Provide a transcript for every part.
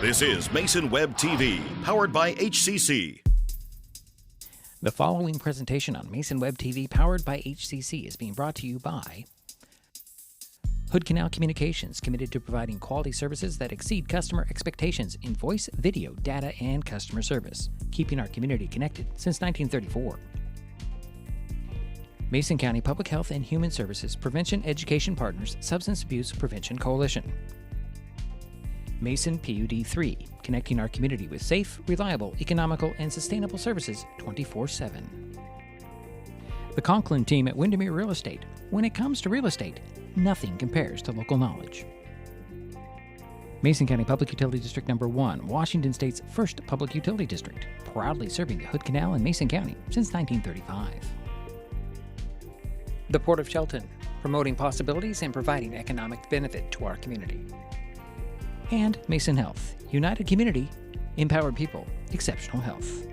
This is Mason Web TV, powered by HCC. The following presentation on Mason Web TV, powered by HCC, is being brought to you by Hood Canal Communications, committed to providing quality services that exceed customer expectations in voice, video, data, and customer service, keeping our community connected since 1934. Mason County Public Health and Human Services Prevention Education Partners Substance Abuse Prevention Coalition. Mason PUD 3, connecting our community with safe, reliable, economical, and sustainable services 24/7. The Conklin team at Windermere Real Estate. When it comes to real estate, nothing compares to local knowledge. Mason County Public Utility District Number 1, Washington State's first public utility district, proudly serving the Hood Canal in Mason County since 1935. The Port of Shelton, promoting possibilities and providing economic benefit to our community. And Mason Health, united community, empowered people, exceptional health.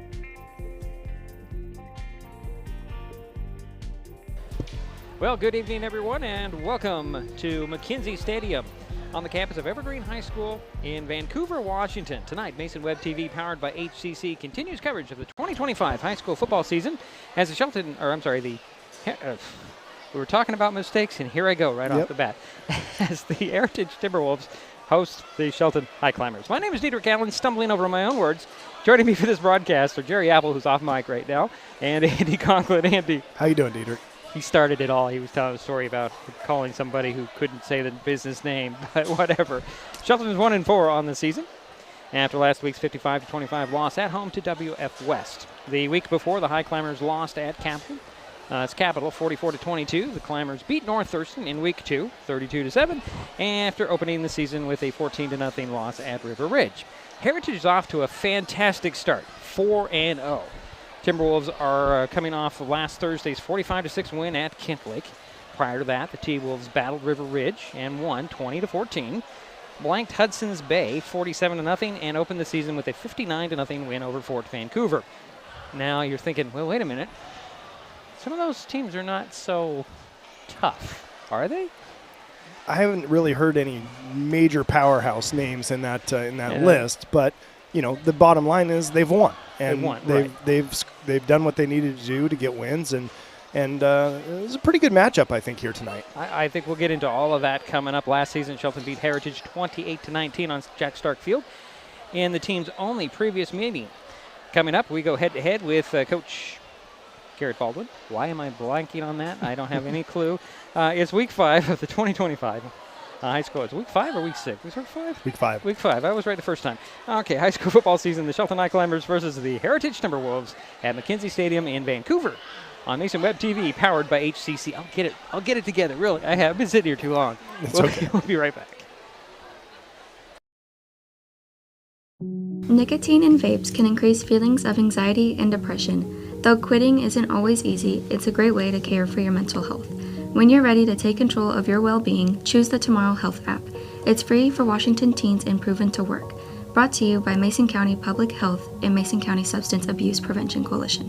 Well, good evening, everyone, and welcome to McKenzie Stadium on the campus of Evergreen High School in Vancouver, Washington. Tonight, Mason Web TV, powered by HCC, continues coverage of the 2025 high school football season as the we were talking about mistakes, and here I go right off the bat. As the Heritage Timberwolves host the Shelton Highclimbers. My name is Dietrich Allen, stumbling over my own words. Joining me for this broadcast are Jerry Apple, who's off mic right now, and Andy Conklin. Andy. How you doing, Dietrich? He started it all. He was telling a story about calling somebody who couldn't say the business name, but whatever. Shelton is 1-4 on the season after last week's 55-25 loss at home to WF West. The week before, the Highclimbers lost at Capital. It's Capital 44-22. The Climbers beat North Thurston in week 2, 32-7, after opening the season with a 14-0 loss at River Ridge. Heritage is off to a fantastic start, 4-0. Timberwolves are coming off of last Thursday's 45-6 win at Kent Lake. Prior to that, the T-Wolves battled River Ridge and won 20-14. Blanked Hudson's Bay 47-0 and opened the season with a 59-0 win over Fort Vancouver. Now you're thinking, well, wait a minute. Some of those teams are not so tough, are they? I haven't really heard any major powerhouse names in that list, but you know the bottom line is they've won, and they've done what they needed to do to get wins, and it was a pretty good matchup, I think, here tonight. I think we'll get into all of that coming up. Last season, Shelton beat Heritage 28-19 on Jack Stark Field in the team's only previous meeting. Coming up, we go head-to-head with Coach Garrett Baldwin. Why am I blanking on that? I don't have any clue. It's week 5 of the 2025 high school. It's week 5 or week 6? Was it 5? Week 5. Week 5. I was right the first time. Okay, high school football season. The Shelton Highclimbers versus the Heritage Timberwolves at McKenzie Stadium in Vancouver on Mason Web TV, powered by HCC. I'll get it together. Really, I have been sitting here too long. We'll be right back. Nicotine in vapes can increase feelings of anxiety and depression. Though quitting isn't always easy, it's a great way to care for your mental health. When you're ready to take control of your well-being, choose the Tomorrow Health app. It's free for Washington teens and proven to work. Brought to you by Mason County Public Health and Mason County Substance Abuse Prevention Coalition.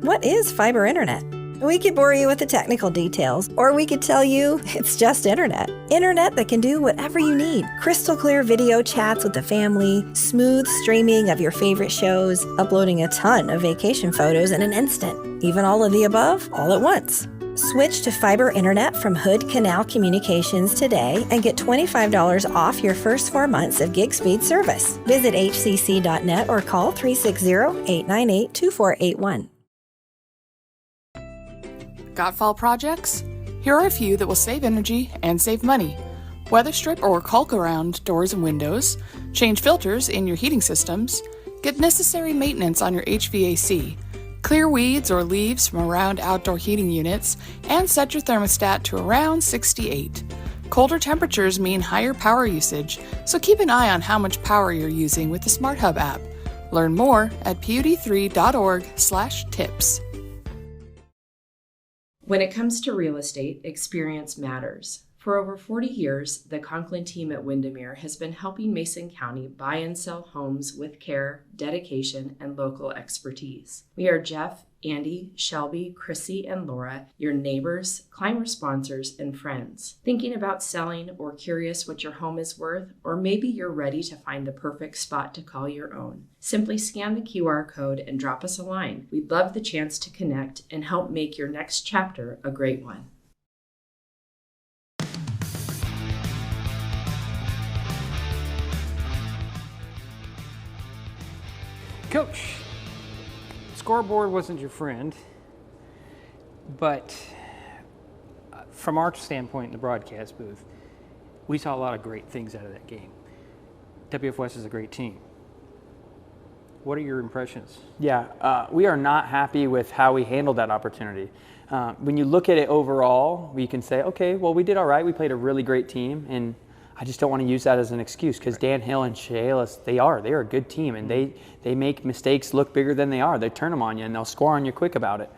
What is fiber internet? We could bore you with the technical details, or we could tell you it's just internet. Internet that can do whatever you need. Crystal clear video chats with the family, smooth streaming of your favorite shows, uploading a ton of vacation photos in an instant. Even all of the above, all at once. Switch to fiber internet from Hood Canal Communications today and get $25 off your first 4 months of gig speed service. Visit hcc.net or call 360-898-2481. Got fall projects? Here are a few that will save energy and save money. Weather strip or caulk around doors and windows, change filters in your heating systems, get necessary maintenance on your HVAC, clear weeds or leaves from around outdoor heating units, and set your thermostat to around 68. Colder temperatures mean higher power usage, so keep an eye on how much power you're using with the Smart Hub app. Learn more at pud3.org/tips. When it comes to real estate, experience matters. For over 40 years, the Conklin team at Windermere has been helping Mason County buy and sell homes with care, dedication, and local expertise. We are Jeff, Andy, Shelby, Chrissy, and Laura, your neighbors, climber sponsors, and friends. Thinking about selling or curious what your home is worth, or maybe you're ready to find the perfect spot to call your own. Simply scan the QR code and drop us a line. We'd love the chance to connect and help make your next chapter a great one. Coach, scoreboard wasn't your friend, but from our standpoint in the broadcast booth, we saw a lot of great things out of that game. WF West is a great team. What are your impressions? Yeah, we are not happy with how we handled that opportunity. When you look at it overall, we can say, okay, well, we did all right. We played a really great team, and I just don't want to use that as an excuse because Dan Hill and Chehalis, they are a good team, and they make mistakes look bigger than they are. They turn them on you, and they'll score on you quick about it.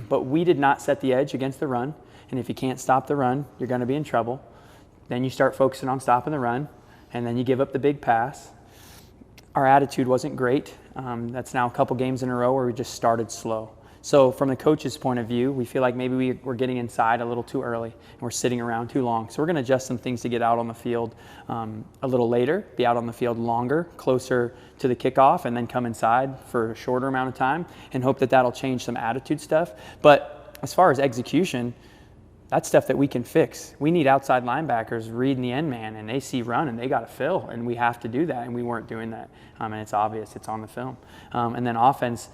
But we did not set the edge against the run, and if you can't stop the run, you're going to be in trouble. Then you start focusing on stopping the run, and then you give up the big pass. Our attitude wasn't great. That's now a couple games in a row where we just started slow. So from the coach's point of view, we feel like maybe we're getting inside a little too early and we're sitting around too long. So we're going to adjust some things to get out on the field a little later, be out on the field longer, closer to the kickoff, and then come inside for a shorter amount of time and hope that that'll change some attitude stuff. But as far as execution, that's stuff that we can fix. We need outside linebackers reading the end man, and they see run, and they got to fill, and we have to do that, and we weren't doing that. And it's obvious. It's on the film. And then offense,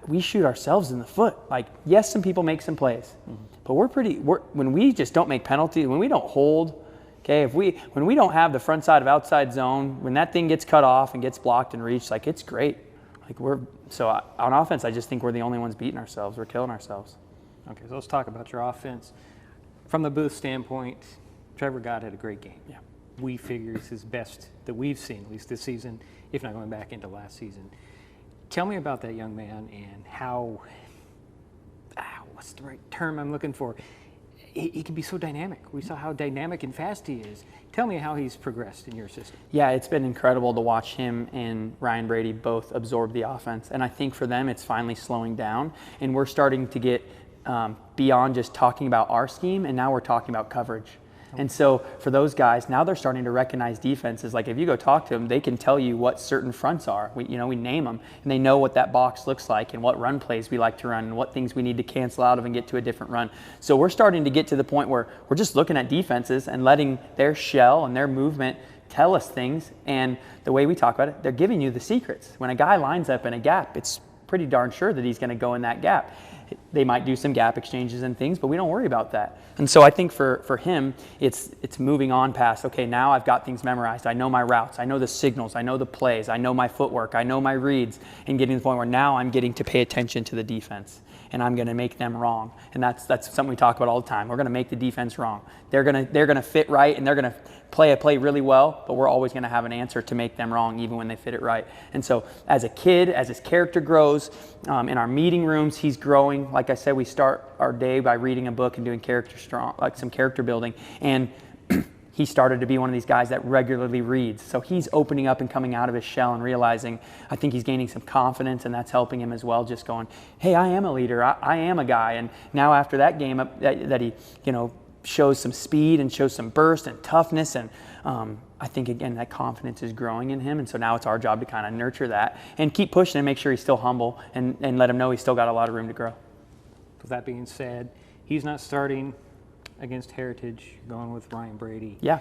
we shoot ourselves in the foot. Like, yes, some people make some plays, but when we just don't make penalties, when we don't hold, okay, when we don't have the front side of outside zone, when that thing gets cut off and gets blocked and reached, like, it's great. Like, on offense, I just think we're the only ones beating ourselves. We're killing ourselves. Okay, so let's talk about your offense. From the booth standpoint, Trevor Gott had a great game. Yeah. We figure it's his best that we've seen, at least this season, if not going back into last season. Tell me about that young man and how, what's the right term I'm looking for? He can be so dynamic. We saw how dynamic and fast he is. Tell me how he's progressed in your system. Yeah, it's been incredible to watch him and Ryan Brady both absorb the offense. And I think for them, it's finally slowing down. And we're starting to get beyond just talking about our scheme, and now we're talking about coverage. And so for those guys, now they're starting to recognize defenses. Like if you go talk to them, they can tell you what certain fronts are. We name them, and they know what that box looks like and what run plays we like to run and what things we need to cancel out of and get to a different run. So we're starting to get to the point where we're just looking at defenses and letting their shell and their movement tell us things. And the way we talk about it, they're giving you the secrets. When a guy lines up in a gap, it's pretty darn sure that he's going to go in that gap. They might do some gap exchanges and things, but we don't worry about that. And so I think for him, it's moving on past, okay, now I've got things memorized. I know my routes. I know the signals. I know the plays. I know my footwork. I know my reads, and getting to the point where now I'm getting to pay attention to the defense, and I'm going to make them wrong. And that's something we talk about all the time. We're going to make the defense wrong. They're going to fit right, and they're going to play a play really well, but we're always going to have an answer to make them wrong even when they fit it right. And so as a kid, as his character grows, in our meeting rooms, he's growing. Like I said, we start our day by reading a book and doing some character building. And he started to be one of these guys that regularly reads. So he's opening up and coming out of his shell and realizing, I think he's gaining some confidence, and that's helping him as well, just going, hey, I am a leader. I am a guy. And now after that game that he, shows some speed and shows some burst and toughness, and I think again that confidence is growing in him, and so now it's our job to kind of nurture that and keep pushing and make sure he's still humble and let him know he's still got a lot of room to grow. With that being said, he's not starting against Heritage, going with Ryan Brady. Yeah.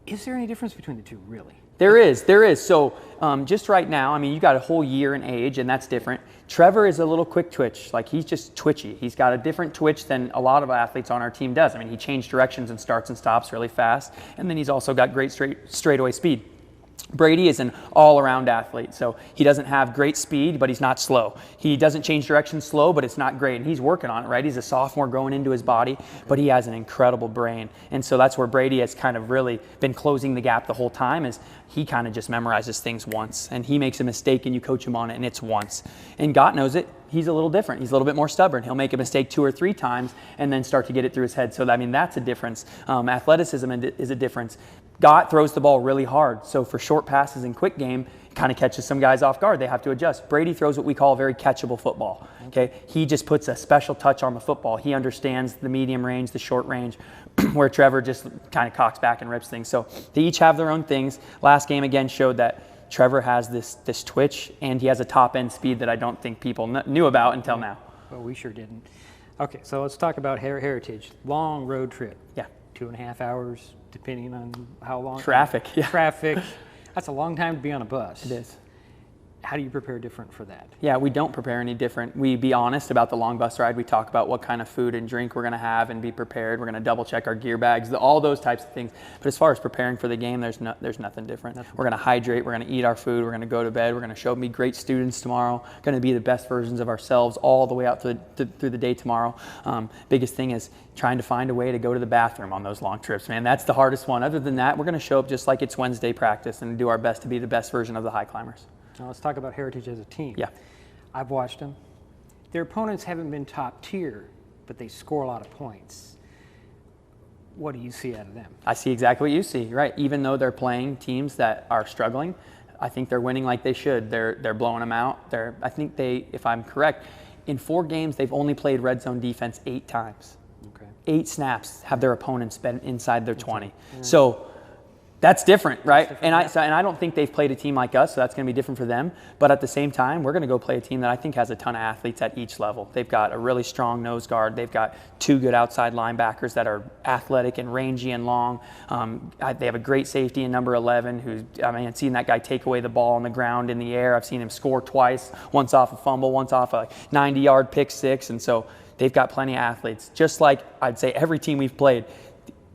Is there any difference between the two, really? There is. So just right now, you got a whole year in age, and that's different. Trevor is a little quick twitch. Like, he's just twitchy. He's got a different twitch than a lot of athletes on our team does. He changed directions and starts and stops really fast, and then he's also got great straightaway speed. Brady is an all-around athlete, so he doesn't have great speed, but he's not slow. He doesn't change direction slow, but it's not great, and he's working on it, right? He's a sophomore growing into his body, but he has an incredible brain, and so that's where Brady has kind of really been closing the gap the whole time, is he kind of just memorizes things once, and he makes a mistake, and you coach him on it, and it's once. And God knows it. He's a little different. He's a little bit more stubborn. He'll make a mistake 2 or 3 times and then start to get it through his head. So, I mean, that's a difference. Athleticism is a difference. Gott throws the ball really hard. So for short passes and quick game, it kind of catches some guys off guard. They have to adjust. Brady throws what we call a very catchable football. Okay, he just puts a special touch on the football. He understands the medium range, the short range, where Trevor just kind of cocks back and rips things. So they each have their own things. Last game again showed that Trevor has this twitch, and he has a top-end speed that I don't think people knew about until now. Well, we sure didn't. Okay, so let's talk about Heritage. Long road trip. Yeah. 2.5 hours, depending on how long. Traffic. Yeah. Traffic. That's a long time to be on a bus. It is. How do you prepare different for that? Yeah, we don't prepare any different. We be honest about the long bus ride. We talk about what kind of food and drink we're going to have and be prepared. We're going to double check our gear bags, all those types of things. But as far as preparing for the game, there's nothing different. We're going to hydrate. We're going to eat our food. We're going to go to bed. We're going to show me great students tomorrow. Going to be the best versions of ourselves all the way out through the day tomorrow. Biggest thing is trying to find a way to go to the bathroom on those long trips, man. That's the hardest one. Other than that, we're going to show up just like it's Wednesday practice and do our best to be the best version of the Highclimbers. Now let's talk about Heritage as a team. Yeah. I've watched them. Their opponents haven't been top tier, but they score a lot of points. What do you see out of them? I see exactly what you see, right? Even though they're playing teams that are struggling, I think they're winning like they should. They're blowing them out. I think if I'm correct, in 4 games, they've only played red zone defense 8 times. Okay. 8 snaps have their opponents been inside their 20. Mm-hmm. So that's different, right? And I don't think they've played a team like us, so that's going to be different for them. But at the same time, we're going to go play a team that I think has a ton of athletes at each level. They've got a really strong nose guard. They've got 2 good outside linebackers that are athletic and rangy and long. They have a great safety in number 11 I've seen that guy take away the ball on the ground in the air. I've seen him score twice, once off a fumble, once off a 90-yard pick six. And so they've got plenty of athletes. Just like I'd say every team we've played,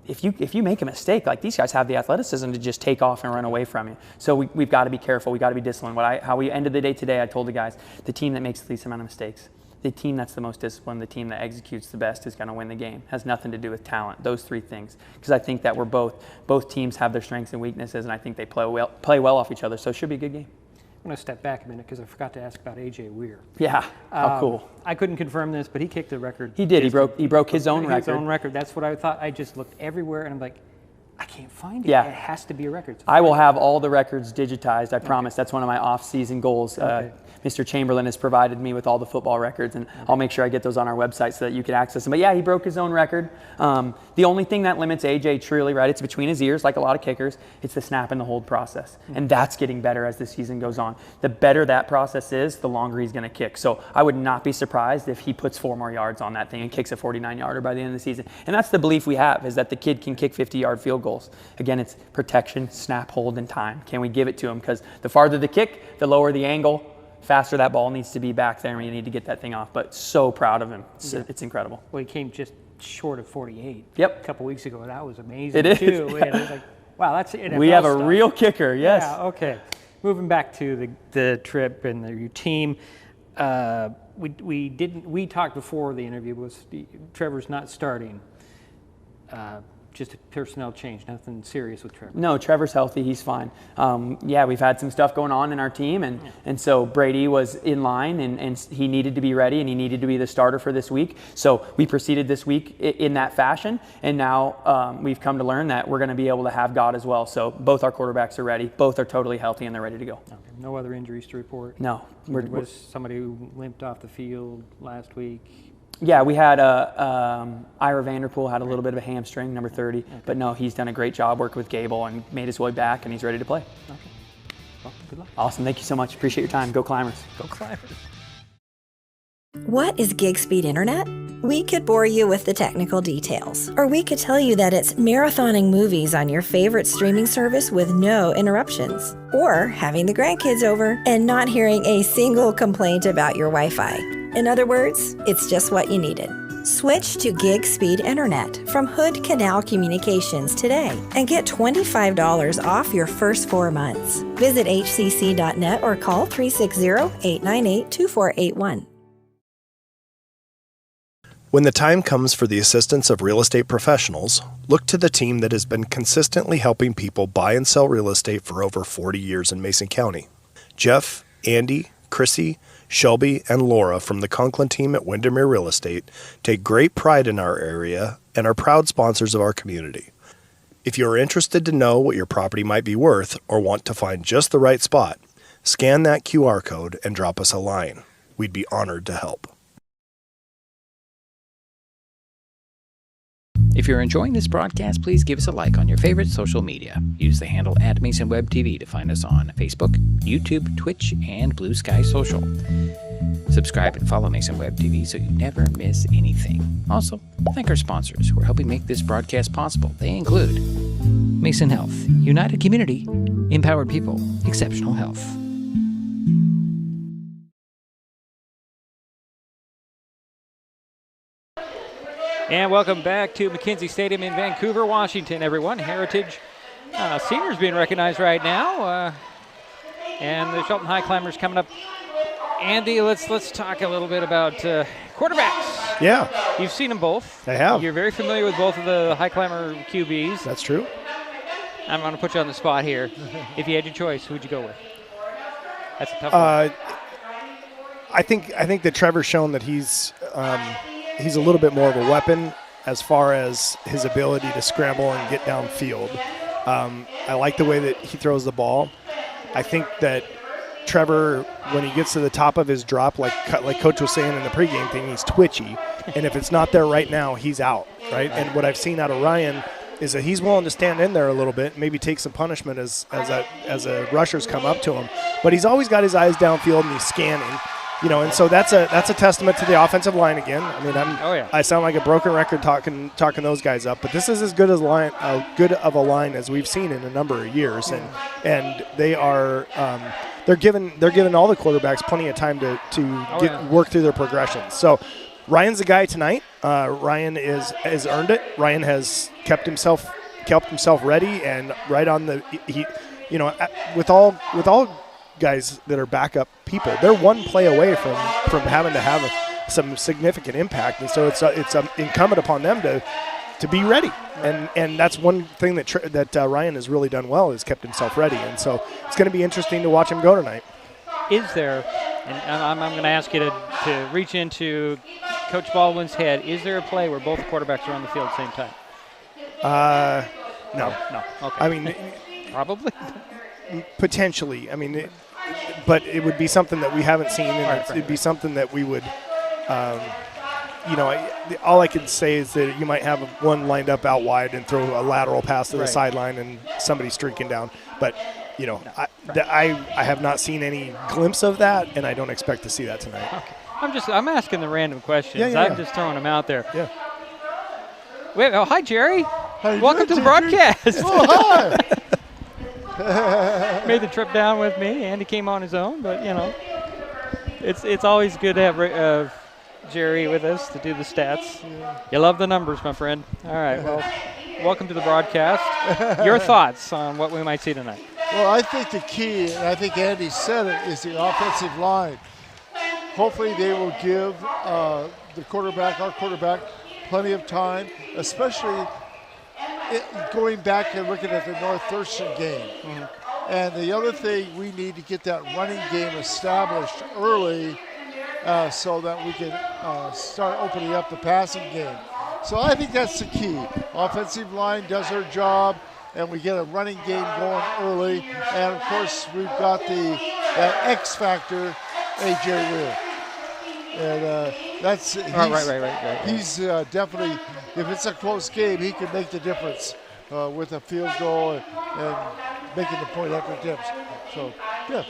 if you make a mistake, like these guys have the athleticism to just take off and run away from you. So we've got to be careful. We've got to be disciplined. How we ended the day today, I told the guys, the team that makes the least amount of mistakes, the team that's the most disciplined, the team that executes the best is going to win the game. Has nothing to do with talent, those 3 things. Because I think that both teams have their strengths and weaknesses, and I think they play well off each other. So it should be a good game. I'm going to step back a minute because I forgot to ask about A.J. Weir. Yeah, how cool. I couldn't confirm this, but he kicked the record. He did. He broke his own record. His own record. That's what I thought. I just looked everywhere, and I'm like, I can't find it. Yeah. It has to be a record. I will have all the records digitized, I promise. That's one of my off-season goals. Okay. Mr. Chamberlain has provided me with all the football records, and I'll make sure I get those on our website so that you can access them. But yeah, he broke his own record. The only thing that limits AJ truly, right, it's between his ears, like a lot of kickers, it's the snap and the hold process. And that's getting better as the season goes on. The better that process is, the longer he's going to kick. So I would not be surprised if he puts 4 more yards on that thing and kicks a 49-yarder by the end of the season. And that's the belief we have, is that the kid can kick 50-yard field goals. Again, it's protection, snap, hold, and time. Can we give it to him? Because the farther the kick, the lower the angle, faster that ball needs to be back there, and we need to get that thing off. But so proud of him. It's incredible. Well, he came just short of 48 Yep. a couple weeks ago. That was amazing. It is. Too. It was like, wow, that's NFL We have a stuff. real kicker, yes. Yeah, okay. Moving back to the trip and your team, we talked before the interview. Trevor's not starting. Just a personnel change, nothing serious with Trevor. No, Trevor's healthy. He's fine. We've had some stuff going on in our team, and so Brady was in line, and he needed to be ready, and he needed to be the starter for this week. So we proceeded this week in that fashion, and now we've come to learn that we're going to be able to have God as well. So both our quarterbacks are ready. Both are totally healthy, and they're ready to go. Okay. No other injuries to report? No. There was somebody who limped off the field last week. Yeah, we had Ira Vanderpool had a little bit of a hamstring, number 30. Okay. But no, he's done a great job working with Gable and made his way back, and he's ready to play. Okay. Well, good luck. Awesome. Thank you so much. Appreciate your time. Go Climbers. Go Climbers. What is gig speed internet? We could bore you with the technical details, or we could tell you that it's marathoning movies on your favorite streaming service with no interruptions, or having the grandkids over and not hearing a single complaint about your Wi-Fi. In other words, it's just what you needed. Switch to gig speed internet from Hood Canal Communications today and get $25 off your first 4 months. Visit hcc.net or call 360-898-2481. When the time comes for the assistance of real estate professionals, look to the team that has been consistently helping people buy and sell real estate for over 40 years in Mason County. Jeff, Andy, Chrissy, Shelby, and Laura from the Conklin team at Windermere Real Estate take great pride in our area and are proud sponsors of our community. If you are interested to know what your property might be worth or want to find just the right spot, scan that QR code and drop us a line. We'd be honored to help. If you're enjoying this broadcast, please give us a like on your favorite social media. Use the handle @MasonWebTV to find us on Facebook, YouTube, Twitch, and Blue Sky Social. Subscribe and follow Mason Web TV so you never miss anything. Also, thank our sponsors who are helping make this broadcast possible. They include Mason Health, United Community, Empowered People, Exceptional Health. And welcome back to McKenzie Stadium in Vancouver, Washington, everyone. Heritage seniors being recognized right now. And the Shelton Highclimbers coming up. Andy, let's talk a little bit about quarterbacks. Yeah. You've seen them both. I have. You're very familiar with both of the Highclimber QBs. That's true. I'm going to put you on the spot here. If you had your choice, who'd you go with? That's a tough one. I think that Trevor's shown that he's a little bit more of a weapon as far as his ability to scramble and get downfield. I like the way that he throws the ball. I think that Trevor, when he gets to the top of his drop, like Coach was saying in the pregame thing, he's twitchy. And if it's not there right now, he's out, right? And what I've seen out of Ryan is that he's willing to stand in there a little bit, maybe take some punishment as a rushers come up to him. But he's always got his eyes downfield and he's scanning. And so that's a testament to the offensive line again. I mean, I sound like a broken record talking those guys up, but this is as good as good of a line as we've seen in a number of years, and they are they're giving all the quarterbacks plenty of time to work through their progressions. So Ryan's the guy tonight. Ryan has earned it. Ryan has kept himself ready and right on the with all guys that are backup people, they're one play away from having to have some significant impact, and so it's incumbent upon them to be ready, and that's one thing that Ryan has really done well, is kept himself ready, and so it's going to be interesting to watch him go tonight. Is there, and I'm going to ask you to reach into Coach Baldwin's head, is there a play where both quarterbacks are on the field at the same time? No. Okay. I mean, probably. Potentially. I mean, but it would be something that we haven't seen, and it'd be something that we would, all I can say is that you might have one lined up out wide and throw a lateral pass to the sideline and somebody streaking down. But, I have not seen any glimpse of that, and I don't expect to see that tonight. Okay. I'm asking the random questions. Yeah. I'm just throwing them out there. Yeah. Wait, hi, Jerry. Welcome to the broadcast. Oh, hi. Made the trip down with me. Andy came on his own, but it's always good to have Jerry with us to do the stats. Yeah. You love the numbers, my friend. All right, well, welcome to the broadcast. Your thoughts on what we might see tonight? Well, I think the key, and I think Andy said it, is the offensive line. Hopefully they will give our quarterback, plenty of time, especially going back and looking at the North Thurston game. Mm-hmm. And the other thing, we need to get that running game established early so that we can start opening up the passing game. So I think that's the key. Offensive line does their job, and we get a running game going early. And, of course, we've got that X factor, A.J. Real. And right. He's definitely, if it's a close game, he can make the difference with a field goal and making the point after attempts. So, yeah.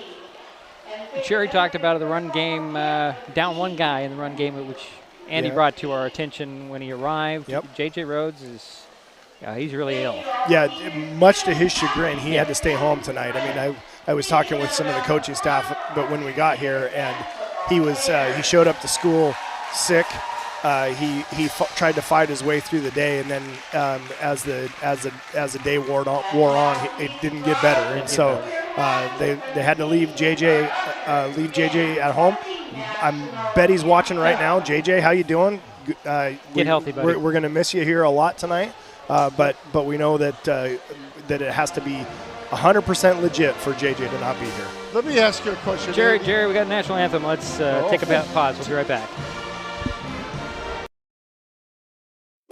Sherry talked about the run game, down one guy in the run game, which Andy brought to our attention when he arrived. Yep. J.J. Rhodes he's really ill. Yeah, much to his chagrin, he had to stay home tonight. I mean, I was talking with some of the coaching staff, but when we got here, and he showed up to school sick, he tried to fight his way through the day, and then as the day wore on, it didn't get better, and so they had to leave JJ at home. I bet he's watching right now. JJ, how you doing? Get healthy, buddy. We're going to miss you here a lot tonight, but we know that it has to be 100% legit for JJ to not be here. Let me ask you a question. Jerry, we got a national anthem. Let's take a pause. We'll be right back.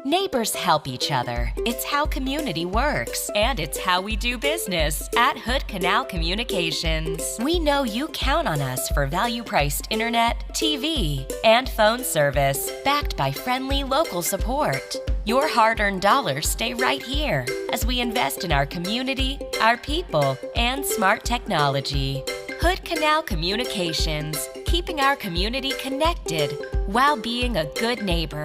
Neighbors help each other. It's how community works, and it's how we do business at Hood Canal Communications. We know you count on us for value-priced internet, TV, and phone service, backed by friendly local support. Your hard-earned dollars stay right here as we invest in our community, our people, and smart technology. Hood Canal Communications, keeping our community connected while being a good neighbor.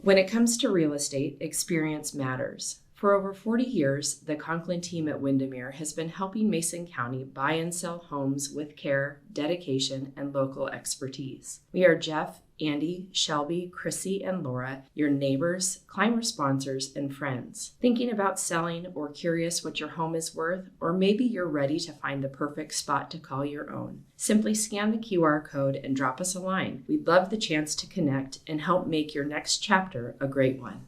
When it comes to real estate, experience matters. For over 40 years, the Conklin team at Windermere has been helping Mason County buy and sell homes with care, dedication, and local expertise. We are Jeff, Andy, Shelby, Chrissy, and Laura, your neighbors, climber sponsors, and friends. Thinking about selling or curious what your home is worth, or maybe you're ready to find the perfect spot to call your own. Simply scan the QR code and drop us a line. We'd love the chance to connect and help make your next chapter a great one.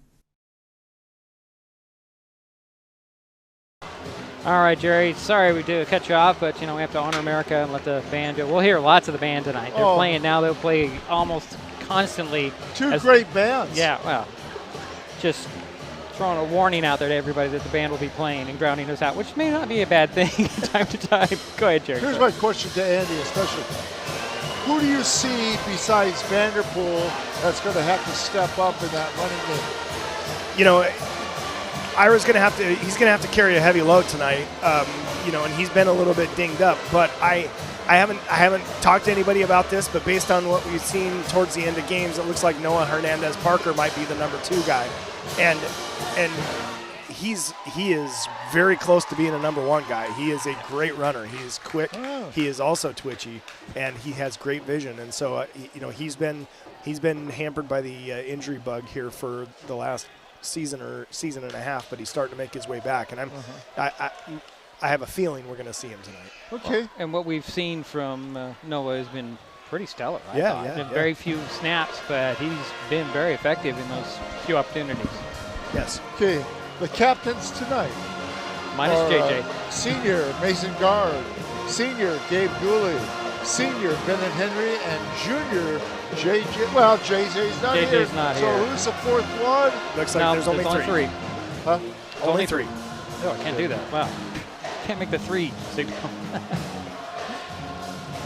All right, Jerry. Sorry we do cut you off, but we have to honor America and let the band do it. We'll hear lots of the band tonight. They're playing now. They'll play almost constantly. Two great bands. Yeah, well, just throwing a warning out there to everybody that the band will be playing and grounding us out, which may not be a bad thing time to time. Go ahead, Jerry. Here's my question to Andy, especially. Who do you see besides Vanderpool that's going to have to step up in that running game? Ira's he's gonna have to carry a heavy load tonight, and he's been a little bit dinged up. But I haven't talked to anybody about this, but based on what we've seen towards the end of games, it looks like Noah Hernandez-Parker might be the number 2 guy, and he is very close to being a number 1 guy. He is a great runner. He is quick. Oh. He is also twitchy, and he has great vision. And so he's been hampered by the injury bug here for the last season and a half, but he's starting to make his way back, and I have a feeling we're going to see him tonight. Okay. Well, and what we've seen from Noah has been pretty stellar. I thought. Very few snaps, but he's been very effective in those few opportunities. Yes. Okay. The captains tonight. Minus JJ. Senior Mason Guard, senior Gabe Dooley, senior Bennett Henry, and junior JJ. Well, JJ's not here. JJ's not here. So who's the 4th one? Looks like there's only 3. Huh? Only 3. No, I can't do that. Wow. Can't make the 3 signal.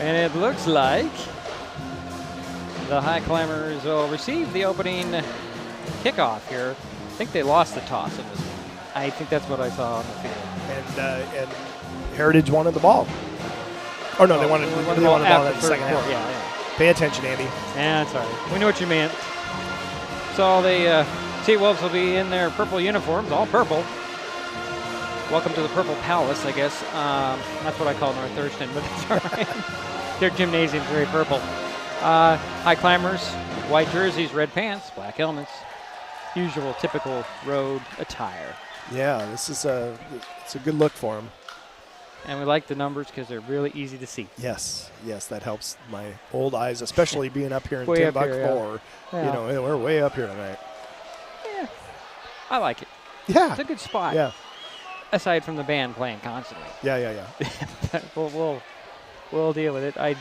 And it looks like the Highclimbers will receive the opening kickoff here. I think they lost the toss in this one. I think that's what I saw on the field. And Heritage wanted the ball. Oh, no, they wanted the ball in the second half. Yeah. Pay attention, Andy. Yeah, that's all right. We know what you meant. So the T-Wolves will be in their purple uniforms, all purple. Welcome to the Purple Palace, I guess. That's what I call North Thurston, but it's all right. Their gymnasium's very purple. Highclimbers, white jerseys, red pants, black helmets. Usual, typical road attire. Yeah, it's a good look for them. And we like the numbers because they're really easy to see. Yes, that helps my old eyes, especially being up here in Way Timbuk 4. Yeah. We're way up here tonight. Yeah, I like it. Yeah. It's a good spot. Yeah. Aside from the band playing constantly. Yeah. we'll deal with it. I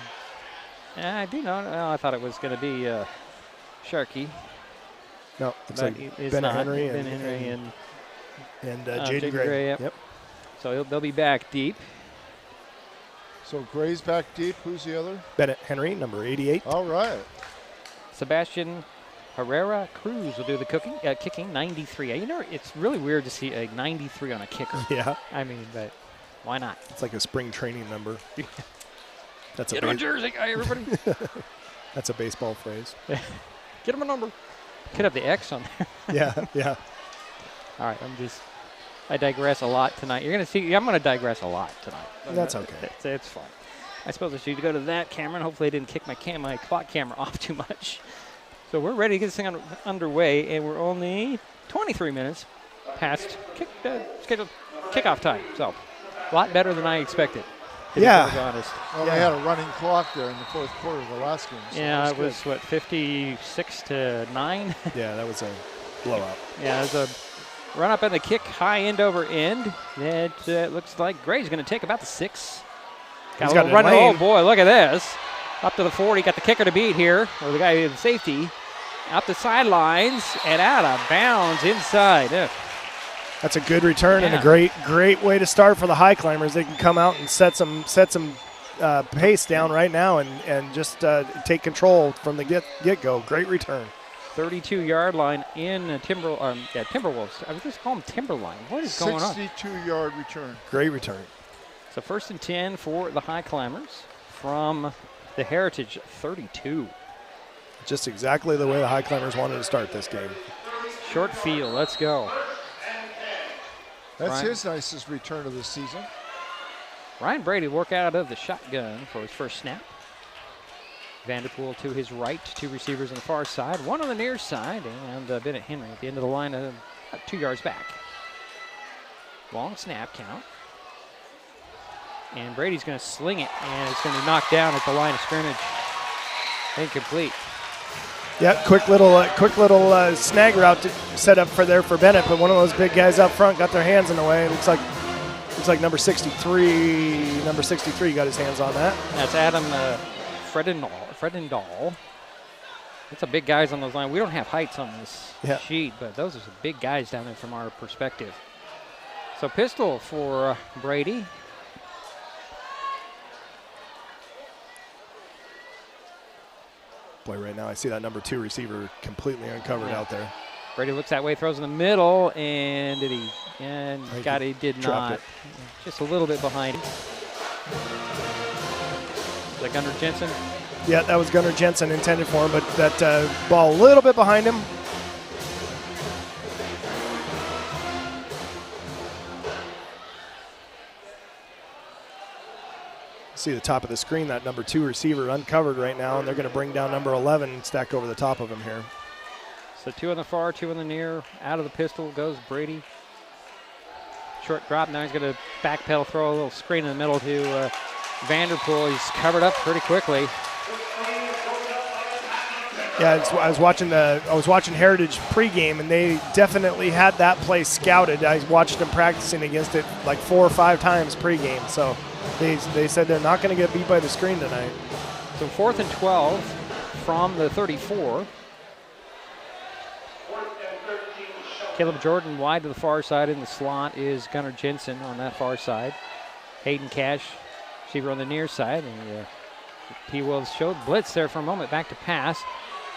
do know. I thought it was going to be Sharkey. No, it's like Bennett Henry and Jaden Gray. Yep. So they'll be back deep. So Gray's back deep. Who's the other? Bennett Henry, number 88. All right. Sebastian Herrera Cruz will do the kicking, 93. It's really weird to see a 93 on a kicker. Yeah. I mean, but why not? It's like a spring training number. That's Get him a jersey guy, everybody. That's a baseball phrase. Get him a number. Could have the X on there. Yeah. All right, I digress a lot tonight. You're going to see, I'm going to digress a lot tonight. That's okay. It's fun. I suppose I should go to that camera, and hopefully I didn't kick my clock camera off too much. So we're ready to get this thing underway, and we're only 23 minutes past scheduled kickoff time. So a lot better than I expected. To be honest. Well, they had a running clock there in the fourth quarter of the last game. So yeah, it was, 56-9? Yeah, that was a blowout. Yeah, it was a run up in the kick, high end over end. It looks like Gray's going to take about the 6. Got a little run. Oh, boy, look at this. Up to the 40, got the kicker to beat here, or the guy in safety. Up the sidelines and out of bounds inside. Ugh. That's a good return and a great way to start for the Highclimbers. They can come out and set some pace down right now and just take control from the get-go. Great return. 32-yard line in Timberwolves. I was just calling them Timberline. What is going on? 62-yard return. Great return. So 1st and 10 for the Highclimbers from the Heritage 32. Just exactly the way the Highclimbers wanted to start this game. Short field. Let's go. That's his nicest return of the season. Ryan Brady work out of the shotgun for his first snap. Vanderpool to his right, 2 receivers on the far side, 1 on the near side, and Bennett Henry at the end of the line, about 2 yards back. Long snap count. And Brady's going to sling it, and it's going to be knocked down at the line of scrimmage. Incomplete. Yeah, quick little snag route to set up for Bennett, but one of those big guys up front got their hands in the way. It looks like number 63 got his hands on that. That's Adam Fredendahl. That's a big guys on those lines. We don't have heights on this sheet, but those are some big guys down there from our perspective. So pistol for Brady. Boy, right now I see that number 2 receiver completely uncovered out there. Brady looks that way, throws in the middle, and did he? And he did not. It. Just a little bit behind. Is that Gunnar Jensen? Yeah, that was Gunnar Jensen intended for him, but that ball a little bit behind him. See the top of the screen, that number 2 receiver uncovered right now, and they're going to bring down number 11 and stack over the top of him here. So 2 on the far, 2 on the near. Out of the pistol goes Brady. Short drop. Now he's going to backpedal, throw a little screen in the middle to Vanderpool. He's covered up pretty quickly. Yeah, I was watching Heritage pregame, and they definitely had that play scouted. I watched them practicing against it like 4 or 5 times pregame. So they said they're not going to get beat by the screen tonight. So 4th and 12 from the 34. Caleb Jordan wide to the far side. In the slot is Gunnar Jensen on that far side. Hayden Cash, receiver on the near side. And T-Wolves showed blitz there for a moment. Back to pass.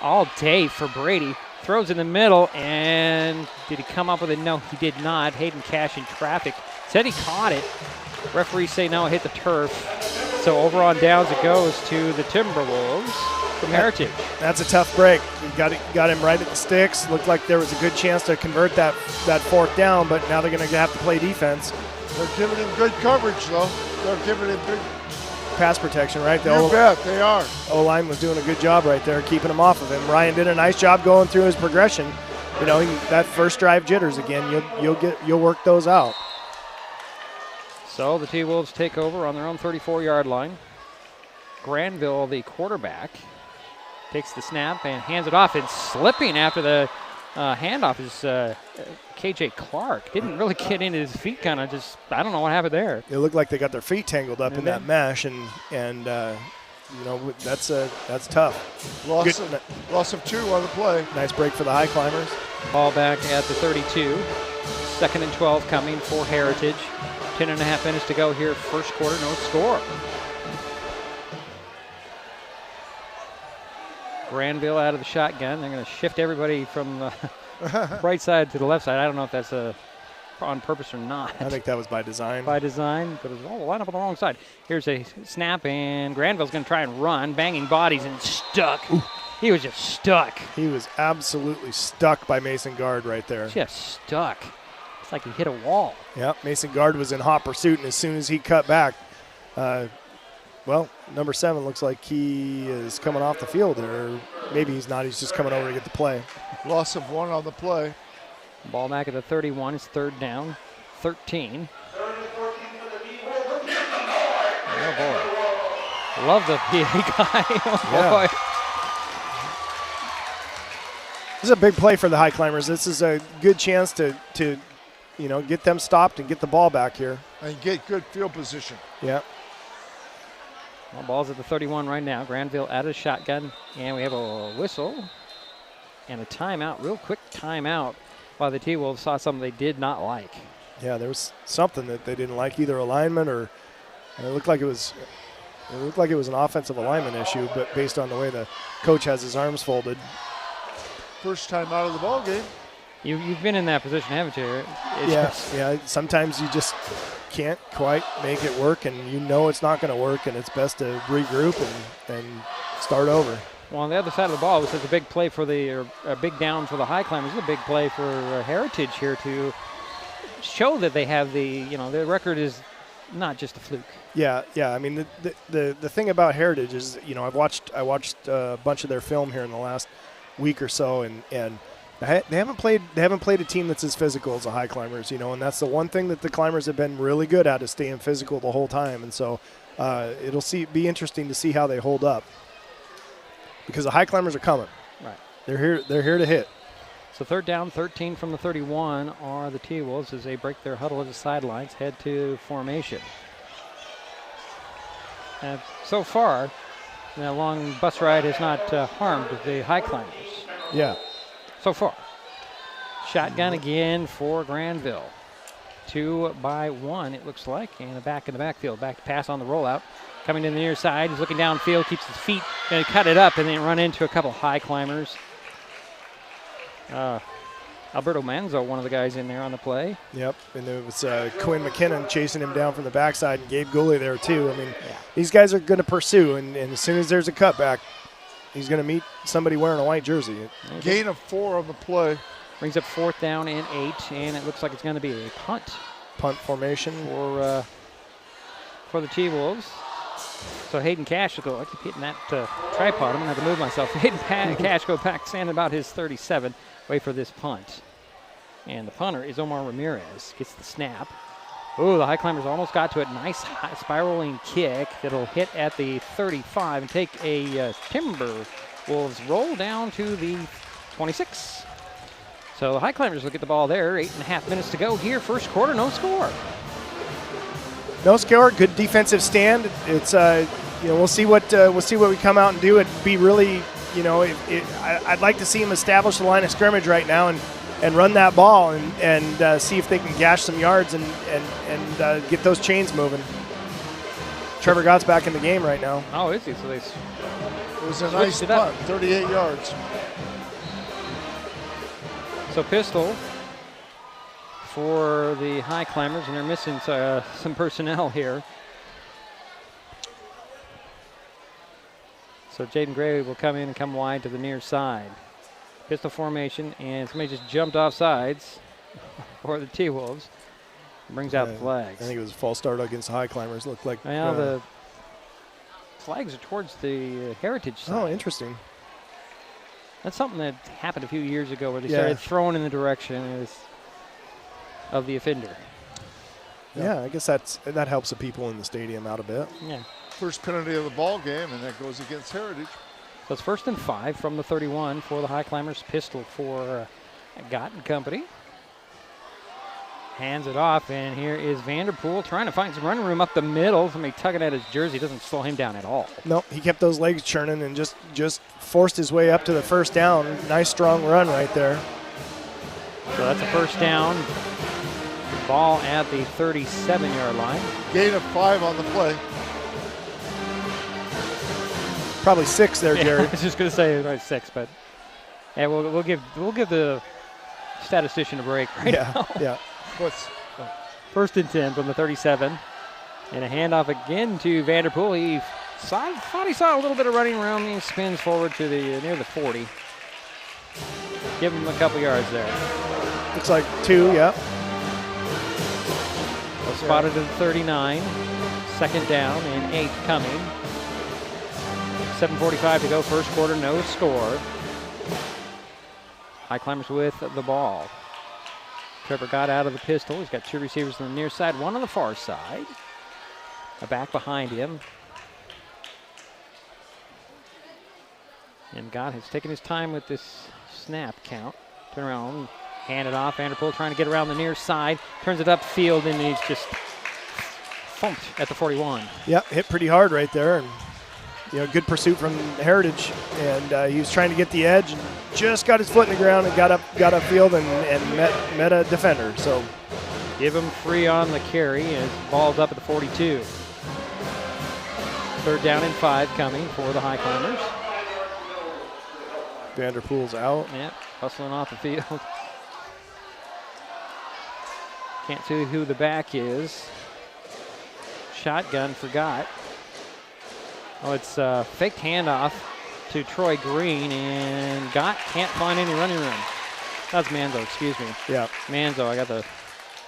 All day for Brady. Throws in the middle, and did he come up with it? No, he did not. Hayden Cash in traffic. Said he caught it. Referees say no, it hit the turf. So over on downs it goes to the Timberwolves from Heritage. That's a tough break. You got him right at the sticks. Looked like there was a good chance to convert that 4th down, but now they're going to have to play defense. They're giving him good coverage, though. They're giving him good pass protection, right? You bet, they are. O-line was doing a good job right there, keeping him off of him. Ryan did a nice job going through his progression. You know, that first drive jitters again. You'll work those out. So the T-Wolves take over on their own 34-yard line. Granville, the quarterback, takes the snap and hands it off, and slipping after the handoff is KJ Clark. Didn't really get into his feet, kind of just, I don't know what happened there. It looked like they got their feet tangled up in that mesh, and you know, that's tough. Loss of 2 on the play. Nice break for the Highclimbers. Ball back at the 32. 2nd and 12 coming for Heritage. 10.5 minutes to go here, first quarter, no score. Granville out of the shotgun. They're going to shift everybody from the right side to the left side. I don't know if that's on purpose or not. I think that was by design. By design, but it was all lined up on the wrong side. Here's a snap, and Granville's going to try and run, banging bodies, and stuck. Ooh. He was just stuck. He was absolutely stuck by Mason Guard right there. Just stuck. It's like he hit a wall. Yep, Mason Guard was in hot pursuit, and as soon as he cut back, well, number 7 looks like he is coming off the field, or maybe he's not. He's just coming over to get the play. Loss of 1 on the play. Ball back at the 31. It's 3rd down, 13. Oh, boy. Love the PA guy. Oh, boy. This is a big play for the Highclimbers. This is a good chance to get them stopped and get the ball back here. And get good field position. Yeah. Well, ball's at the 31 right now. Granville out of shotgun. And we have a whistle and a timeout. Real quick timeout while the T-Wolves saw something they did not like. Yeah, there was something that they didn't like, either alignment or it looked like it was an offensive alignment issue, but based on the way the coach has his arms folded. First time out of the ball game. You've been in that position, haven't you? Yeah. Sometimes you just can't quite make it work, and it's not going to work, and it's best to regroup and start over. Well, on the other side of the ball, this is a big play for a big down for the Highclimbers. This is a big play for Heritage here to show that they have their record is not just a fluke. Yeah. I mean, the thing about Heritage is, I watched a bunch of their film here in the last week or so, and they haven't played a team that's as physical as the Highclimbers, and that's the one thing that the Climbers have been really good at, is staying physical the whole time. And so it'll be interesting to see how they hold up, because the Highclimbers are coming. Right. They're here to hit. So 3rd down, 13 from the 31 are the T-Wolves as they break their huddle at the sidelines, head to formation. So far, the long bus ride has not harmed the Highclimbers. Yeah. So far. Shotgun again for Granville. 2-by-1, it looks like, and a back in the backfield. Back to pass on the rollout. Coming to the near side, he's looking downfield, keeps his feet, going to cut it up, and then run into a couple Highclimbers. Alberto Manzo, one of the guys in there on the play. Yep, and it was Quinn McKinnon chasing him down from the backside, and Gabe Gooley there too. I mean, these guys are going to pursue, and as soon as there's a cutback, he's going to meet somebody wearing a white jersey. Gain of 4 on the play. Brings up 4th down and 8, and it looks like it's going to be a punt. Punt formation for the T-Wolves. So Hayden Cash will go. I keep hitting that tripod. I'm going to have to move myself. Hayden Cash go back, standing about his 37. Wait for this punt. And the punter is Omar Ramirez. Gets the snap. Oh, the Highclimbers almost got to it. Nice high spiraling kick that'll hit at the 35 and take a Timberwolves roll down to the 26. So the Highclimbers will get the ball there. 8.5 minutes to go here. First quarter, no score. No score. Good defensive stand. It's we'll see what we come out and do. It'd be really, I'd like to see them establish the line of scrimmage right now and run that ball and see if they can gash some yards and get those chains moving. Trevor Gott's back in the game right now. Oh, is he? So it was a nice punt, 38 yards. So pistol for the Highclimbers, and they're missing some personnel here. So Jaden Gray will come in and come wide to the near side. Pistol formation, and somebody just jumped off sides for the T-Wolves. Brings out the flags. I think it was a false start against the Highclimbers. Looked like. Now the flags are towards the Heritage side. Oh, interesting. That's something that happened a few years ago where they started throwing in the direction of the offender. Yeah, I guess that helps the people in the stadium out a bit. Yeah. First penalty of the ball game, and that goes against Heritage. So it's 1st and 5 from the 31 for the Highclimbers. Pistol for Gott and company. Hands it off, and here is Vanderpool trying to find some running room up the middle. Somebody tugging at his jersey. Doesn't slow him down at all. Nope, he kept those legs churning and just forced his way up to the first down. Nice strong run right there. So that's a first down. Ball at the 37-yard line. Gain of 5 on the play. Probably 6 there, Jared. I was just going to say about 6, but we'll give the statistician a break right now. Yeah. First and 10 from the 37. And a handoff again to Vanderpool. He thought he saw a little bit of running room. He spins forward to near the 40. Give him a couple yards there. Looks like 2, yeah. So spotted at the 39. 2nd down and 8 coming. 7:45 to go, first quarter, no score. Highclimbers with the ball. Trevor got out of the pistol. He's got two receivers on the near side, one on the far side. A back behind him. And Gott has taken his time with this snap count. Turn around, hand it off. Vanderpool trying to get around the near side. Turns it upfield, and he's just thumped at the 41. Yep, hit pretty hard right there. And good pursuit from Heritage. And he was trying to get the edge and just got his foot in the ground and got upfield and met a defender. So give him free on the carry, and his ball's up at the 42. Third down and 5 coming for the Highclimbers. Vanderpool's out. Yep, hustling off the field. Can't see who the back is. Shotgun forgot. Oh, it's a faked handoff to Troy Green, and Gott can't find any running room. That's Manzo, excuse me. Yeah. Manzo, I got the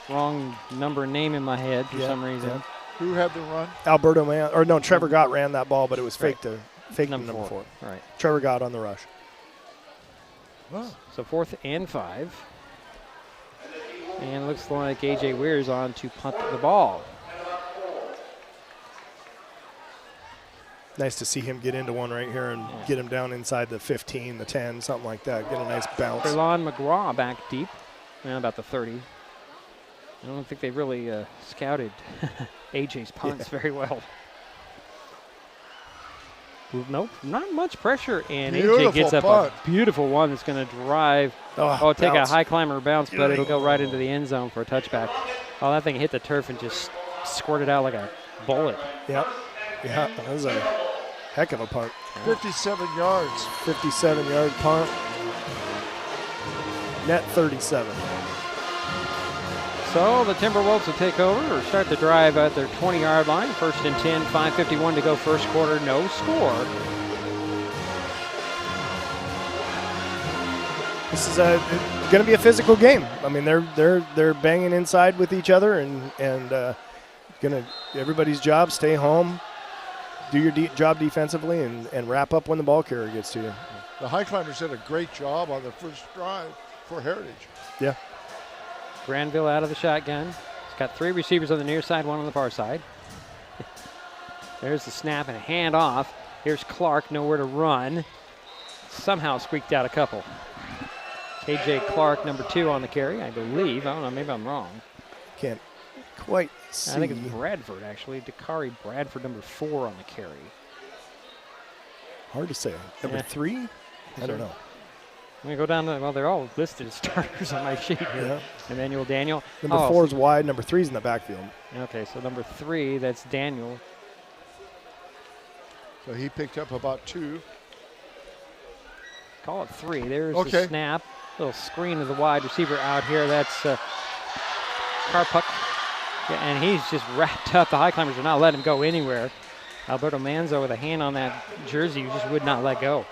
wrong number and name in my head for some reason. Yeah. Who had the run? Trevor Gott ran that ball, but it was fake number 4. Right. Trevor Gott on the rush. Oh. So 4th and 5. And it looks like A.J. Weir's on to punt the ball. Nice to see him get into one right here and get him down inside the 15, the 10, something like that. Get a nice bounce. Erlon McGraw back deep, about the 30. I don't think they really scouted A.J.'s punts very well. Nope, not much pressure, and A.J. gets up a beautiful one that's going to drive. Take a high climber bounce, but it'll go right into the end zone for a touchback. Oh, that thing hit the turf and just squirted out like a bullet. Yep. Yeah, that was a heck of a punt. 57 yards. 57-yard punt. Net 37. So the Timberwolves will take over or start the drive at their 20-yard line. 1st and 10, 5:51 to go, first quarter, no score. This is going to be a physical game. I mean, they're banging inside with each other, and everybody's job, stay home, do your job defensively, and wrap up when the ball carrier gets to you. The Highclimbers did a great job on the first drive for Heritage. Yeah. Granville out of the shotgun. He's got 3 receivers on the near side, 1 on the far side. There's the snap and a handoff. Here's Clark, nowhere to run. Somehow squeaked out a couple. KJ Clark, number 2 on the carry, I believe. I don't know, maybe I'm wrong. Can't quite see. I think it's Bradford, actually. Dakari Bradford, number 4 on the carry. Hard to say. Number 3? I don't know. I'm going to go down to, they're all listed as starters on my sheet here. Yeah. Emmanuel Daniel. Number 4 is wide. Number 3 is in the backfield. Okay, so number 3, that's Daniel. So he picked up about 2. Call it 3. There's the snap. Little screen of the wide receiver out here. That's Karpuk. Yeah, and he's just wrapped up. The Highclimbers are not letting him go anywhere. Alberto Manzo with a hand on that jersey, just would not let go.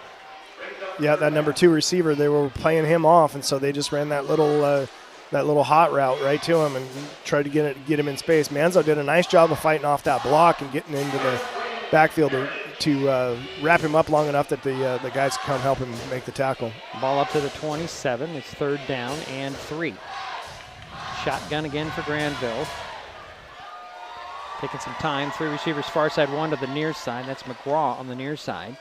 Yeah, that number 2 receiver, they were playing him off, and so they just ran that little hot route right to him and tried to get him in space. Manzo did a nice job of fighting off that block and getting into the backfield to wrap him up long enough that the guys can come help him make the tackle. Ball up to the 27. It's 3rd down and 3. Shotgun again for Granville. Taking some time. 3 receivers far side, 1 to the near side. That's McGraw on the near side.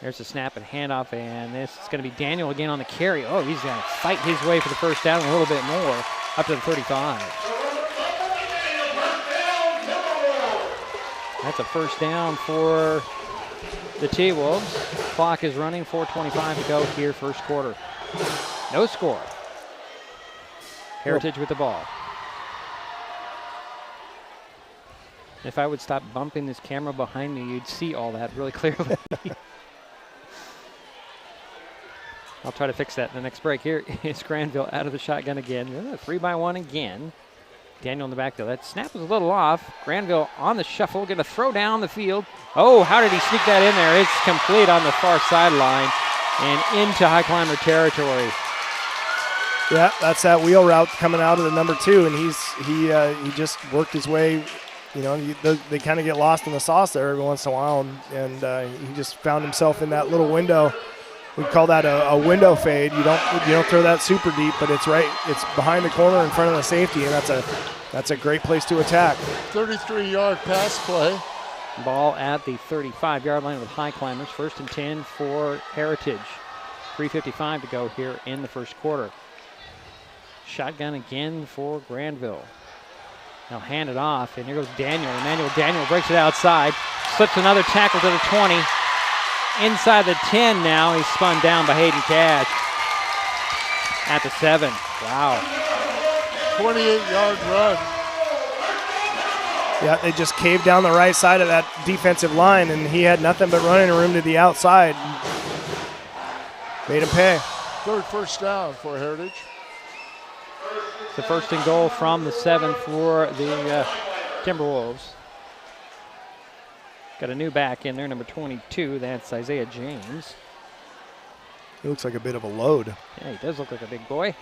There's a snap and handoff, and this is going to be Daniel again on the carry. Oh, he's going to fight his way for the first down a little bit more, up to the 35. That's a first down for the T-Wolves. Clock is running, 4:25 to go here, first quarter. No score. Heritage with the ball. If I would stop bumping this camera behind me, you'd see all that really clearly. I'll try to fix that in the next break. Here is Granville out of the shotgun again. 3-by-1 again. Daniel in the backfield. That snap was a little off. Granville on the shuffle, going to throw down the field. Oh, how did he sneak that in there? It's complete on the far sideline and into Highclimber territory. Yeah, that's that wheel route coming out of the number 2, and he just worked his way they kind of get lost in the sauce there every once in a while, and he just found himself in that little window. We call that a window fade. You don't throw that super deep, but it's behind the corner in front of the safety, and that's a great place to attack. 33-yard pass play. Ball at the 35-yard line with Highclimbers. 1st and 10 for Heritage. 3:55 to go here in the first quarter. Shotgun again for Granville. They'll hand it off, and here goes Daniel. Emmanuel Daniel breaks it outside, slips another tackle to the 20. Inside the 10 now, he's spun down by Hayden Cash. At the 7, wow. 28-yard run. Yeah, they just caved down the right side of that defensive line, and he had nothing but running room to the outside. Made him pay. 3rd first down for Heritage. It's the 1st and goal from the 7 for the Timberwolves. Got a new back in there, number 22. That's Isaiah James. He looks like a bit of a load. Yeah, he does look like a big boy.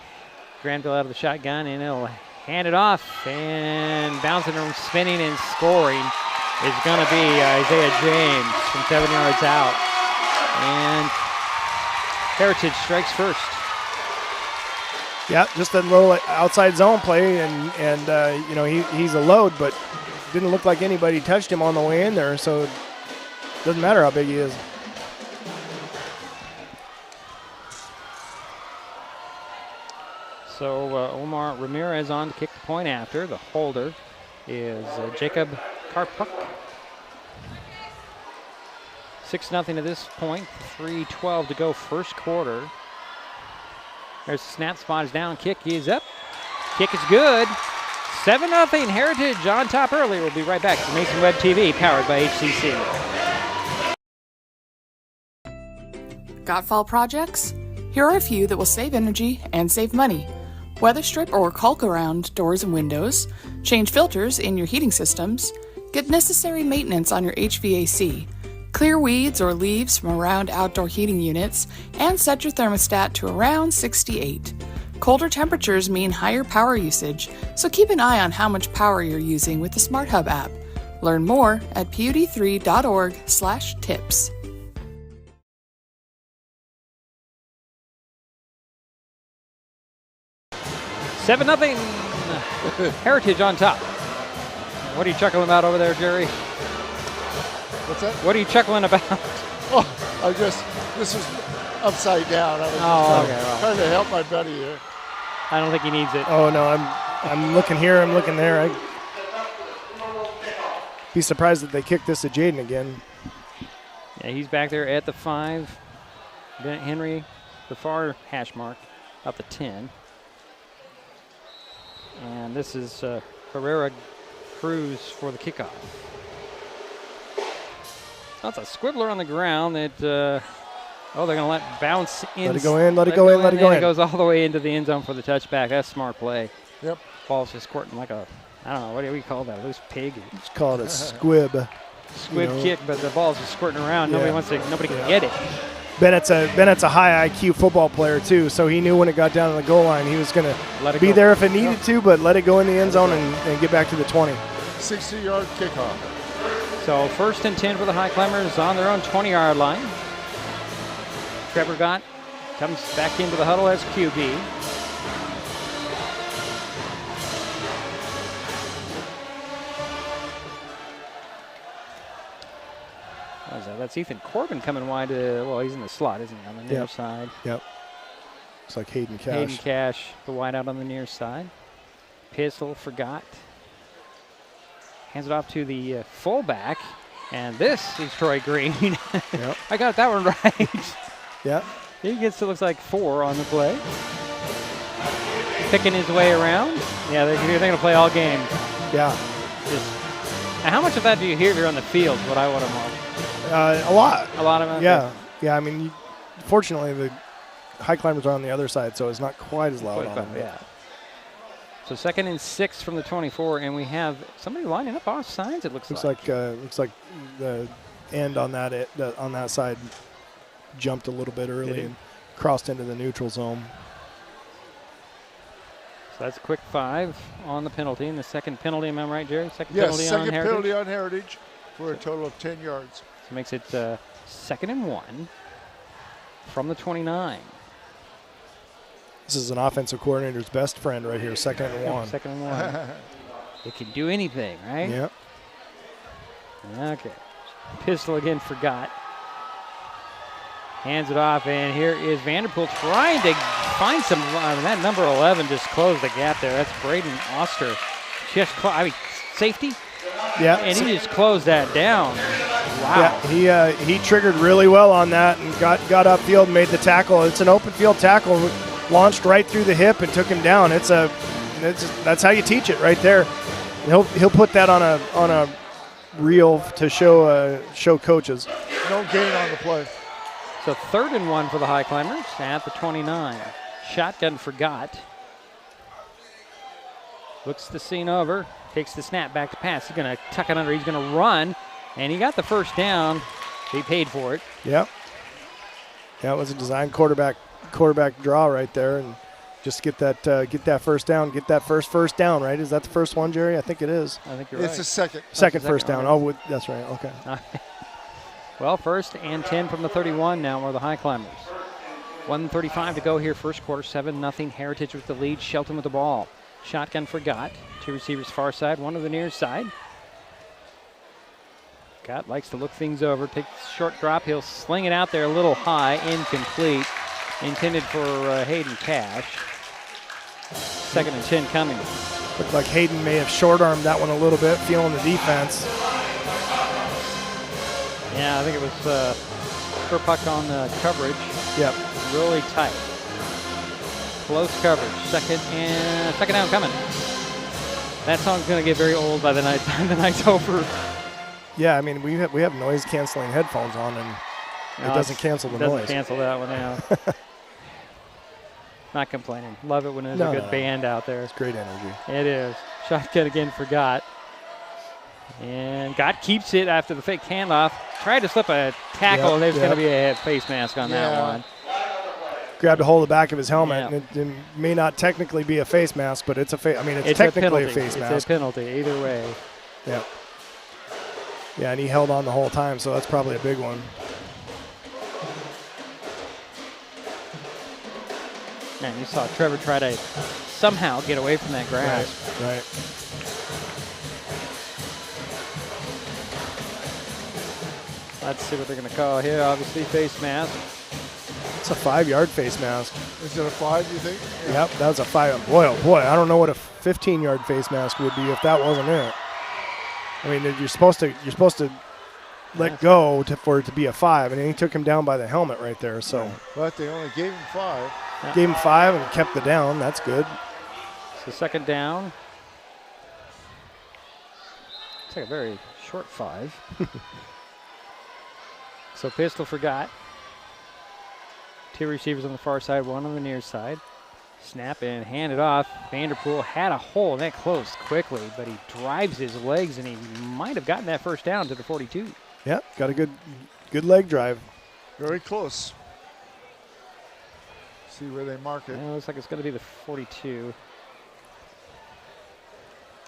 Granville out of the shotgun, and he'll hand it off, and bouncing and spinning and scoring is going to be Isaiah James from 7 yards out. And Heritage strikes first. Yeah, just a little outside zone play, and he's a load, but didn't look like anybody touched him on the way in there, so it doesn't matter how big he is. So Omar Ramirez on to kick the point after. The holder is Jacob Karpuk. 6-0 at this point. 3:12 to go first quarter. There's the snap, spot is down, kick is up. Kick is good. 7-0 Heritage on top early. We'll be right back to Mason Web TV, powered by HCC. Got fall projects? Here are a few that will save energy and save money. Weather strip or caulk around doors and windows, change filters in your heating systems, get necessary maintenance on your HVAC, clear weeds or leaves from around outdoor heating units, and set your thermostat to around 68. Colder temperatures mean higher power usage, so keep an eye on how much power you're using with the Smart Hub app. Learn more at pud3.org/tips. Seven nothing. Heritage on top. What are you chuckling about over there, Jerry? What's that? What are you chuckling about? Oh, this was upside down. I was trying to help my buddy here. I don't think he needs it. Oh no, I'm looking here, I'm looking there. I'd be surprised if they kick this to Jaden again. Yeah, he's back there at the 5. Bennett Henry, the far hash mark, up the 10. And this is Herrera Cruz for the kickoff. That's a squibbler on the ground that, they're going to let bounce in. Let it go in, let it go in, let it go in. It goes all the way into the end zone for the touchback. That's smart play. Yep. Ball's just squirting like a, I don't know, what do we call that, a loose pig? Let's call it a squib. Squib kick, but the ball's just squirting around. Yeah. Nobody can get it. Bennett's a high IQ football player too, so he knew when it got down to the goal line he was going to be there if it needed to, but let it go in the end zone and get back to the 20. 60-yard kickoff. So 1st and 10 for the Highclimbers on their own 20-yard line. Trevor Gott comes back into the huddle as QB. What is that? That's Ethan Corbin coming wide. He's in the slot, isn't he, on the near side? Yep. Looks like Hayden Cash. Hayden Cash, the wide out on the near side. Pistol for Gott. Hands it off to the fullback. And this is Troy Green. Yep. I got that one right. Yeah. He gets to, looks like 4 on the play. Picking his way around. Yeah, they're going to play all game. Yeah. Now, how much of that do you hear here on the field, what I want to know? A lot. A lot of it? Yeah. Yeah, I mean, fortunately, the Highclimbers are on the other side, so it's not quite as loud on them. Yeah. So 2nd and 6 from the 24, and we have somebody lining up off sides, it looks like. Looks like the end on that side jumped a little bit early and crossed into the neutral zone. So that's a quick 5 on the penalty. And the second penalty, am I right, Jerry? Second Yes, penalty second on Heritage. penalty on Heritage for a total of 10 yards. So it makes it 2nd and 1 from the 29. This is an offensive coordinator's best friend right here, 2nd and 1. 2nd and 1. It can do anything, right? Yep. Okay. Pistol again forgot. Hands it off, and here is Vanderpool trying to find some. That number 11 just closed the gap there. That's Braden Oster. Just safety. Yeah. And he just closed that down. Wow. Yeah, he triggered really well on that and got upfield and made the tackle. It's an open field tackle, launched right through the hip and took him down. That's how you teach it right there. He'll put that on a reel to show coaches. No gain on the play. So 3rd and 1 for the Highclimbers at the 29. Shotgun forgot. Looks the scene over. Takes the snap back to pass. He's going to tuck it under. He's going to run. And he got the first down. He paid for it. Yep. Yeah, it was a design quarterback draw right there. And just get that first down. Get that first down, right? Is that the first one, Jerry? I think it is. I think you're right. It's the second. Second first down. Oh, that's right. Okay. Well, 1st and 10 from the 31 now are the Highclimbers. 1:35 to go here, first quarter, 7-0. Heritage with the lead. Shelton with the ball. Shotgun forgot. 2 receivers far side, 1 to the near side. Gott likes to look things over. Takes a short drop. He'll sling it out there a little high. Incomplete. Intended for Hayden Cash. 2nd and 10 coming. Looked like Hayden may have short-armed that one a little bit, feeling the defense. Yeah, I think it was Kerpuck on the coverage. Yep. Really tight. Close coverage. Second down coming. That song's going to get very old by the night's over. Yeah, I mean, we have noise-canceling headphones on, and it doesn't cancel the noise. It doesn't cancel that one out. Not complaining. Love it when there's a good band out there. It's great energy. It is. Shotgun again for Gott. And Gott keeps it after the fake handoff. Tried to slip a tackle. There's going to be a face mask on that one. Grabbed a hold of the back of his helmet. And it may not technically be a face mask, but it's it's technically a face mask. It's a penalty either way. Yeah. Yeah, and he held on the whole time, so that's probably a big one. Man, you saw Trevor try to somehow get away from that grass. Right. Let's see what they're going to call here. Obviously, face mask. It's a 5-yard face mask. Is it a 5, you think? Yeah. Yep, that was a 5. Boy, oh boy, I don't know what a 15-yard face mask would be if that wasn't it. I mean, you're supposed to let go for it to be a 5, and he took him down by the helmet right there. So, but they only gave him 5. Yeah. Gave him 5 and kept the down. That's good. So 2nd down. It's like a very short 5. So pistol forgot. 2 receivers on the far side, 1 on the near side. Snap and hand it off. Vanderpool had a hole, and that closed quickly, but he drives his legs, and he might have gotten that first down to the 42. Yep, got a good leg drive. Very close. See where they mark it. It looks like it's going to be the 42.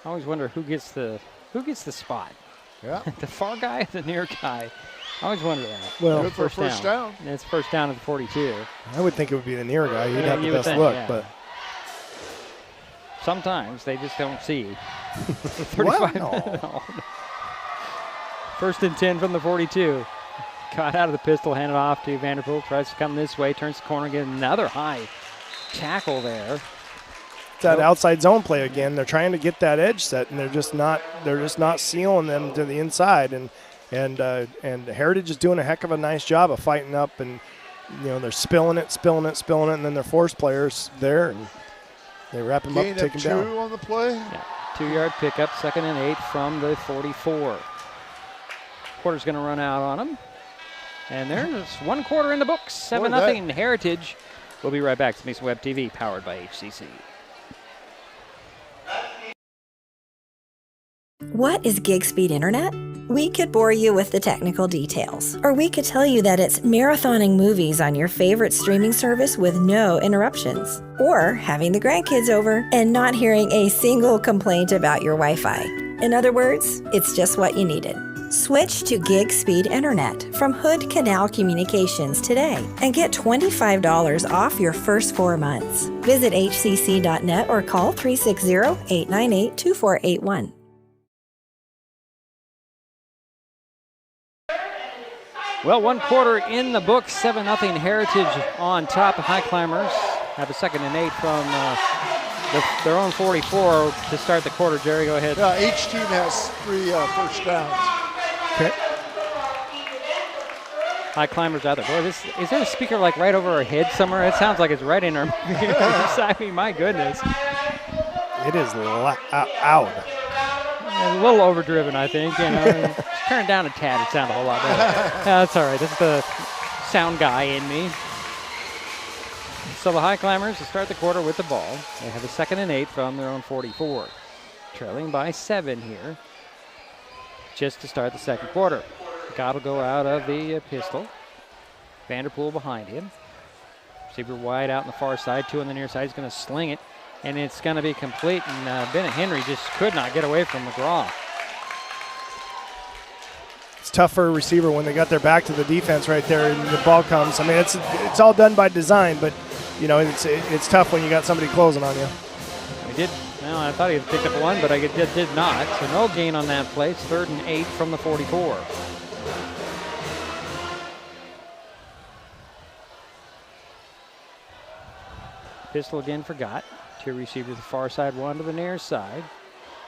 I always wonder who gets the spot. Yeah. The far guy or the near guy? I always wonder that. Well, good for first down. And it's first down at the 42. I would think it would be the near guy. He'd have the best look, but sometimes they just don't see. 35. No. 1st and 10 from the 42. Caught out of the pistol, handed off to Vanderpool. Tries to come this way, turns the corner, get another high tackle there. It's that outside zone play again. They're trying to get that edge set, and they're just not sealing them to the inside. And Heritage is doing a heck of a nice job of fighting up, and they're spilling it, and then their force players there, and they wrap him up and take him down. 2 on the play. Yeah, 2-yard pickup, 2nd and 8 from the 44. Quarter's going to run out on him. And there's 1 quarter in the books. 7-0 Heritage. We'll be right back. It's Mason Web TV, powered by HCC. What is gig speed internet? We could bore you with the technical details, or we could tell you that it's marathoning movies on your favorite streaming service with no interruptions, or having the grandkids over and not hearing a single complaint about your Wi-Fi. In other words, it's just what you needed. Switch to gig speed internet from Hood Canal Communications today and get $25 off your first 4 months. Visit hcc.net or call 360-898-2481. Well, 1 quarter in the book, 7-0 Heritage on top. The Highclimbers have a 2nd and 8 from their own 44 to start the quarter. Jerry, go ahead. Yeah, each team has 3 first downs. Okay. Highclimbers out there. Boy, is there a speaker like right over our head somewhere? It sounds like it's right in our ears. I mean, my goodness. It is loud. A little overdriven, I think. You know, turn it down a tad. It sounds a whole lot better. That's all right. That's the sound guy in me. So the Highclimbers to start the quarter with the ball. They have a 2nd and 8 from their own 44. Trailing by 7 here. Just to start the second quarter. Gott will go out of the pistol. Vanderpool behind him. Receiver wide out on the far side. 2 on the near side. He's going to sling it. And it's going to be complete. And Bennett Henry just could not get away from McGraw. It's tough for a receiver when they got their back to the defense right there and the ball comes. I mean, it's all done by design, but, you know, it's tough when you got somebody closing on you. He did. Well, I thought he had picked up 1, but I did not. So no gain on that play. It's 3rd and 8 from the 44. Pistol again for Gott. 2 receivers the far side, 1 to the near side.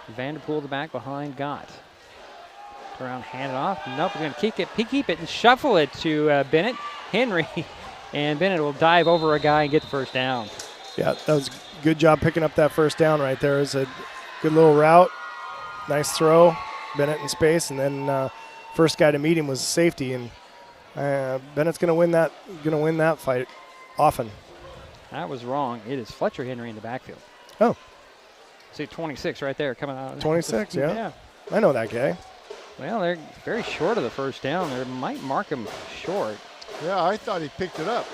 Vanderpool the back behind Gott. Turn around, hand it off. Nope, we're going to keep it and shuffle it to Bennett Henry. And Bennett will dive over a guy and get the first down. Yeah, that was a good job picking up that first down right there. It was a good little route. Nice throw. Bennett in space, and then first guy to meet him was safety, and Bennett's going to win that fight often. That was wrong. It is Fletcher Henry in the backfield. Oh. See 26 right there coming out. 26, yeah. I know that guy. Well, they're very short of the first down. They might mark him short. Yeah, I thought he picked it up.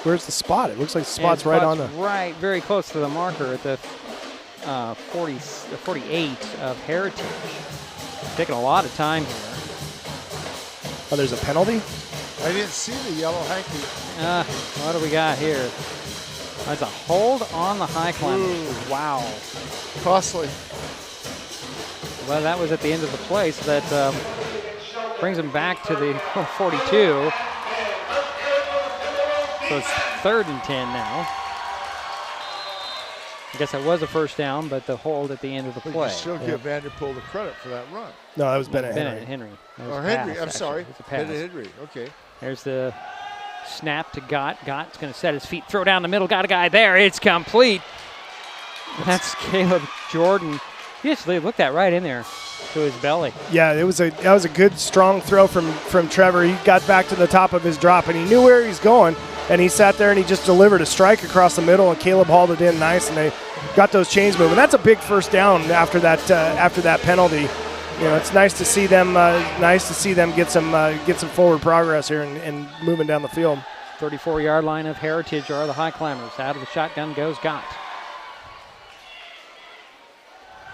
Where's the spot? It looks like the spot's right on the... Right, very close to the marker at the 48 of Heritage. Taking a lot of time here. Oh, there's a penalty? I didn't see the yellow hanky. What do we got here? That's a hold on the Highclimbers. Wow. Costly. Well, that was at the end of the play, so that brings them back to the 42. So it's 3rd and 10 now. I guess that was a first down, but the hold at the end of the play. You still give Vanderpool the credit for that run. No, that was Bennett Henry. Or Henry, I'm sorry. It's a pass. Bennett Henry, okay. There's the snap to Gott. Gott's going to set his feet, throw down the middle. Got a guy there. It's complete. That's Caleb Jordan. He just looked that right in there to his belly. Yeah, that was a good, strong throw from Trevor. He got back to the top of his drop, and he knew where he's going, and he sat there and he just delivered a strike across the middle, and Caleb hauled it in nice, and they got those chains moving. That's a big first down after that penalty. You know, it's nice to see them. Get some forward progress here and moving down the field. 34-yard line of Heritage are the Highclimbers. Out of the shotgun goes Gott.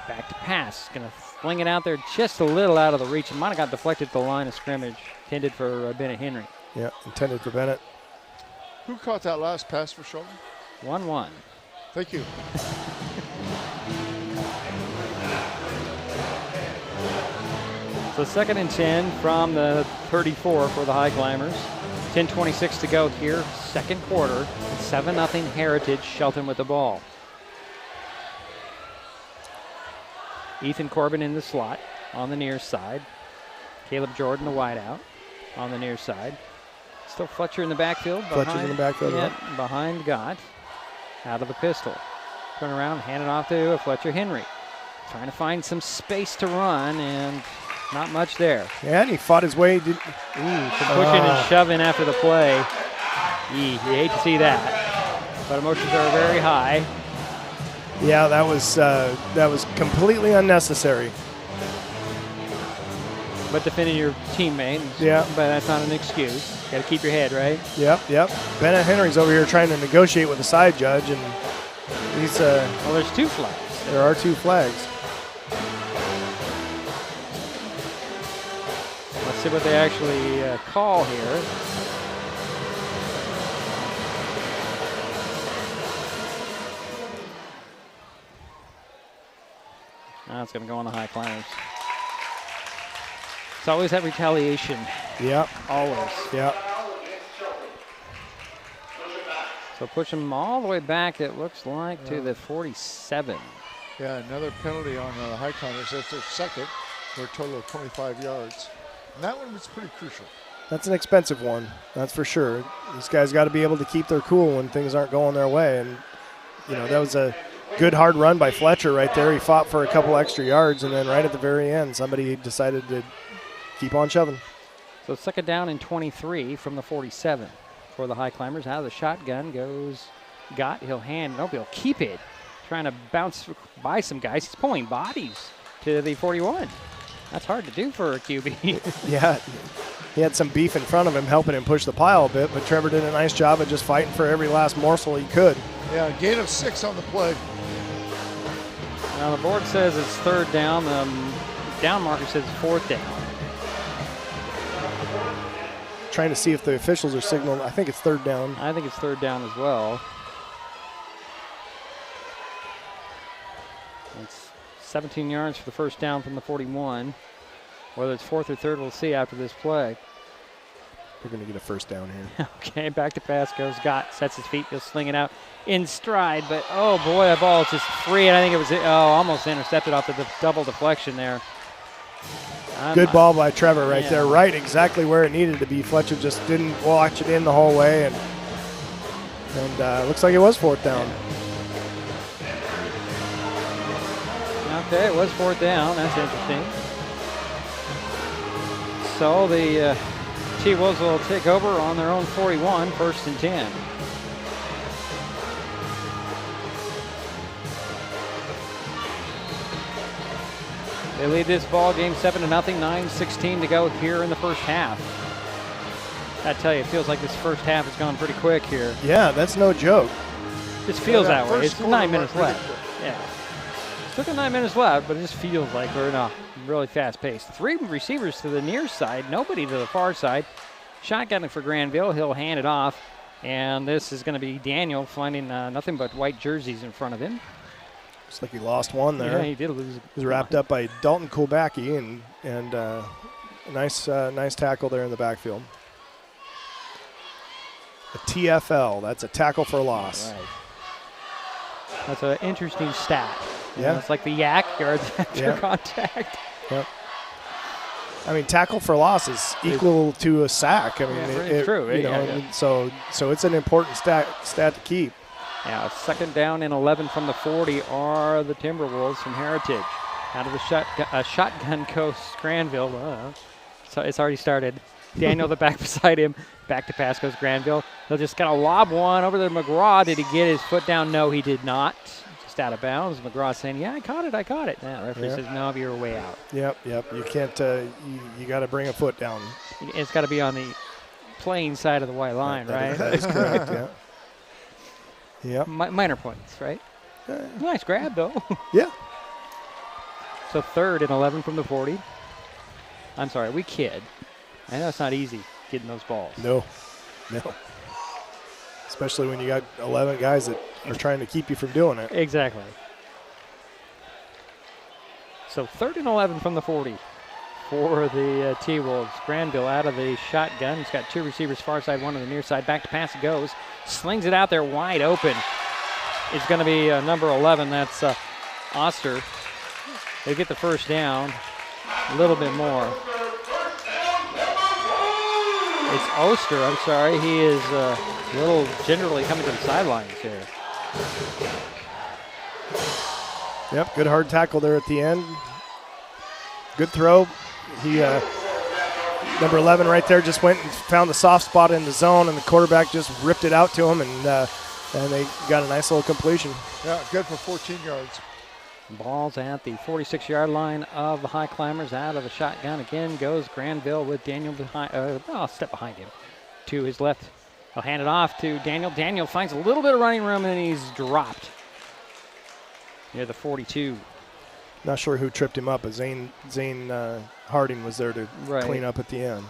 Back to pass. Going to fling it out there just a little out of the reach. It might have got deflected to the line of scrimmage. Intended for Bennett Henry. Yeah, intended for Bennett. Who caught that last pass for Shelton? 1-1. Thank you. So 2nd and 10 from the 34 for the Highclimbers. 10:26 to go here, second quarter. 7-0 Heritage. Shelton with the ball. Ethan Corbin in the slot on the near side. Caleb Jordan, the wideout, on the near side. Still Fletcher in the backfield. Fletcher's in the backfield. Behind Gott. Out of the pistol. Turn around, hand it off to Fletcher Henry. Trying to find some space to run, and not much there. Yeah, and he fought his way. Some pushing and shoving after the play. You hate to see that. But emotions are very high. Yeah, that was completely unnecessary. But defending your teammate, yeah. But that's not an excuse. Got to keep your head, right? Yep. Bennett Henry's over here trying to negotiate with the side judge, and he's well, there's 2 flags. There are 2 flags. Let's see what they actually call here. It's going to go on the Highclimbers. It's always that retaliation. Yep. Always. Yep. So push them all the way back, it looks like, to the 47. Yeah, another penalty on the Highclimbers. That's their second for a total of 25 yards. And that one was pretty crucial. That's an expensive one, that's for sure. These guys got to be able to keep their cool when things aren't going their way. And, that was a good hard run by Fletcher right there. He fought for a couple extra yards, and then right at the very end, somebody decided to keep on shoving. So 2nd down and 23 from the 47 for the Highclimbers. Out of the shotgun goes Gott. He'll keep it. Trying to bounce by some guys. He's pulling bodies to the 41. That's hard to do for a QB. Yeah, he had some beef in front of him helping him push the pile a bit, but Trevor did a nice job of just fighting for every last morsel he could. Yeah, gain of 6 on the play. Now the board says it's 3rd down. The down marker says 4th down. Trying to see if the officials are signaling. I think it's 3rd down. I think it's 3rd down as well. It's 17 yards for the first down from the 41. Whether it's 4th or 3rd, we'll see after this play. They're going to get a first down here. Okay, back to pass goes Gott. Sets his feet. He'll sling it out in stride. But, oh, boy, that ball is just free. And I think it was almost intercepted off the double deflection there. Good ball by Trevor right there. Right exactly where it needed to be. Fletcher just didn't watch it in the whole way. And looks like it was 4th down. Okay, it was 4th down. That's interesting. So the T-Wolves will take over on their own 41, 1st and 10. They lead this ball game 7-0, 9:16 to go here in the first half. I tell you, it feels like this first half has gone pretty quick here. Yeah, that's no joke. Just feels that way. It's 9 minutes left. Yeah. Still 9 minutes left, but it just feels like we're in a really fast pace. 3 receivers to the near side, nobody to the far side. Shotgunning for Granville. He'll hand it off, and this is going to be Daniel finding nothing but white jerseys in front of him. Looks like he lost one there. Yeah, he did lose. He was wrapped up by Dalton Kulbacki, and a nice tackle there in the backfield. A TFL, that's a tackle for loss. Right. That's an interesting stat. Yeah. It's like the yak yards after contact. Yep. I mean, tackle for loss is equal to a sack. I mean, it's true. So it's an important stat to keep. Yeah, 2nd down and 11 from the 40 are the Timberwolves from Heritage. Out of the shotgun coast, Granville. So it's already started. Daniel, the back beside him. Back to pass goes Granville. He'll just kind of lob one over to McGraw. Did he get his foot down? No, he did not. Just out of bounds. McGraw saying, yeah, I caught it. Now, referee says, no, you're way out. Yep. You can't, you got to bring a foot down. It's got to be on the playing side of the white line, right? That is correct, yeah. Yep. Minor points, right? Nice grab, though. Yeah. So 3rd and 11 from the 40. I'm sorry, we kid. I know it's not easy getting those balls. No. Especially when you got 11 guys that are trying to keep you from doing it. Exactly. So 3rd and 11 from the 40 for the T-Wolves. Granville out of the shotgun. He's got 2 receivers far side, 1 on the near side. Back to pass it goes. Slings it out there wide open. It's going to be number 11. That's Oster. They get the first down. A little bit more. It's Oster, I'm sorry. He is a little gingerly coming to the sidelines here. Yep, good hard tackle there at the end. Good throw. He, number 11 right there, just went and found the soft spot in the zone, and the quarterback just ripped it out to him, and they got a nice little completion. Yeah, good for 14 yards. Ball's at the 46-yard line of the Highclimbers. Out of the shotgun again goes Granville with Daniel behind, a step behind him. To his left, he'll hand it off to Daniel. Daniel finds a little bit of running room, and he's dropped near the 42. Not sure who tripped him up, but Zane Harding was there to clean up at the end.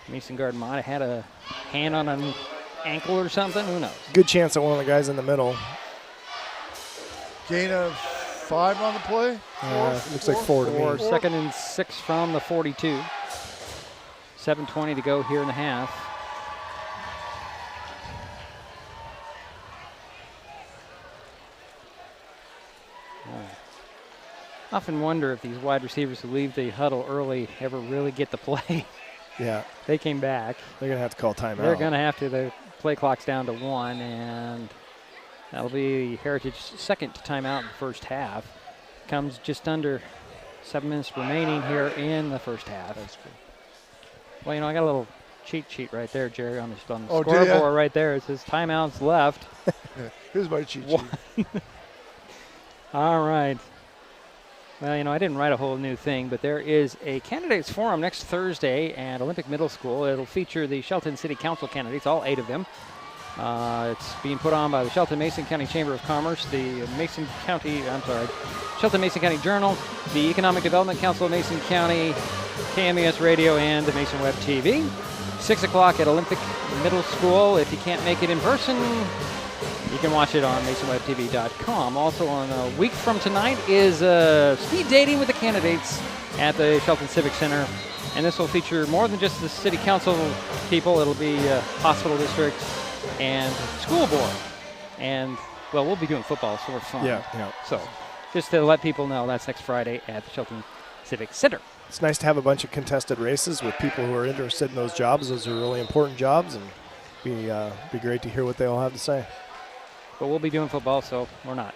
Mason Guard might have had a hand on an ankle or something. Who knows? Good chance that one of the guys in the middle. Gain of 5 on the play? Looks like 4 to me. 2nd and 6 from the 42. 7:20 to go here in the half. I often wonder if these wide receivers who leave the huddle early ever really get the play. Yeah. They came back. They're going to have to call timeout. They're going to have to. The play clock's down to 1, and that'll be Heritage's second timeout in the first half. Comes just under 7 minutes remaining here in the first half. That's good. Well, you know, I got a little cheat sheet right there, Jerry, on the scoreboard right there. It says timeouts left. Here's my cheat sheet. All right. Well, you know, I didn't write a whole new thing, but there is a candidates forum next Thursday at Olympic Middle School. It'll feature the Shelton City Council candidates, all 8 of them. It's being put on by the Shelton Mason County Chamber of Commerce, the Shelton Mason County Journal, the Economic Development Council of Mason County, KMES Radio, and Mason Web TV. 6 o'clock at Olympic Middle School. If you can't make it in person, you can watch it on MasonWebTV.com. Also on a week from tonight is speed dating with the candidates at the Shelton Civic Center. And this will feature more than just the city council people. It'll be hospital district and school board. And, well, we'll be doing football, so we're fun. Yeah. So just to let people know, that's next Friday at the Shelton Civic Center. It's nice to have a bunch of contested races with people who are interested in those jobs. Those are really important jobs, and be great to hear what they all have to say. But we'll be doing football, so we're not.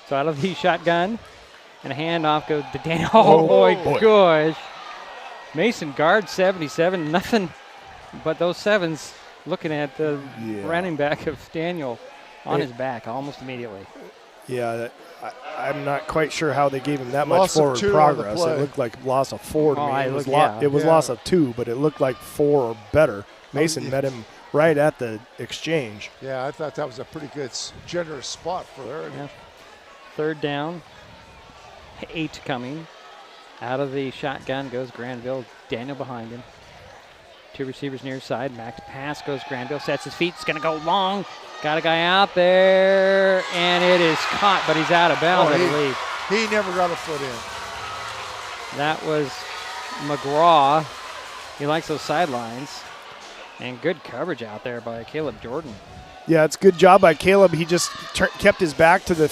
So out of the shotgun, and a handoff goes to Daniel. Oh, boy, gosh. Mason guard 77, nothing but those 7s looking at the running back of Daniel on his back almost immediately. Yeah, I'm not quite sure how they gave him that much forward progress. It looked like loss of 4 to me. It was loss of 2, but it looked like 4 or better. Mason met him right at the exchange. Yeah, I thought that was a pretty good, generous spot for her. Yeah. 3rd down, 8 coming. Out of the shotgun goes Granville. Daniel behind him. 2 receivers near side. Back to pass goes Granville. Sets his feet. It's going to go long. Got a guy out there, and it is caught, but he's out of bounds, I believe. He never got a foot in. That was McGraw. He likes those sidelines. And good coverage out there by Caleb Jordan. Yeah, it's a good job by Caleb. He just kept his back to the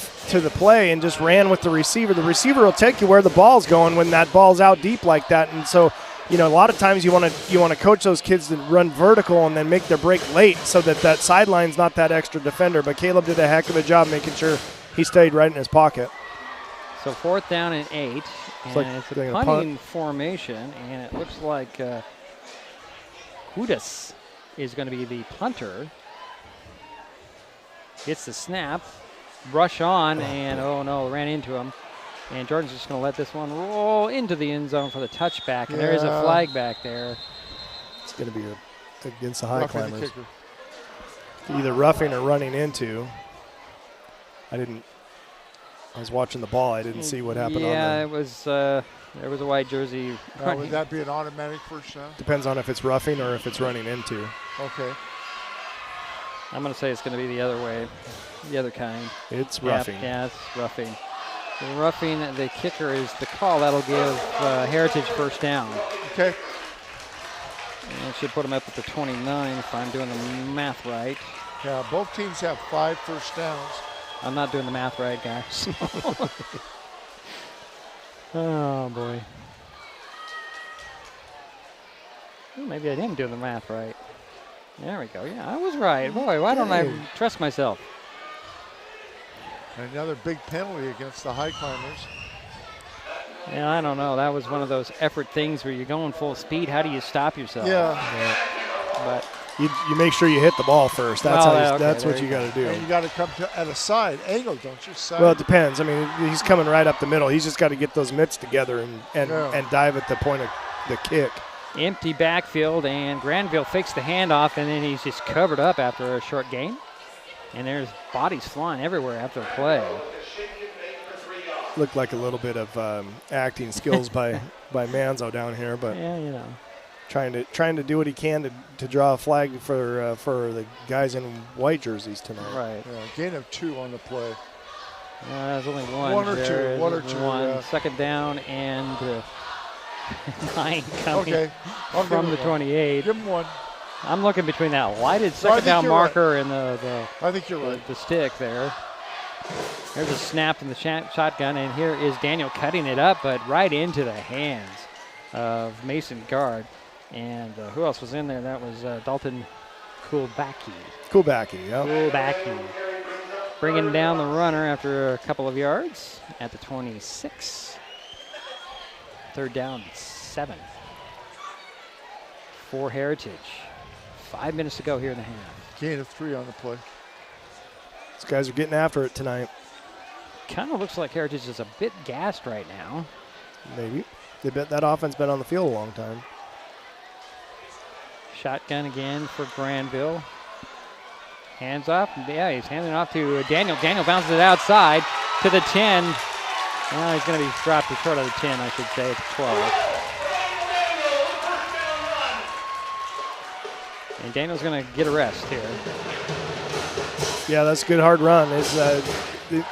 play and just ran with the receiver. The receiver will take you where the ball's going when that ball's out deep like that. And so, you know, a lot of times you want to coach those kids to run vertical and then make their break late so that sideline's not that extra defender. But Caleb did a heck of a job making sure he stayed right in his pocket. So 4th down and 8, and it's a punting formation, and it looks like Kudas is going to be the punter. Gets the snap, rush on, and oh no, ran into him. And Jordan's just going to let this one roll into the end zone for the touchback, and there is a flag back there. It's going to be against the Highclimbers. Either roughing or running into. I was watching the ball. I didn't see what happened on there. Yeah, there was a white jersey. Would that be an automatic first down? Depends on if it's roughing or if it's running into. Okay. I'm going to say it's going to be the other way, the other kind. It's roughing. Yeah, it's roughing. Roughing the kicker is the call. That'll give Heritage first down. Okay. And it should put them up at the 29 if I'm doing the math right. Yeah, both teams have 5 first downs. I'm not doing the math right, guys. Oh, boy. Well, maybe I didn't do the math right. There we go. Yeah, I was right. Boy, why don't I trust myself? Another big penalty against the Highclimbers. Yeah, I don't know. That was one of those effort things where you're going full speed. How do you stop yourself? Yeah. But You make sure you hit the ball first. That's that's what you got to do. And you got to come at a side angle, don't you? Side. Well, it depends. I mean, he's coming right up the middle. He's just got to get those mitts together and dive at the point of the kick. Empty backfield, and Granville fakes the handoff, and then he's just covered up after a short gain. And there's bodies flying everywhere after the play. Looked like a little bit of acting skills by Manzo down here, but yeah, trying to do what he can to draw a flag for the guys in white jerseys tonight. Right. Gain of 2 on the play. There's only one. One or two. Yeah. Second down and 9 coming from the 28. Give him 1. I'm looking between that lighted second down marker and I think you're right. The stick there. There's a snap in the shotgun, and here is Daniel cutting it up, but right into the hands of Mason Guard. And who else was in there? That was Dalton Kulbacki. Kulbacki. Bringing down the runner after a couple of yards at the 26. Third down, 7. For Heritage. 5 minutes to go here in the half. Gain of 3 on the play. These guys are getting after it tonight. Kind of looks like Heritage is a bit gassed right now. Maybe. They bet that offense been on the field a long time. Shotgun again for Granville. Hands off. Yeah, he's handing it off to Daniel. Daniel bounces it outside to the 10. Well, he's going to be dropped short of the 10, I should say, at the 12. And Daniel's going to get a rest here. Yeah, that's a good hard run. Is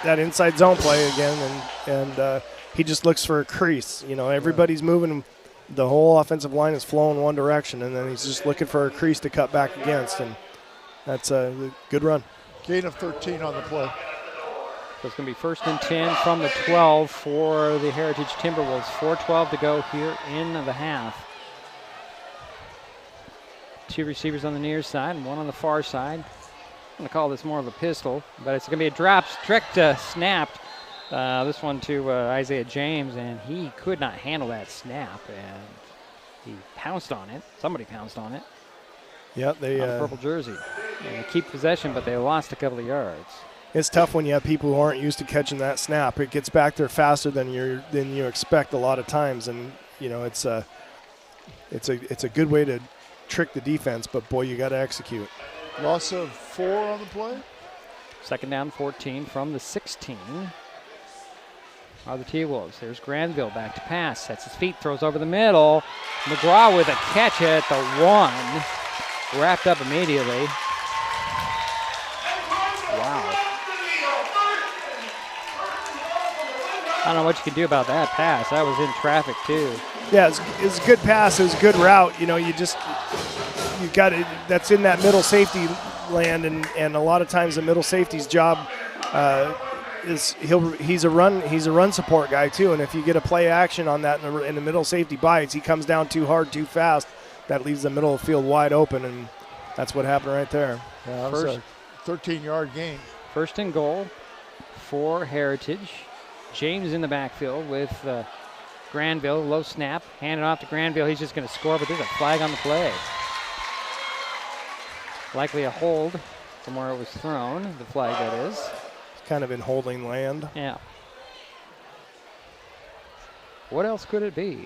that inside zone play again, and he just looks for a crease. You know, everybody's moving. The whole offensive line is flowing one direction, and then he's just looking for a crease to cut back against, and that's a good run. Gain of 13 on the play. So it's going to be 1st and 10 from the 12 for the Heritage Timberwolves. 4:12 to go here in the half. 2 receivers on the near side and 1 on the far side. I'm going to call this more of a pistol, but it's going to be a drop, strict snapped. This one to Isaiah James, and he could not handle that snap, and he pounced on it. Somebody pounced on it. Yeah, they purple jersey. And they keep possession, but they lost a couple of yards. It's tough when you have people who aren't used to catching that snap. It gets back there faster than you expect a lot of times, and you know it's a good way to trick the defense. But boy, you got to execute. Loss of 4 on the play. 2nd down, 14 from the 16. Are the T-Wolves. There's Granville back to pass. Sets his feet, throws over the middle. McGraw with a catch at the 1. Wrapped up immediately. Wow. I don't know what you can do about that pass. That was in traffic, too. Yeah, it's a good pass. It was a good route. You know, you got it. That's in that middle safety land, and a lot of times the middle safety's job is he's a run support guy too. And if you get a play action on that and the middle safety bites, he comes down too hard, too fast. That leaves the middle of the field wide open, and that's what happened right there. Yeah, that was a 13-yard gain. 1st and goal for Heritage. James in the backfield with Granville. Low snap. Handed off to Granville. He's just going to score, but there's a flag on the play. Likely a hold from where it was thrown. The flag, that is. Kind of in holding land. Yeah. What else could it be?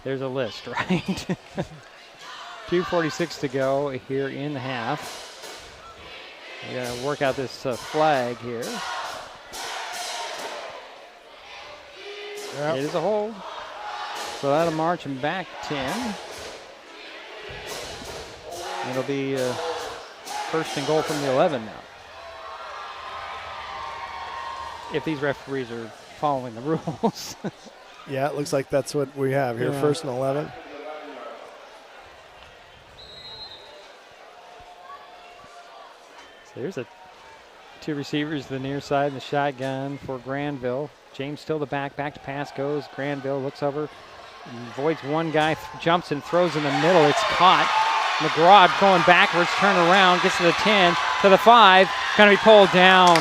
There's a list, right? 2:46 to go here in the half. We got to work out this flag here. Yep. It is a hold. So that'll march him back 10. It'll be 1st and goal from the 11 now. If these referees are following the rules. Yeah, it looks like that's what we have here. Yeah. 1st and 11. So here's 2 receivers to the near side and the shotgun for Granville. James still the back to pass goes. Granville looks over, avoids one guy, jumps and throws in the middle. It's caught. McGraw going backwards, turn around, gets to the 10, to the 5, going to be pulled down.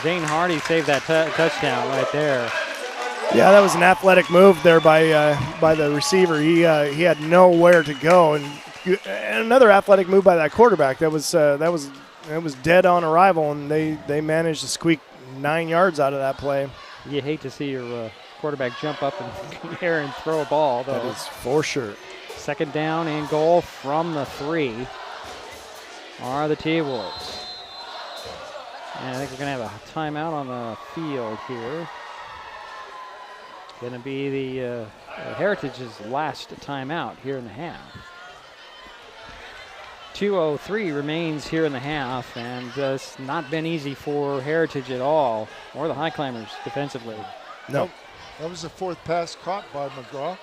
Zane Hardy saved that touchdown right there. Yeah, that was an athletic move there by the receiver. He had nowhere to go, and another athletic move by that quarterback. That was dead on arrival, and they managed to squeak 9 yards out of that play. You hate to see your quarterback jump up in the air and throw a ball, though. That is for sure. Second down and goal from the 3 are the T-Wolves. And I think we're going to have a timeout on the field here. Going to be the Heritage's last timeout here in the half. 2:03 remains here in the half, and it's not been easy for Heritage at all, or the Highclimbers defensively. No. That was the 4th pass caught by McGraw.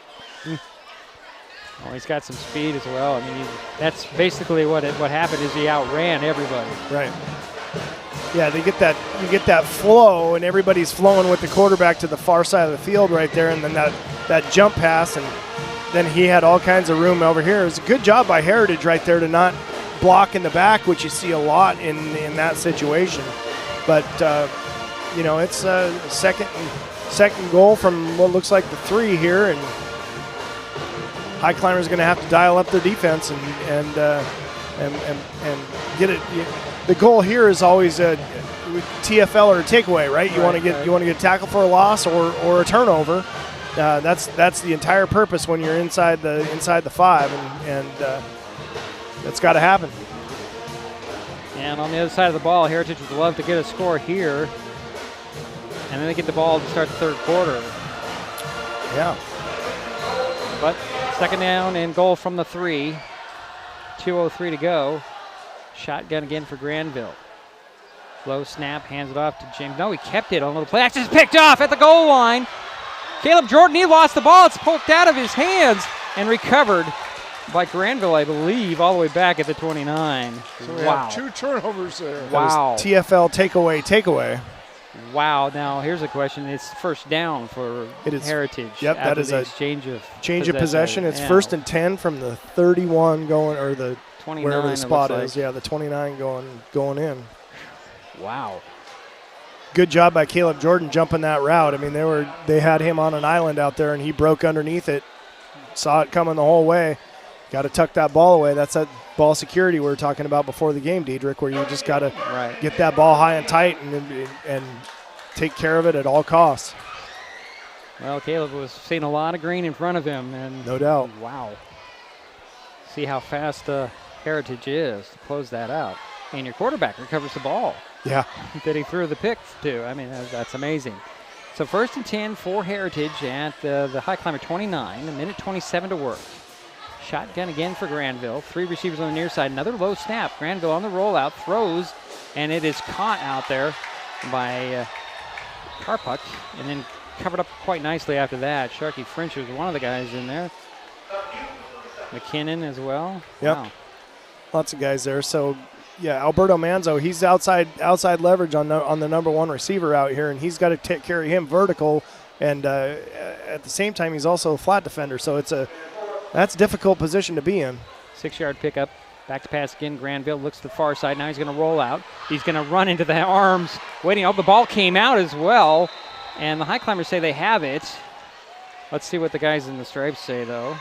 Oh, he's got some speed as well. I mean, that's basically what happened is he outran everybody. Right. Yeah, you get that flow, and everybody's flowing with the quarterback to the far side of the field right there, and then that jump pass, and then he had all kinds of room over here. It was a good job by Heritage right there to not block in the back, which you see a lot in that situation. But, it's a second goal from what looks like the 3 here, and Highclimbers going to have to dial up their defense and get it. The goal here is always a TFL or a takeaway, right? You want to get a tackle for a loss or a turnover. That's the entire purpose when you're inside the 5, and that's got to happen. And on the other side of the ball, Heritage would love to get a score here, and then they get the ball to start the third quarter. Yeah. But second down and goal from the 3. 2:03 to go. Shotgun again for Granville. Low snap, hands it off to James. No, he kept it on a little play action. It's picked off at the goal line. Caleb Jordan, he lost the ball. It's poked out of his hands and recovered by Granville, I believe, all the way back at the 29. So we have 2 turnovers there. Wow. TFL takeaway. Wow. Now, here's a question. It's first down for Heritage. Yep, that is a change of possession. It's first and 10 from the 31 going, or the 29, wherever the spot is. Yeah, the 29 going in. Wow. Good job by Caleb Jordan jumping that route. I mean, they had him on an island out there, and he broke underneath it. Saw it coming the whole way. Got to tuck that ball away. That's that ball security we were talking about before the game, Diedrich, where you just got to get that ball high and tight and take care of it at all costs. Well, Caleb was seeing a lot of green in front of him. And no doubt. Wow. See how fast Heritage is to close that out. And your quarterback recovers the ball. Yeah. That he threw the pick to. I mean, that's amazing. So first and 10 for Heritage at the Highclimber 29, a minute 27 to work. Shotgun again for Granville. 3 receivers on the near side. Another low snap. Granville on the rollout, throws, and it is caught out there by Karpuk, and then covered up quite nicely after that. Sharky French was one of the guys in there. McKinnon as well. Yep. Wow. Lots of guys there. So, yeah, Alberto Manzo, he's outside leverage on the number 1 receiver out here, and he's got to carry him vertical, and at the same time, he's also a flat defender. So that's a difficult position to be in. 6-yard pickup. Back to pass again. Granville looks to the far side. Now he's going to roll out. He's going to run into the arms. Waiting. Oh, the ball came out as well. And the Highclimbers say they have it. Let's see what the guys in the stripes say, though.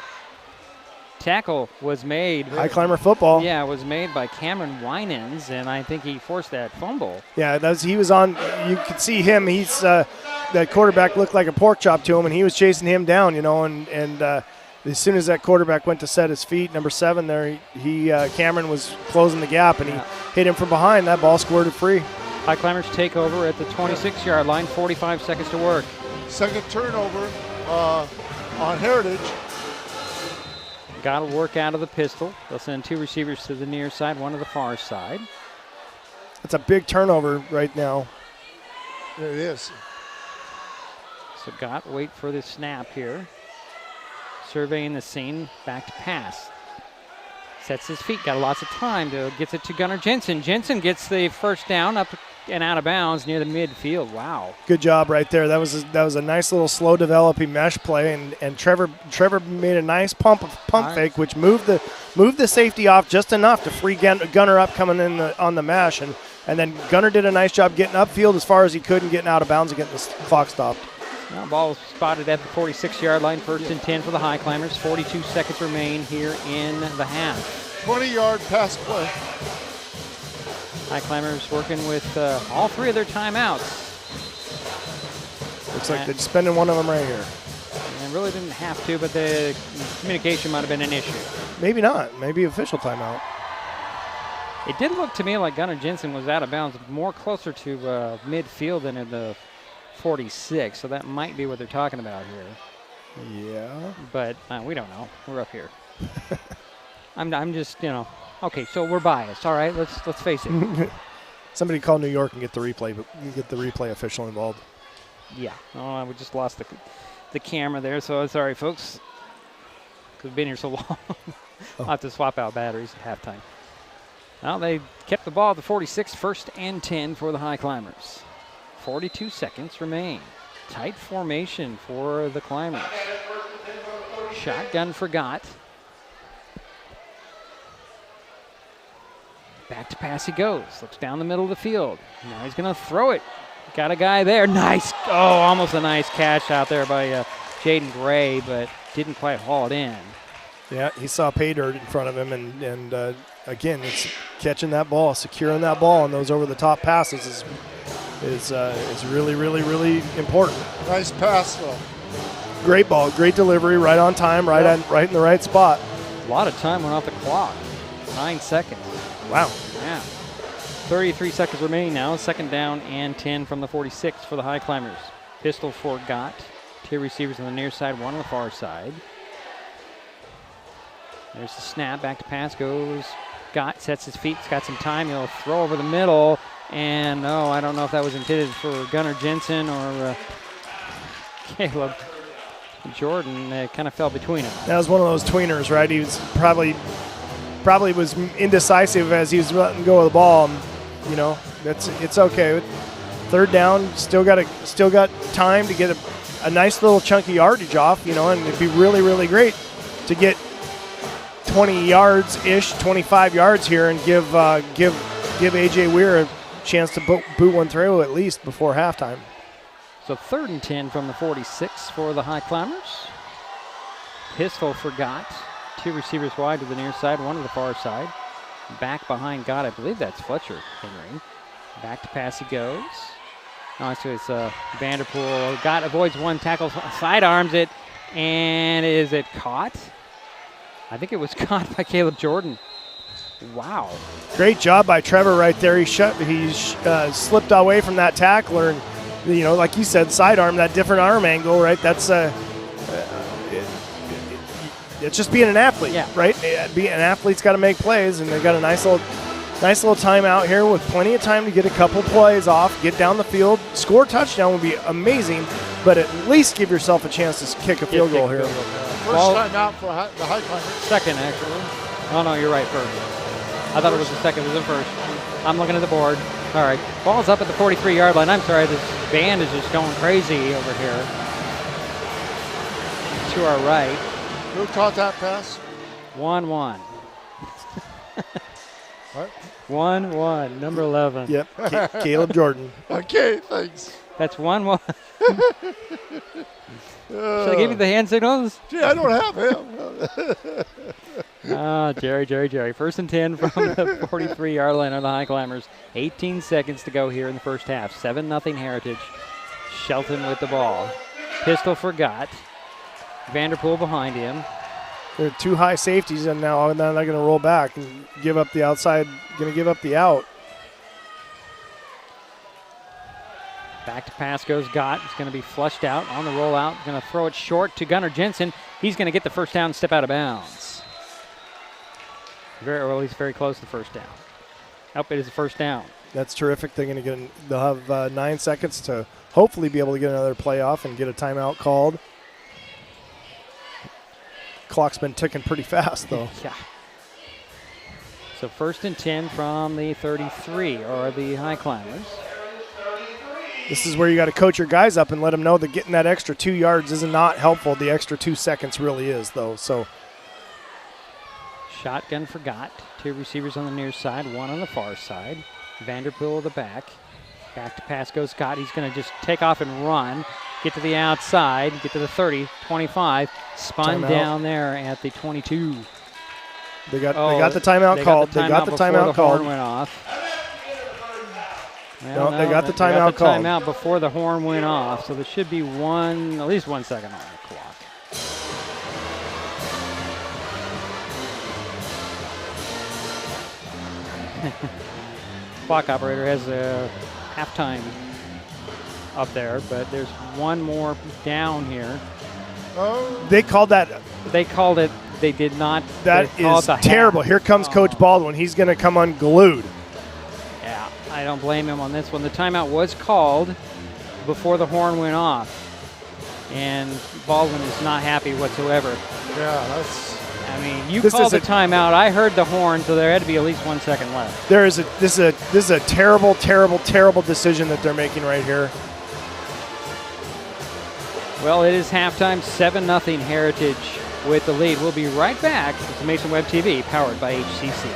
Tackle was made. Highclimber football. Yeah, it was made by Cameron Winans, and I think he forced that fumble. Yeah, he was on. You could see him. That quarterback looked like a pork chop to him, and he was chasing him down, and as soon as that quarterback went to set his feet, number 7 there, Cameron was closing the gap, and he hit him from behind. That ball squirted free. Highclimbers take over at the 26-yard line, 45 seconds to work. Second turnover on Heritage. Got to work out of the pistol. They'll send 2 receivers to the near side, 1 to the far side. That's a big turnover right now. There it is. So Gott wait for the snap here. Surveying the scene, back to pass. Sets his feet, got lots of time, gets it to Gunnar Jensen. Jensen gets the first down up and out of bounds near the midfield. Wow. Good job right there. That was a nice little slow developing mesh play, and Trevor made a nice pump fake, which moved the safety off just enough to free Gunnar up coming in on the mesh, and then Gunnar did a nice job getting upfield as far as he could and getting out of bounds and getting the clock stopped. Well, ball is spotted at the 46-yard line, 1st and 10 for the Highclimbers. 42 seconds remain here in the half. 20-yard pass play. Highclimbers working with all 3 of their timeouts. Looks like they're spending one of them right here. And really didn't have to, but the communication might have been an issue. Maybe not. Maybe official timeout. It did look to me like Gunnar Jensen was out of bounds, more closer to midfield than in the 46, so that might be what they're talking about here. Yeah. But we don't know. We're up here. I'm just, okay, so we're biased. All right, let's face it. Somebody call New York and get the replay, but you get the replay official involved. Yeah. Oh, we just lost the camera there, so sorry, folks. We've been here so long. I'll have to swap out batteries at halftime. Well, they kept the ball at the 46, 1st and 10 for the Highclimbers. 42 seconds remain. Tight formation for the Climbers. Shotgun forgot. Back to pass he goes. Looks down the middle of the field. Now he's going to throw it. Got a guy there. Nice. Oh, almost a nice catch out there by Jaden Gray, but didn't quite haul it in. Yeah, he saw pay dirt in front of him, and again, it's catching that ball, securing that ball, and those over-the-top passes is really, really, really important. Nice pass, though. Great ball, great delivery, right on time, right in the right spot. A lot of time went off the clock. 9 seconds. Wow. Yeah. 33 seconds remain now. 2nd down and 10 from the 46 for the Highclimbers. Pistol forgot. 2 receivers on the near side, 1 on the far side. There's the snap. Back to pass goes. Gott sets his feet. He's got some time. He'll throw over the middle. And I don't know if that was intended for Gunnar Jensen or Caleb Jordan. It kind of fell between them. That was one of those tweeners, right? He was probably was indecisive as he was letting go of the ball. It's okay. 3rd down, still got time to get a nice little chunky yardage off. And it'd be really, really great to get 20 yards-ish, 25 yards here, and give A.J. Weir a chance to boot one through at least before halftime. So 3rd and 10 from the 46 for the Highclimbers. Pistol forgot. 2 receivers wide to the near side, 1 to the far side. Back behind Gott, I believe that's Fletcher Henry. Back to pass he goes. No, so it's Vanderpool. Gott avoids 1 tackle, sidearms it, and is it caught? I think it was caught by Caleb Jordan. Wow. Great job by Trevor right there. He slipped away from that tackler, and like you said, sidearm, that different arm angle, right? That's it's just being an athlete, right? Being an athlete's got to make plays, and they got a nice little timeout here with plenty of time to get a couple plays off, get down the field, score a touchdown would be amazing, but at least give yourself a chance to kick a field goal here. First time out for the Highclimbers. 2nd, actually. Oh, no, you're right, 1st. I thought it was the 2nd. It was the 1st. I'm looking at the board. All right. Ball's up at the 43-yard line. I'm sorry, this band is just going crazy over here. To our right. Who caught that pass? 1-1. What? 1-1, number 11. Yep, Caleb Jordan. Okay, thanks. That's 1-1. Should I give you the hand signals? Gee, I don't have him. Jerry. 1st and 10 from the 43-yard line on the Highclimbers. 18 seconds to go here in the first half. 7-0 Heritage. Shelton with the ball. Pistol forgot. Vanderpool behind him. There are 2 high safeties, and now they're going to roll back and give up the outside, going to give up the out. Back to pass goes Gott. It's going to be flushed out on the rollout. Going to throw it short to Gunnar Jensen. He's going to get the 1st down and step out of bounds. He's very close to the 1st down. It is the 1st down. That's terrific. They'll have 9 seconds to hopefully be able to get another play off and get a timeout called. Clock's been ticking pretty fast, though. Yeah. So 1st and 10 from the 33 are the Highclimbers. This is where you got to coach your guys up and let them know that getting that extra 2 yards is not helpful. The extra 2 seconds really is, though. So shotgun forgot. 2 receivers on the near side, 1 on the far side. Vanderpool the back. Back to pass goes Scott. He's going to just take off and run. get to the outside, get to the 30, 25, spun down there at the 22. They got the timeout called. They got the timeout called. The horn went off. Well, no, they got the timeout called. Timeout before the horn went off, so there should be at least 1 second on the clock. Clock operator has a halftime up there, but there's one more down here. Oh. They called that. They called it. They did not. That is terrible. Here comes Coach Baldwin. He's going to come unglued. Yeah, I don't blame him on this one. The timeout was called before the horn went off, and Baldwin is not happy whatsoever. Yeah, that's. I mean, you called the timeout. I heard the horn, so there had to be at least 1 second left. This is a terrible, terrible, terrible decision that they're making right here. Well, it is halftime, 7-0 Heritage with the lead. We'll be right back. It's Mason Web TV, powered by HCC.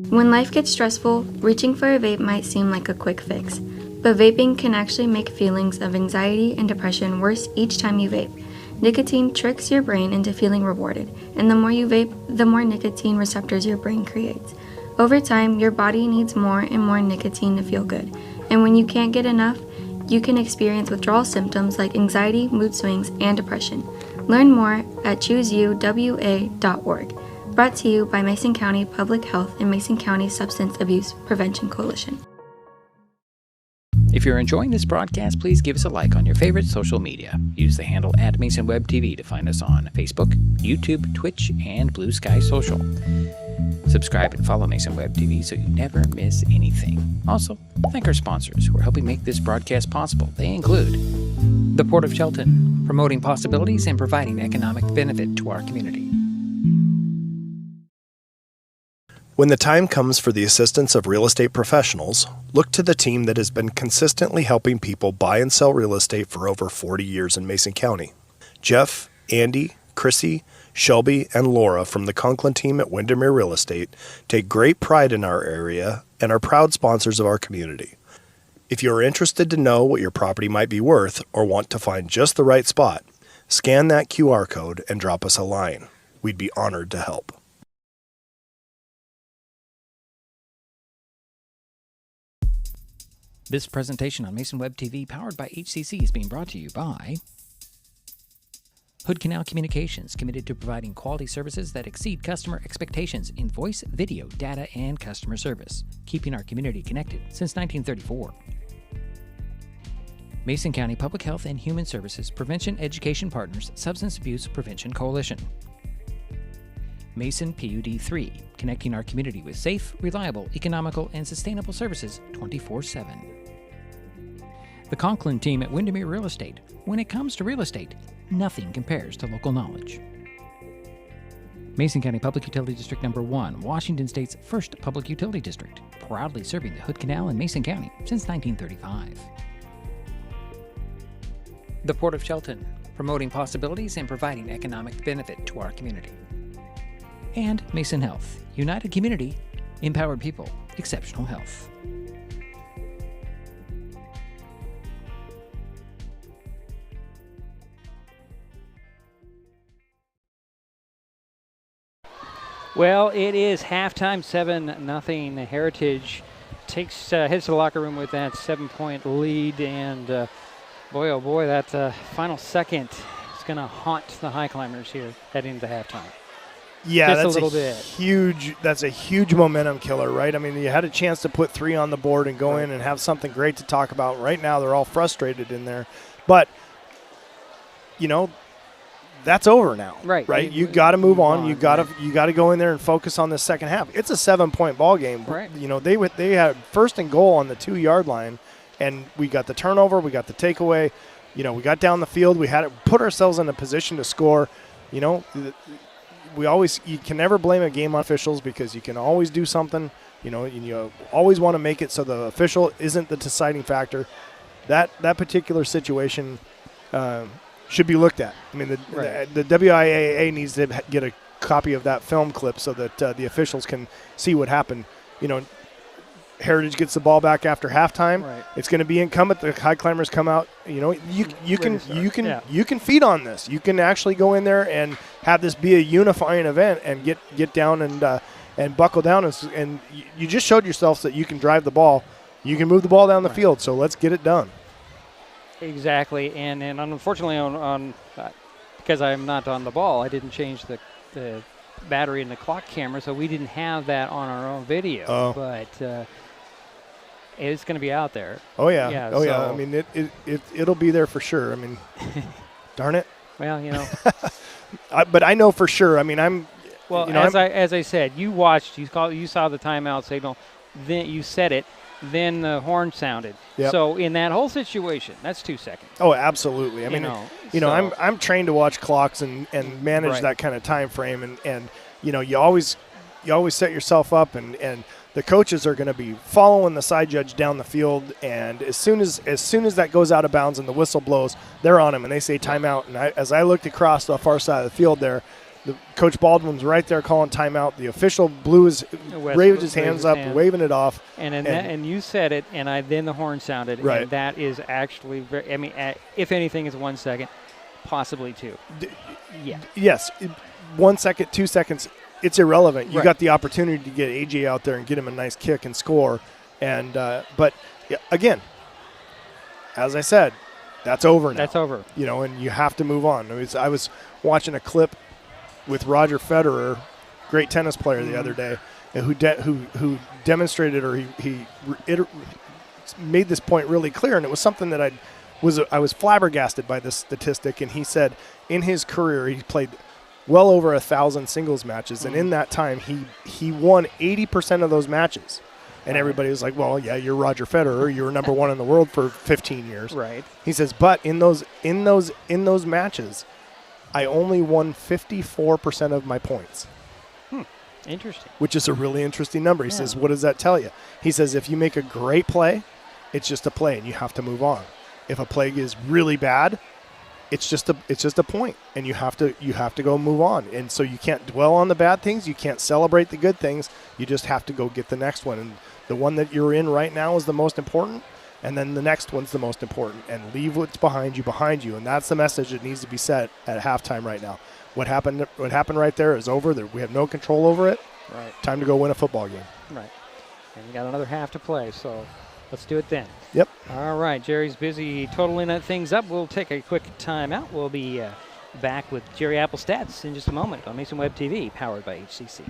When life gets stressful, reaching for a vape might seem like a quick fix. But vaping can actually make feelings of anxiety and depression worse each time you vape. Nicotine tricks your brain into feeling rewarded, and the more you vape, the more nicotine receptors your brain creates. Over time, your body needs more and more nicotine to feel good, and when you can't get enough, you can experience withdrawal symptoms like anxiety, mood swings, and depression. Learn more at chooseyouwa.org. Brought to you by Mason County Public Health and Mason County Substance Abuse Prevention Coalition. If you're enjoying this broadcast, please give us a like on your favorite social media. Use the handle @MasonWebTV to find us on Facebook, YouTube, Twitch, and Blue Sky Social. Subscribe and follow Mason Web TV so you never miss anything. Also, thank our sponsors who are helping make this broadcast possible. They include the Port of Shelton, promoting possibilities and providing economic benefit to our community. When the time comes for the assistance of real estate professionals, look to the team that has been consistently helping people buy and sell real estate for over 40 years in Mason County. Jeff, Andy, Chrissy, Shelby, and Laura from the Conklin team at Windermere Real Estate take great pride in our area and are proud sponsors of our community. If you are interested to know what your property might be worth or want to find just the right spot, scan that QR code and drop us a line. We'd be honored to help. This presentation on Mason Web TV, powered by HCC, is being brought to you by Hood Canal Communications, committed to providing quality services that exceed customer expectations in voice, video, data, and customer service, keeping our community connected since 1934. Mason County Public Health and Human Services Prevention Education Partners Substance Abuse Prevention Coalition. Mason PUD 3, connecting our community with safe, reliable, economical, and sustainable services 24/7. The Conklin team at Windermere Real Estate. When it comes to real estate, nothing compares to local knowledge. Mason County Public Utility District Number 1, Washington State's first public utility district, proudly serving the Hood Canal in Mason County since 1935. The Port of Shelton, promoting possibilities and providing economic benefit to our community. And Mason Health, united community, empowered people, exceptional health. Well, it is halftime, 7-0. Heritage heads to the locker room with that 7-point lead, and boy, oh boy, that final second is going to haunt the Highclimbers here heading into halftime. Yeah, just that's a huge momentum killer, right? I mean, you had a chance to put 3 on the board and go in and have something great to talk about. Right now, they're all frustrated in there, but you know, that's over now. Right. You got to move on. You got to go in there and focus on the second half. It's a 7-point ball game. Right. You know, they had first and goal on the 2-yard line, and we got the turnover, we got the takeaway. You know, we got down the field. We had to put ourselves in a position to score. You know, you can never blame a game on officials because you can always do something. You know, you always want to make it so the official isn't the deciding factor. That particular situation should be looked at. I mean, the WIAA needs to get a copy of that film clip so that the officials can see what happened. You know, Heritage gets the ball back after halftime. Right. It's going to be incumbent the Highclimbers come out. You can feed on this. You can actually go in there and have this be a unifying event and get down and buckle down and you just showed yourselves that you can drive the ball. You can move the ball down the field. So let's get it done. Exactly, and unfortunately on because I'm not on the ball, I didn't change the battery in the clock camera, so we didn't have that on our own video. But it's going to be out there. Oh yeah. Yeah. I mean, it'll be there for sure. I mean, darn it. Well, but I know for sure. I mean, as I said, you watched, you saw the timeout signal, then you said it, then the horn sounded. Yep. So in that whole situation, that's 2 seconds. Oh, absolutely. I mean, I'm trained to watch clocks and manage that kind of time frame, and you always set yourself up, and the coaches are going to be following the side judge down the field, and as soon as that goes out of bounds and the whistle blows, they're on him and they say timeout. And as I looked across the far side of the field there, Coach Baldwin's right there calling timeout. The official raised his hands up, waving it off. And you said it, and then the horn sounded. Right. And that is actually very, I mean, if anything, is 1 second, possibly 2. Yeah. Yes, 1 second, 2 seconds. It's irrelevant. You got the opportunity to get AJ out there and get him a nice kick and score. And but again, as I said, that's over now. That's over. And you have to move on. I was watching a clip with Roger Federer, great tennis player, the other day, who demonstrated, or he made this point really clear, and it was something that I was flabbergasted by this statistic. And he said in his career he played well over 1,000 singles matches, and in that time he won 80% of those matches. And everybody was like, well, yeah, you're Roger Federer, you were number one in the world for 15 years. Right. He says, but in those matches, I only won 54% of my points. Interesting. Which is a really interesting number. He says, what does that tell you? He says, if you make a great play, it's just a play and you have to move on. If a play is really bad, it's just a point, and you have to go move on. And so you can't dwell on the bad things. You can't celebrate the good things. You just have to go get the next one. And the one that you're in right now is the most important, and then the next one's the most important. And leave what's behind you. And that's the message that needs to be set at halftime right now. What happened right there is over. We have no control over it. Right. Time to go win a football game. Right. And you got another half to play, so let's do it then. Yep. All right, Jerry's busy totaling things up. We'll take a quick timeout. We'll be back with Jerry Applestats in just a moment on Mason Web TV, powered by HCC.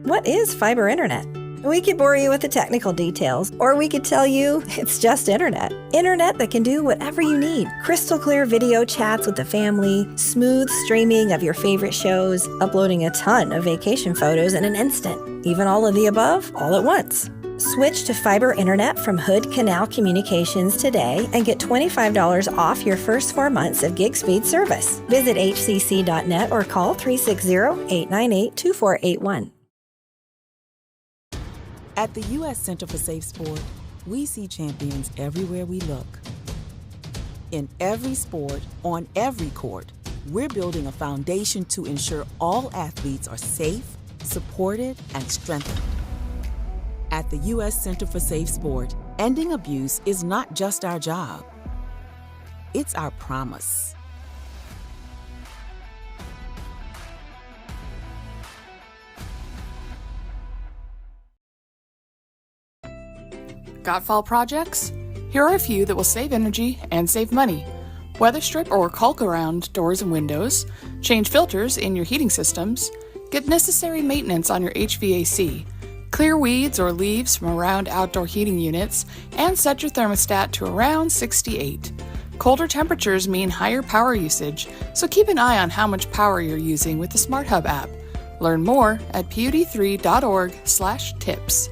What is fiber internet? We could bore you with the technical details, or we could tell you it's just internet. Internet that can do whatever you need. Crystal clear video chats with the family, smooth streaming of your favorite shows, uploading a ton of vacation photos in an instant. Even all of the above, all at once. Switch to fiber internet from Hood Canal Communications today and get $25 off your first 4 months of gig speed service. Visit hcc.net or call 360-898-2481. At the U.S. Center for Safe Sport, we see champions everywhere we look. In every sport, on every court, we're building a foundation to ensure all athletes are safe, supported, and strengthened. At the U.S. Center for Safe Sport, ending abuse is not just our job. It's our promise. Got fall projects? Here are a few that will save energy and save money. Weather strip or caulk around doors and windows, change filters in your heating systems, get necessary maintenance on your HVAC, clear weeds or leaves from around outdoor heating units, and set your thermostat to around 68. Colder temperatures mean higher power usage, so keep an eye on how much power you're using with the Smart Hub app. Learn more at pud3.org/tips.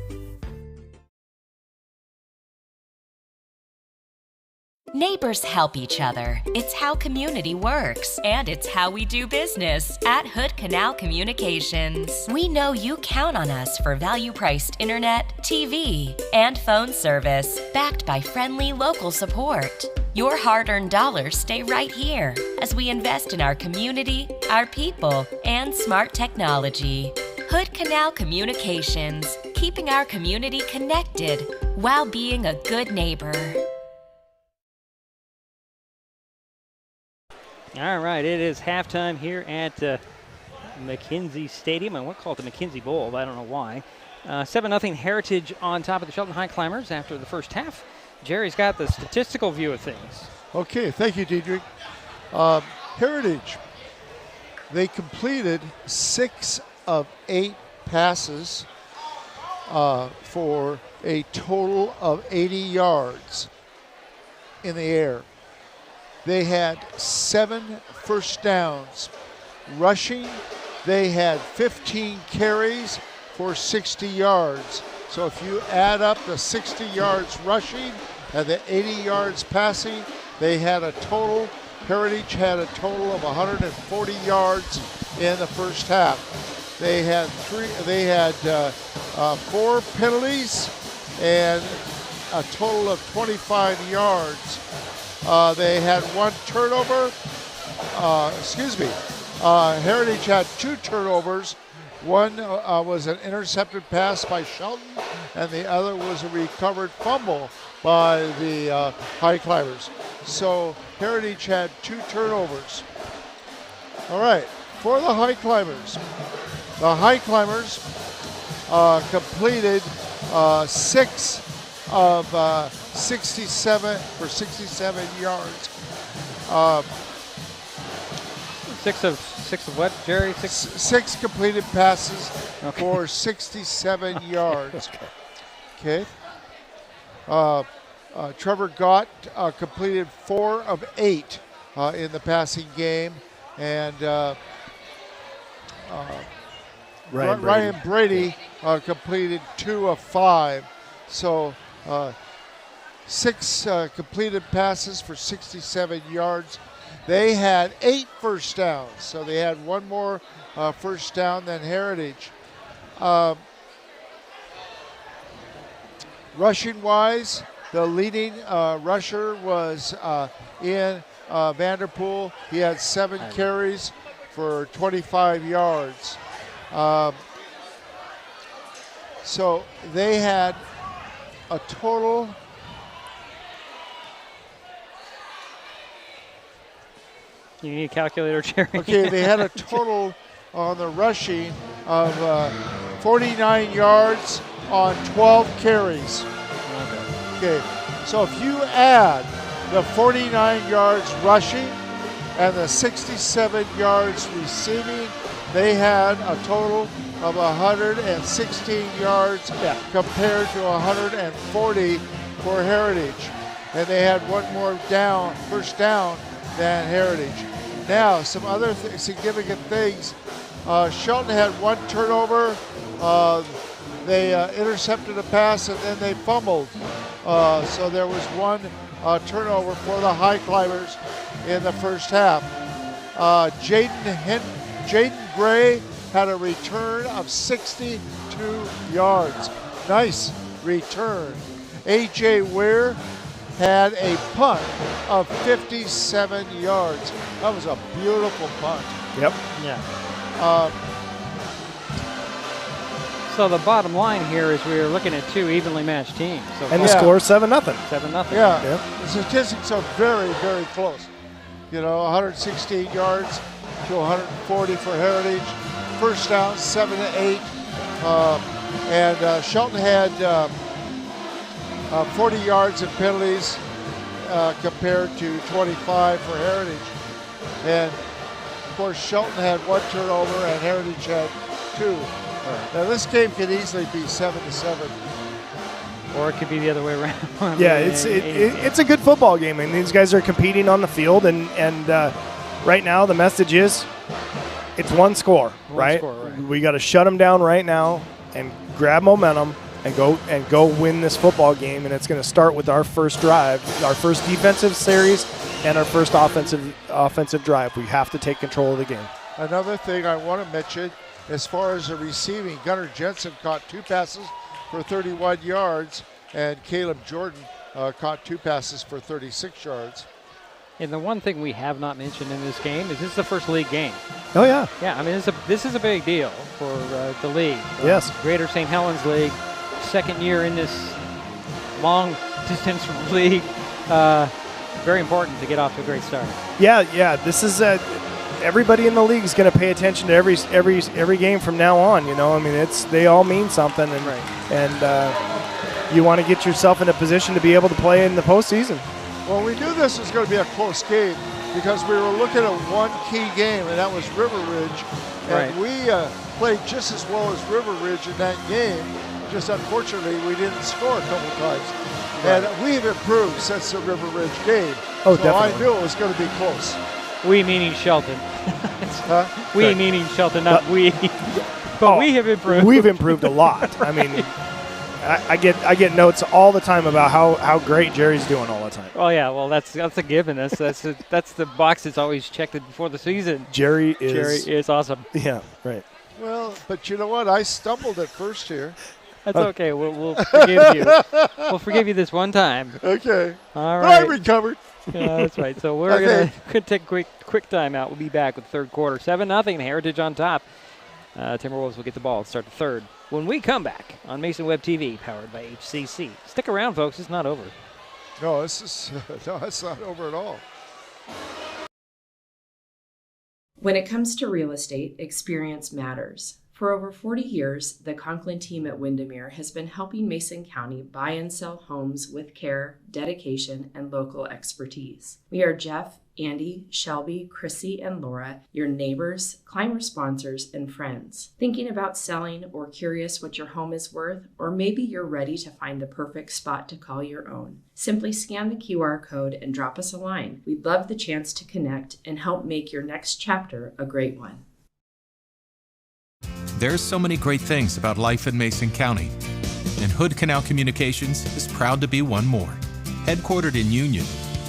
Neighbors help each other. It's how community works, and it's how we do business at Hood Canal Communications. We know you count on us for value-priced internet, TV, and phone service, backed by friendly local support. Your hard-earned dollars stay right here as we invest in our community, our people, and smart technology. Hood Canal Communications, keeping our community connected while being a good neighbor. All right, it is halftime here at McKenzie Stadium. I want to call it the McKenzie Bowl, but I don't know why. 7-0 Heritage on top of the Shelton Highclimbers after the first half. Jerry's got the statistical view of things. Okay, thank you, Diedrich. Heritage, they completed 6 of 8 passes for a total of 80 yards in the air. They had 7 first downs. Rushing, they had 15 carries for 60 yards. So if you add up the 60 yards rushing and the 80 yards passing, they had a total, Heritage had a total of 140 yards in the first half. They had 4 penalties and a total of 25 yards. They had 1 turnover. Heritage had 2 turnovers. One was an intercepted pass by Shelton, and the other was a recovered fumble by the Highclimbers. So Heritage had 2 turnovers. All right, for the Highclimbers completed 6 of 67 for 67 yards. 6 of what, Jerry? 6 completed passes for 67 yards. Okay. Trevor Gott completed 4 of 8 in the passing game, and Ryan Brady completed 2 of 5. So 6 completed passes for 67 yards. They had 8 first downs, so they had 1 more first down than Heritage. Rushing-wise, the leading rusher was Ian Vanderpool. He had 7 carries for 25 yards. So they had a total You need a calculator, Jerry? Okay, they had a total on the rushing of 49 yards on 12 carries. Okay, so if you add the 49 yards rushing and the 67 yards receiving, they had a total of 116 yards compared to 140 for Heritage. And they had 1 more first down than Heritage. Now, some other significant things. Shelton had 1 turnover. They intercepted a pass and then they fumbled. So there was 1 turnover for the Highclimbers in the first half. Jaden Gray had a return of 62 yards. Nice return. A.J. Weir had a punt of 57 yards. That was a beautiful punt. Yep. Yeah. So the bottom line here is we are looking at 2 evenly matched teams. So and the score is 7-0. 7-0. Yeah. Yep. The statistics are very, very close. 116 yards to 140 for Heritage. First down, 7 to 8. And Shelton had 40 yards in penalties compared to 25 for Heritage. And, of course, Shelton had 1 turnover and Heritage had 2. Now, this game could easily be 7-7. Or it could be the other way around. Yeah, it's a good football game, and these guys are competing on the field, and right now the message is it's 1 score, right? We got to shut them down right now and grab momentum and go win this football game, and it's going to start with our first drive, our first defensive series, and our first offensive drive. We have to take control of the game. Another thing I want to mention, as far as the receiving, Gunnar Jensen caught 2 passes for 31 yards, and Caleb Jordan caught 2 passes for 36 yards. And the one thing we have not mentioned in this game is this is the first league game. Oh, yeah. Yeah, I mean, this is a big deal for the league. Yes. Greater St. Helens League, second year in this long distance league. Very important to get off to a great start. Yeah. This is everybody in the league is going to pay attention to every game from now on. You know, I mean, they all mean something, and you want to get yourself in a position to be able to play in the postseason. Well, we knew this was going to be a close game because we were looking at one key game, and that was River Ridge. And we played just as well as River Ridge in that game. Just unfortunately, we didn't score a couple times. And we've improved since the River Ridge game. Oh, so definitely. I knew it was going to be close. We meaning Shelton. We meaning Shelton, not we. But we have improved. We've improved a lot. I mean, I get notes all the time about how great Jerry's doing all the time. Oh yeah, well that's a given. That's the box that's always checked before the season. Jerry is awesome. Yeah, right. Well, but you know what? I stumbled at first here. That's okay. We'll forgive you. We'll forgive you this one time. Okay. All right. I recovered. Yeah, that's right. So we're gonna take a quick time out. We'll be back with the third quarter. 7-0. Heritage on top. Timberwolves will get the ball and start the third. When we come back on Mason Web TV, powered by HCC. Stick around, folks. It's not over. No, it's not over at all. When it comes to real estate, experience matters. For over 40 years, the Conklin team at Windermere has been helping Mason County buy and sell homes with care, dedication, and local expertise. We are Jeff, Andy, Shelby, Chrissy, and Laura, your neighbors, climber sponsors, and friends. Thinking about selling or curious what your home is worth, or maybe you're ready to find the perfect spot to call your own. Simply scan the QR code and drop us a line. We'd love the chance to connect and help make your next chapter a great one. There's so many great things about life in Mason County, and Hood Canal Communications is proud to be one more. Headquartered in Union,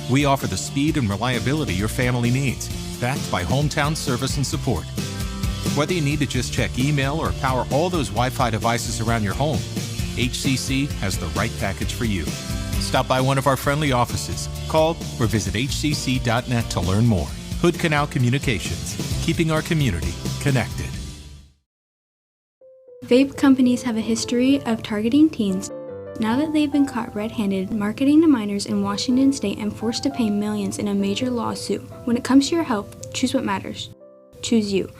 we offer the speed and reliability your family needs, backed by hometown service and support. Whether you need to just check email or power all those Wi-Fi devices around your home, HCC has the right package for you. Stop by one of our friendly offices, call or visit hcc.net to learn more. Hood Canal Communications, keeping our community connected. Vape companies have a history of targeting teens. Now that they've been caught red-handed marketing to minors in Washington state and forced to pay millions in a major lawsuit, when it comes to your health, choose what matters. Choose you.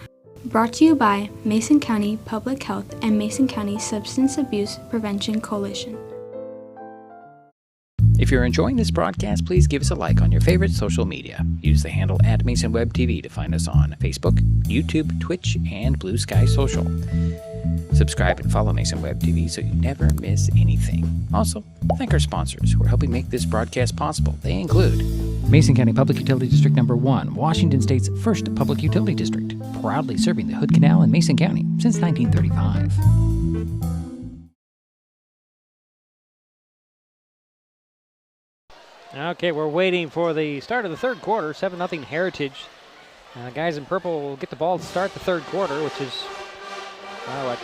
Brought to you by Mason County Public Health and Mason County Substance Abuse Prevention Coalition. If you're enjoying this broadcast, please give us a like on your favorite social media. Use the handle @MasonWebTV to find us on Facebook, YouTube, Twitch, and Blue Sky Social. Subscribe and follow Mason Web TV so you never miss anything. Also, thank our sponsors who are helping make this broadcast possible. They include Mason County Public Utility District Number 1, Washington State's first public utility district, proudly serving the Hood Canal in Mason County since 1935. Okay, we're waiting for the start of the third quarter. 7-0 Heritage. Guys in purple will get the ball to start the third quarter, which is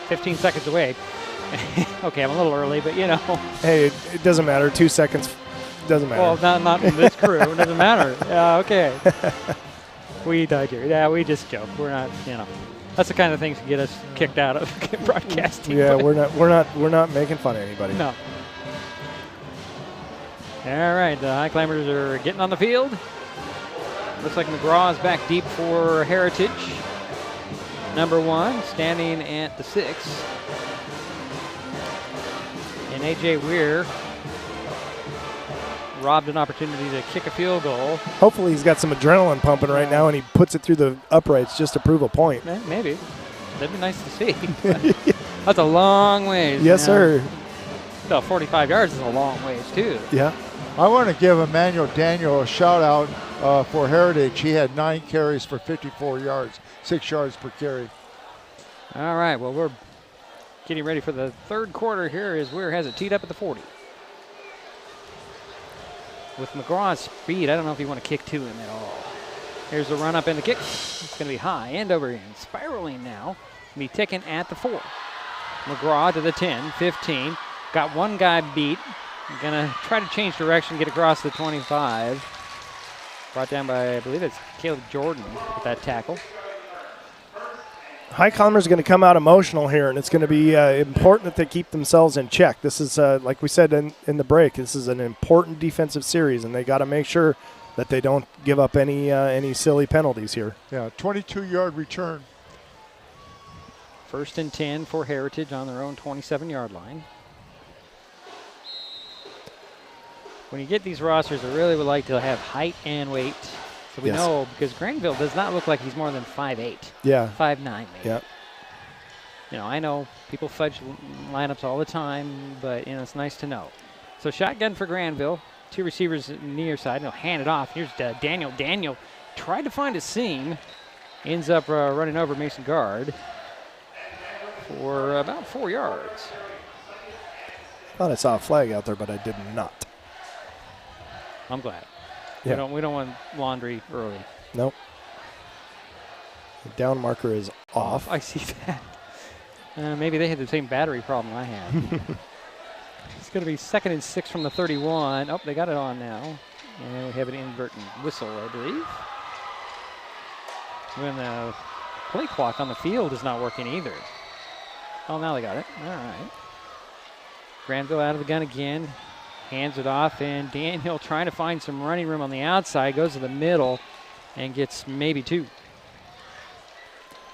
15 seconds away. Okay, I'm a little early, but you know. Hey, it doesn't matter. 2 seconds doesn't matter. Well, not in this crew. It doesn't matter. Okay. We died here. Yeah, we just joke. We're not, you know. That's the kind of things that get us kicked out of broadcasting. Yeah, we're not making fun of anybody. No. All right, the Highclimbers are getting on the field. Looks like McGraw is back deep for Heritage. Number 1, standing at the 6. And A.J. Weir robbed an opportunity to kick a field goal. Hopefully he's got some adrenaline pumping right now, and he puts it through the uprights just to prove a point. Maybe. That'd be nice to see. That's a long ways. Yes, sir. Well, 45 yards is a long ways, too. Yeah. I want to give Emmanuel Daniel a shout-out for Heritage. He had 9 carries for 54 yards, 6 yards per carry. All right, well, we're getting ready for the third quarter here as Weir has it teed up at the 40. With McGraw's speed, I don't know if you want to kick to him at all. Here's the run up and the kick. It's going to be high, end over end. Spiraling now. Be taken at the 4. McGraw to the 10, 15. Got one guy beat. Going to try to change direction, get across the 25. Brought down by, I believe it's Caleb Jordan with that tackle. Highclimbers are going to come out emotional here, and it's going to be important that they keep themselves in check. This is, like we said in the break, this is an important defensive series, and they got to make sure that they don't give up any silly penalties here. Yeah, 22-yard return. 1st and 10 for Heritage on their own 27-yard line. When you get these rosters, I really would like to have height and weight. So we know, because Granville does not look like he's more than 5'8". Yeah. 5'9", maybe. Yeah. You know, I know people fudge lineups all the time, but, you know, it's nice to know. So shotgun for Granville. 2 receivers near side. They'll hand it off. Here's Daniel. Daniel tried to find a seam. Ends up running over Mason Guard for about 4 yards. Thought I saw a flag out there, but I did not. I'm glad. Yeah. We don't want laundry early. Nope. The down marker is off. I see that. Maybe they had the same battery problem I had. It's going to be 2nd and 6 from the 31. Oh, they got it on now. And we have an inadvertent whistle, I believe. When the play clock on the field is not working either. Oh, now they got it. All right. Granville out of the gun again. Hands it off, and Daniel trying to find some running room on the outside, goes to the middle and gets maybe 2.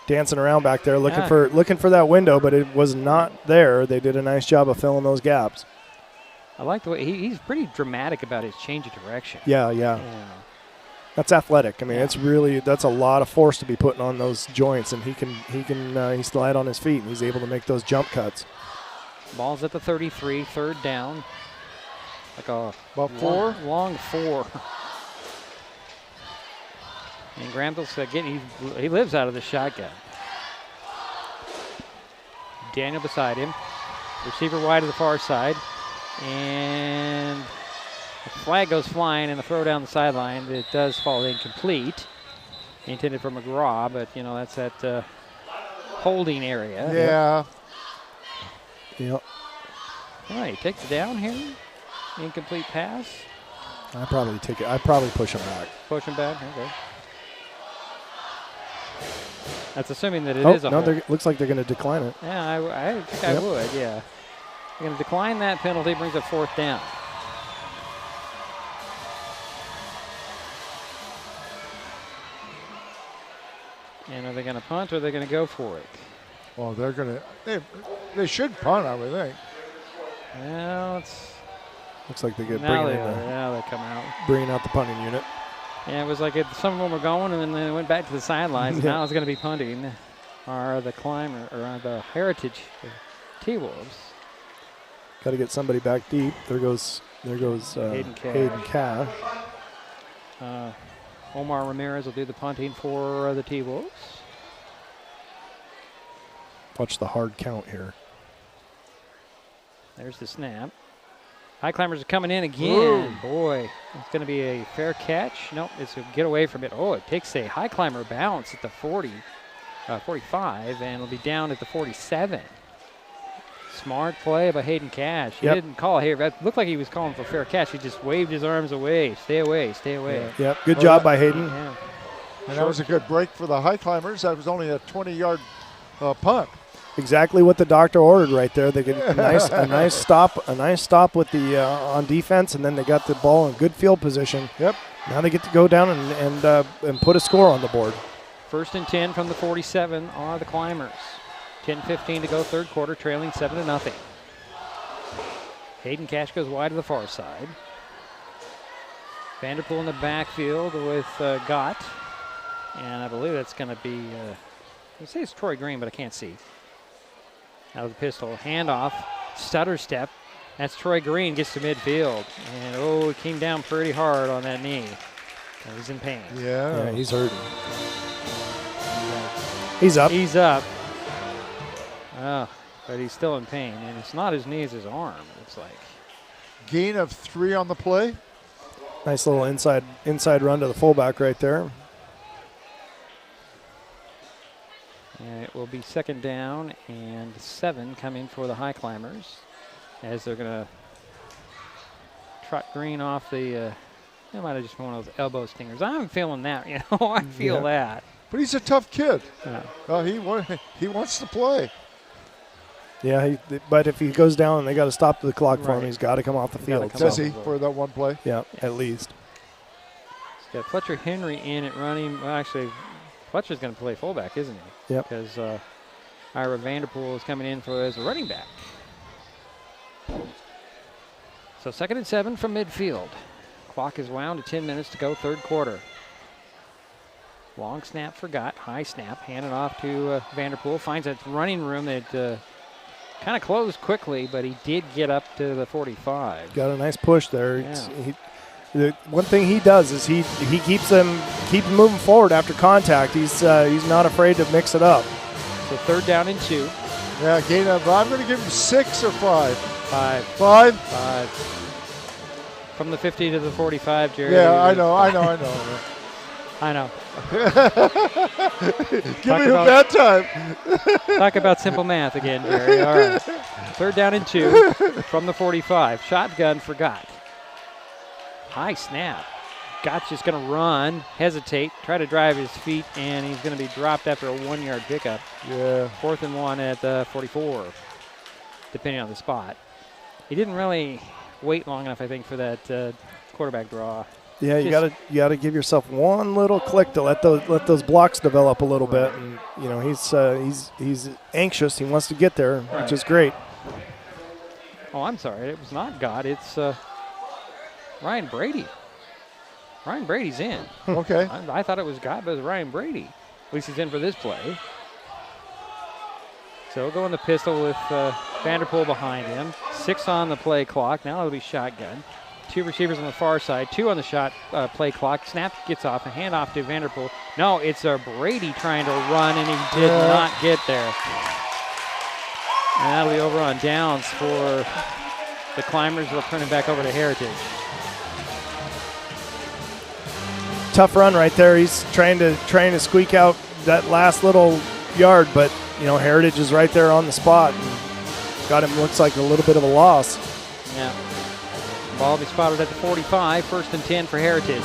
Dancing around back there, looking for that window, but it was not there. They did a nice job of filling those gaps. I like the way he's pretty dramatic about his change of direction. Yeah. That's athletic. I mean, that's a lot of force to be putting on those joints, and he's light on his feet, and he's able to make those jump cuts. Ball's at the 33, 3rd down. Like a about 4? Long 4. And Granville's he lives out of the shotgun. Daniel beside him. Receiver wide to the far side. And the flag goes flying and the throw down the sideline. It does fall incomplete. Intended for McGraw, but, you know, that's that holding area. Yeah. Yep. All right, take the down here. Incomplete pass. I'd probably push him back. Push him back, okay. That's assuming that it is a hold. Looks like they're going to decline it. Yeah, I think I would, yeah. They're going to decline that penalty, brings up 4th down. And are they going to punt or are they going to go for it? Well, they should punt, I would think. Well, looks like they get now they come out. Bringing out the punting unit. Yeah, it was like some of them were going and then they went back to the sidelines. Now it's going to be punting. Are the the Heritage T-Wolves. Got to get somebody back deep. There goes Hayden Cash. Omar Ramirez will do the punting for the T-Wolves. Watch the hard count here. There's the snap. Highclimbers are coming in again. Ooh. Boy, it's going to be a fair catch. Nope, it's a get away from it. Oh, it takes a Highclimber bounce at the 45, and it'll be down at the 47. Smart play by Hayden Cash. He didn't call here. It looked like he was calling for fair catch. He just waved his arms away. Stay away, stay away. Yep, good job by Hayden. Yeah. And that was a good break for the Highclimbers. That was only a 20-yard punt. Exactly what the doctor ordered right there. They get a nice stop with the on defense, and then they got the ball in good field position. Yep. Now they get to go down and put a score on the board. 1st and 10 from the 47 are the Climbers. 10:15 to go, 3rd quarter, trailing 7-0. Hayden Cash goes wide to the far side. Vanderpool in the backfield with Gott, and I believe that's going to be. I say it's Troy Green, but I can't see. Out of the pistol, handoff, stutter step. That's Troy Green, gets to midfield. And, it came down pretty hard on that knee. He's in pain. Yeah, he's hurting. He's up. He's up. Oh, but he's still in pain. And it's not his knee, it's his arm, it looks like. Gain of 3 on the play. Nice little inside run to the fullback right there. And it will be 2nd down and 7 coming for the Highclimbers as they're going to trot Green off the It might have just been one of those elbow stingers. I'm feeling that, I feel that. But he's a tough kid. Yeah. He wants to play. Yeah, but if he goes down and they got to stop the clock for him, he's got to come off the field. Does he for that one play? Yeah, at least. He's got Fletcher Henry in at running. Well, actually, Fletcher's going to play fullback, isn't he? Yep. Because Ira Vanderpool is coming in as a running back. So 2nd and 7 from midfield. Clock is wound to 10 minutes to go, third quarter. Long snap forgot, high snap, handed off to Vanderpool. Finds that running room that kind of closed quickly, but he did get up to the 45. Got a nice push there. Yeah. The one thing he does is he keeps moving forward after contact. He's not afraid to mix it up. So 3rd down and 2. Yeah, gain of, I'm going to give him 6 or 5. 5. 5? From the 50 to the 45, Jerry. Yeah, I know. I know. Give me a bad time. Talk about simple math again, Jerry. All right. 3rd down and 2 from the 45. Shotgun forgot. High snap. Gott's just going to run, hesitate, try to drive his feet, and he's going to be dropped after a 1-yard pickup. Yeah. 4th and 1 at the 44, depending on the spot. He didn't really wait long enough, I think, for that quarterback draw. Yeah, you gotta give yourself one little click to let those blocks develop a little bit, and he's anxious. He wants to get there, which is great. Oh, I'm sorry, it was not God. It's Ryan Brady. Ryan Brady's in. Okay. I thought it was God, but it was Ryan Brady. At least he's in for this play. So we'll go in the pistol with Vanderpool behind him. 6 on the play clock. Now it'll be shotgun. 2 receivers on the far side. 2 on the shot play clock. Snap gets off. A handoff to Vanderpool. No, it's Brady trying to run, and he did not get there. And that'll be over on downs for the Climbers. They'll turn it back over to Heritage. Tough run right there. He's trying to squeak out that last little yard, but Heritage is right there on the spot. And got him, looks like a little bit of a loss. Yeah. Ball will be spotted at the 45. 1st and 10 for Heritage.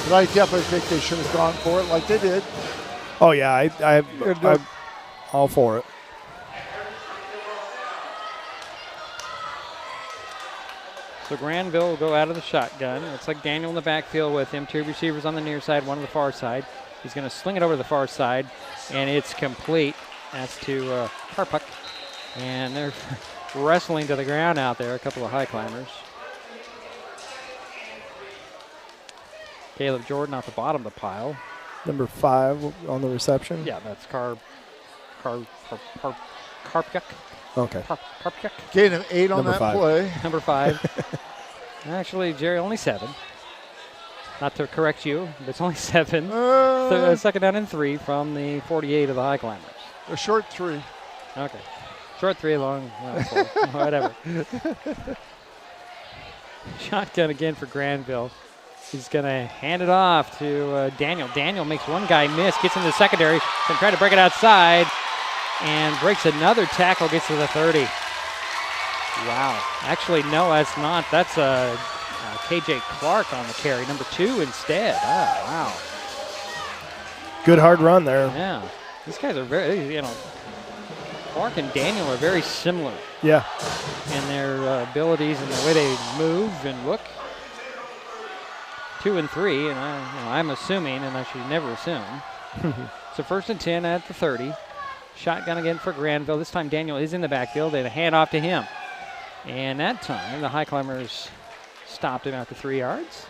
But I definitely think they should have gone for it like they did. Oh yeah, I'm all for it. So Granville will go out of the shotgun. Looks like Daniel in the backfield with him. 2 receivers on the near side, 1 on the far side. He's going to sling it over to the far side, and it's complete. That's to Karpuk. And they're wrestling to the ground out there, a couple of high climbers. Caleb Jordan off the bottom of the pile. Number 5 on the reception. Yeah, that's Karpuk. Okay. Karpuk. Gain of 8 on that play. Number 5. Actually, Jerry, only 7. Not to correct you, but it's only 7. 2nd down and 3 from the 48 of the High Climbers. A short 3. Okay. Short 3, long 4. Whatever. Shotgun again for Granville. He's going to hand it off to Daniel. Daniel makes one guy miss, gets in the secondary, and try to break it outside, and breaks another tackle, gets to the 30. Wow. Actually, no, that's not. That's KJ Clark on the carry, number 2 instead. Oh, wow. Good hard run there. Yeah. These guys are very, Clark and Daniel are very similar. Yeah. In their abilities and the way they move and look. 2 and 3, and I'm assuming, and I should never assume. So 1st and 10 at the 30. Shotgun again for Granville. This time Daniel is in the backfield, and a handoff to him. And that time the High Climbers stopped him after 3 yards.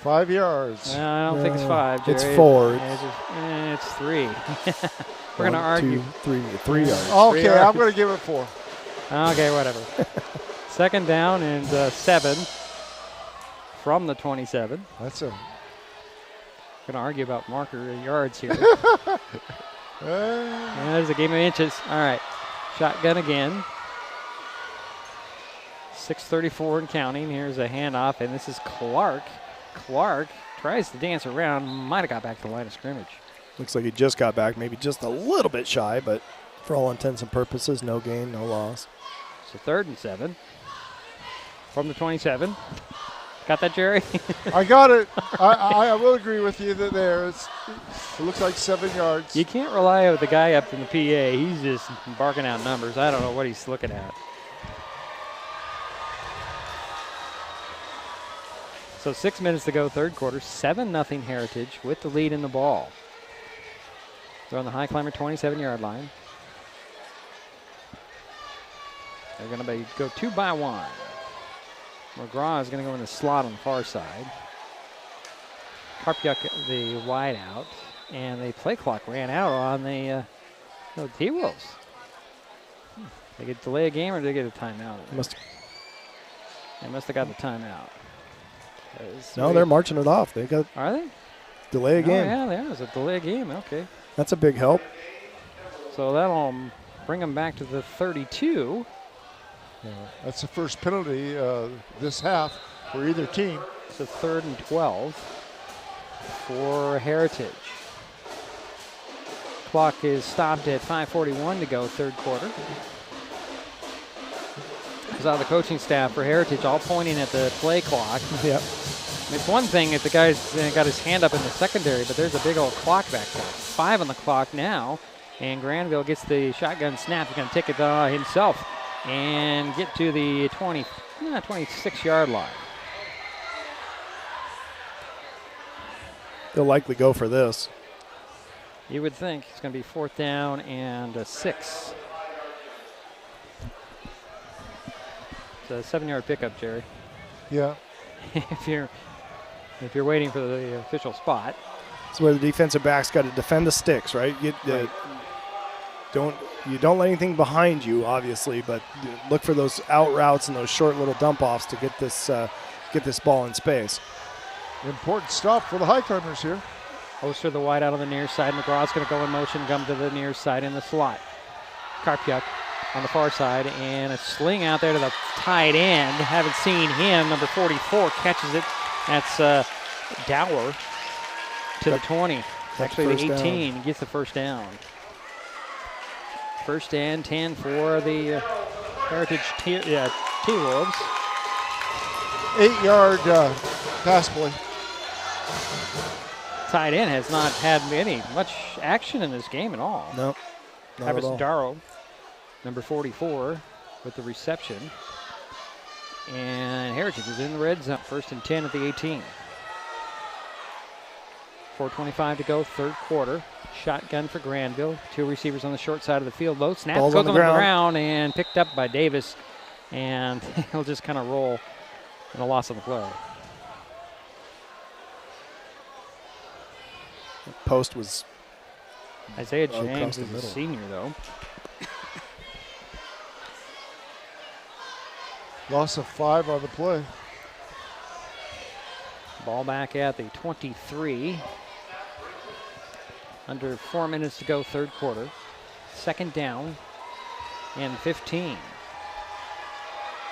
$5 yards. I don't think it's 5, Jerry. It's 4. It's 3. We're going to argue. 3 yards. Okay, I'm going to give it 4. Okay, whatever. 2nd down and 7 from the 27. That's a. Going to argue about marker yards here. There's a game of inches. All right. Shotgun again. 6:34 and counting. Here's a handoff, and this is Clark. Clark tries to dance around. Might have got back to the line of scrimmage. Looks like he just got back, maybe just a little bit shy, but for all intents and purposes, no gain, no loss. So 3rd and 7 from the 27. Got that, Jerry? I got it. I will agree with you that it looks like 7 yards. You can't rely on the guy up in the PA. He's just barking out numbers. I don't know what he's looking at. So 6 minutes to go, 3rd quarter. 7-0 Heritage with the lead in the ball. They're on the Highclimber 27-yard line. They're going to go 2 by 1. McGraw is going to go in the slot on the far side. Karpiuk, the wide out. And the play clock ran out on the T-Wolves. They get delay a game or did they get a timeout? They must have got the timeout. No, they're marching it off. They got. Are they? Delay a game. Yeah, they are. It's a delay a game. Okay. That's a big help. So that'll bring them back to the 32. Yeah, that's the first penalty this half for either team. It's a 3rd and 12 for Heritage. Clock is stopped at 5:41 to go, 3rd quarter. Because the coaching staff for Heritage all pointing at the play clock. Yep. It's one thing if the guy's got his hand up in the secondary, but there's a big old clock back there. 5 on the clock now, and Granville gets the shotgun snap. He's going to take it himself and get to the 26-yard line. They'll likely go for this. You would think it's going to be 4th down and 6. It's a 7-yard pickup, Jerry. Yeah. if you're waiting for the official spot. That's where the defensive back's got to defend the sticks, right? You don't let anything behind you, obviously, but look for those out routes and those short little dump offs to get this ball in space. Important stop for the Highclimbers here. Oster the wide out on the near side. McGraw's going to go in motion, come to the near side in the slot. Karpiuk on the far side, and a sling out there to the tight end. Haven't seen him. Number 44 catches it. That's Dower to the 20. Actually, the 18 down. Gets the first down. 1st and 10 for the Heritage T-Wolves. 8-yard pass play. Tight end has not had much action in this game at all. No, not at all. Darrow, number 44, with the reception. And Heritage is in the red zone. 1st and 10 at the 18. 4:25 to go, 3rd quarter. Shotgun for Granville. 2 receivers on the short side of the field. Low snap goes on the ground and picked up by Davis. And he'll just kind of roll in a loss on the play. Post was Isaiah James is a senior, though. Loss of 5 on the play. Ball back at the 23. Under 4 minutes to go, 3rd quarter. 2nd down and 15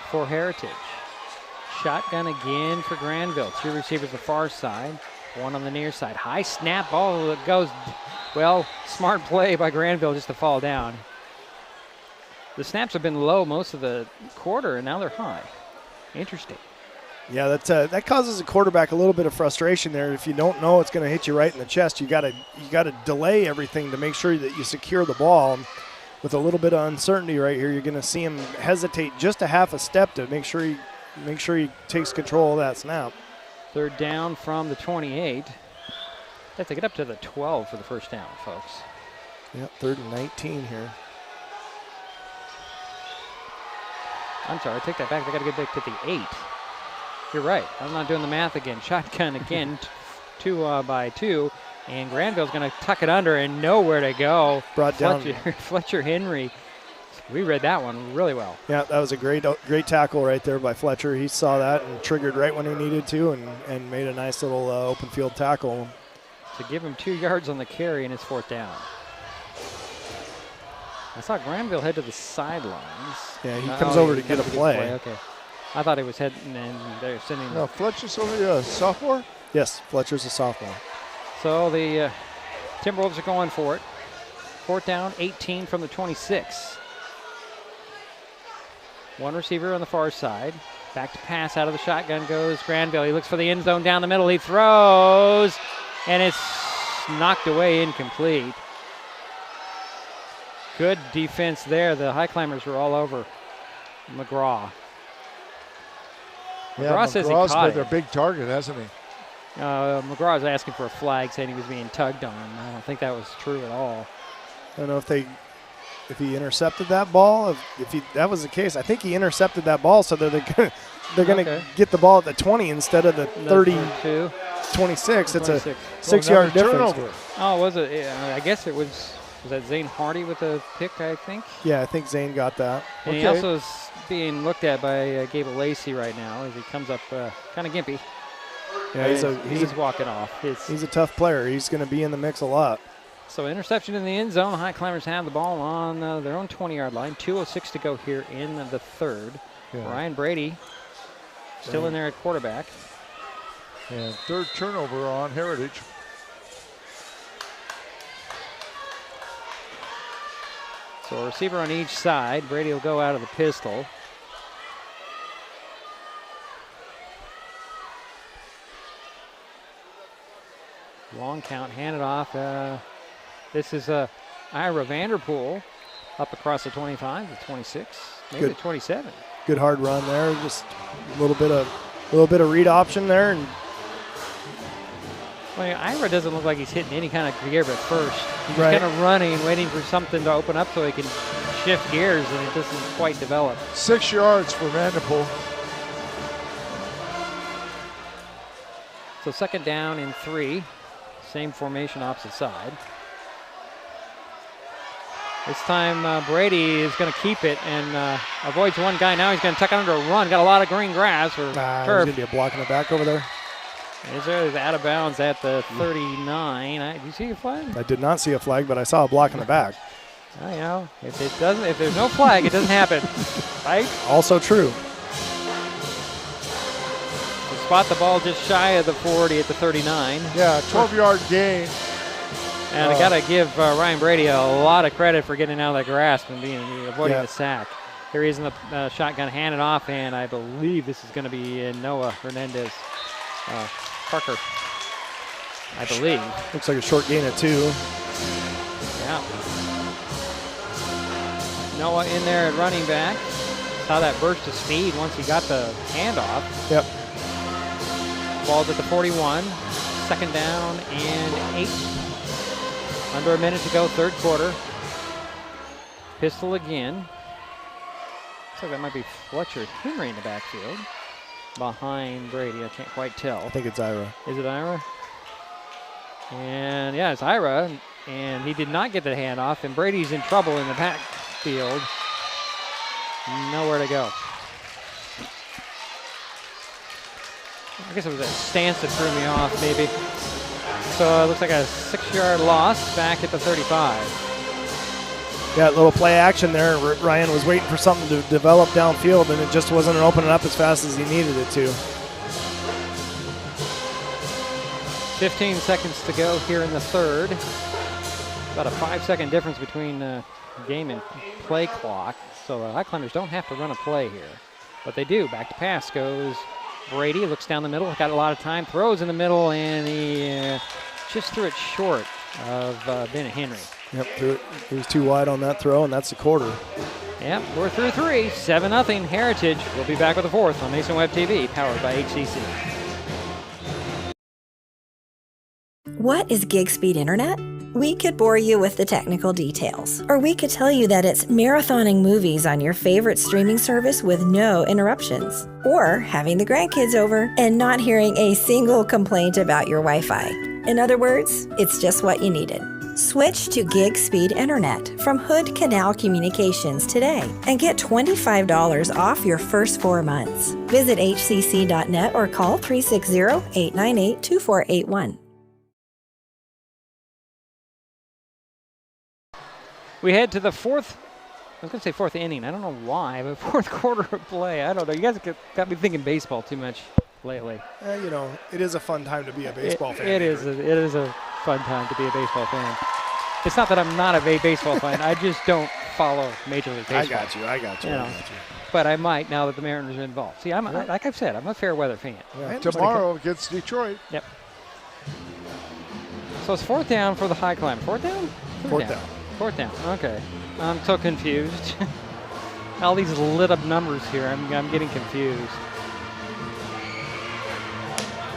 for Heritage. Shotgun again for Granville. 2 receivers the far side, 1 on the near side. High snap, ball that goes, well, smart play by Granville just to fall down. The snaps have been low most of the quarter, and now they're high. Interesting. Yeah, that causes a quarterback a little bit of frustration there. If you don't know it's going to hit you right in the chest, you got to delay everything to make sure that you secure the ball. With a little bit of uncertainty right here, you're going to see him hesitate just a half a step to make sure he takes control of that snap. 3rd down from the 28. Have to get up to the 12 for the 1st down, folks. Yep, 3rd and 19 here. I'm sorry, take that back. They got to get back to the 8. You're right. I'm not doing the math again. Shotgun again, 2 by 2, and Granville's going to tuck it under and nowhere to go. Brought down. Fletcher Henry. We read that one really well. Yeah, that was a great tackle right there by Fletcher. He saw that and triggered right when he needed to and made a nice little open field tackle. To give him 2 yards on the carry, and it's 4th down. I saw Granville head to the sidelines. Yeah, he comes over to get a play. Okay. I thought he was heading and they're sending him. No, Fletcher's only a sophomore? Yes, Fletcher's a sophomore. So the Timberwolves are going for it. 4th down, 18 from the 26. One receiver on the far side. Back to pass out of the shotgun goes Granville. He looks for the end zone down the middle. He throws, and it's knocked away, incomplete. Good defense there. The Highclimbers were all over McGraw. Yeah, McGraw says he McGraw's caught been their big target, hasn't he? McGraw was asking for a flag, saying he was being tugged on. I don't think that was true at all. I don't know if he intercepted that ball. That was the case, I think he intercepted that ball so that they're gonna get the ball at the 20 instead of the 30. 26. It's a 6-yard difference. Turnover. Oh, was it? Yeah, I guess it was. Was that Zane Hardy with a pick, I think? Yeah, I think Zane got that. And he also is being looked at by Gable Lacey right now as he comes up kind of gimpy. Yeah, he's walking off. He's a tough player. He's going to be in the mix a lot. So interception in the end zone. Highclimbers have the ball on their own 20-yard line. 2:06 to go here in the third. Yeah. Ryan Brady still in there at quarterback. And third turnover on Heritage. So a receiver on each side. Brady will go out of the pistol. Long count, handed off. This is Ira Vanderpool up across the 25, the 26, maybe the 27. Good hard run there. Just a little bit of read option there. And well, Ira doesn't look like he's hitting any kind of gear, but first he's just kind of running, waiting for something to open up so he can shift gears, and it doesn't quite develop. 6 yards for Vanderpool. So second down and 3. Same formation, opposite side. This time Brady is going to keep it and avoids one guy. Now he's going to tuck under a run. Got a lot of green grass or turf. There's going to be a block in the back over there. Is out of bounds at the 39. Did you see a flag? I did not see a flag, but I saw a block in the back. You know, if there's no flag, it doesn't happen, right? Also true. Spot the ball just shy of the 40 at the 39. Yeah, 12-yard gain. And I got to give Ryan Brady a lot of credit for getting out of that grasp and avoiding the sack. Here he is in the shotgun, handed off, and I believe this is going to be Noah Hernandez. Parker, I believe. Looks like a short gain of 2. Yeah. Noah in there at running back. Saw that burst of speed once he got the handoff. Yep. Ball's at the 41. Second down and 8. Under a minute to go, third quarter. Pistol again. Looks like that might be Fletcher Henry in the backfield. Behind Brady, I can't quite tell. I think it's Ira. Is it Ira? And yeah, it's Ira. And he did not get the handoff, and Brady's in trouble in the backfield. Nowhere to go. I guess it was that stance that threw me off, maybe. So it looks like a 6-yard loss back at the 35. Yeah, a little play action there. Ryan was waiting for something to develop downfield, and it just wasn't opening up as fast as he needed it to. 15 seconds to go here in the third. About a 5-second difference between game and play clock. So the Highclimbers don't have to run a play here. But they do. Back to pass goes Brady. Looks down the middle. Got a lot of time. Throws in the middle, and he just threw it short of Bennett Henry. Yep, threw it. He was too wide on that throw, and that's the quarter. Yep, we're through 3. 7-0 Heritage. We'll be back with the fourth on Mason Web TV, powered by HCC. What is gig speed internet? We could bore you with the technical details, or we could tell you that it's marathoning movies on your favorite streaming service with no interruptions, or having the grandkids over and not hearing a single complaint about your Wi-Fi. In other words, it's just what you needed. Switch to gig speed internet from Hood Canal Communications today and get $25 off your first 4 months. Visit hcc.net or call 360-898-2481. We head to the fourth, I was going to say fourth inning. I don't know why, but fourth quarter of play. I don't know. You guys got me thinking baseball too much lately. You know, it is a fun time to be a baseball fan. It is a fun time to be a baseball fan. It's not that I'm not a baseball fan. I just don't follow Major League Baseball. I got you. But I might now that the Mariners are involved. See, like I've said, I'm a fair weather fan. Yeah. Tomorrow against Detroit. Yep. So it's 4th down for the Highclimbers. 4th down? 4th down. 4th down. Okay. I'm so confused. All these lit up numbers here. I'm getting confused.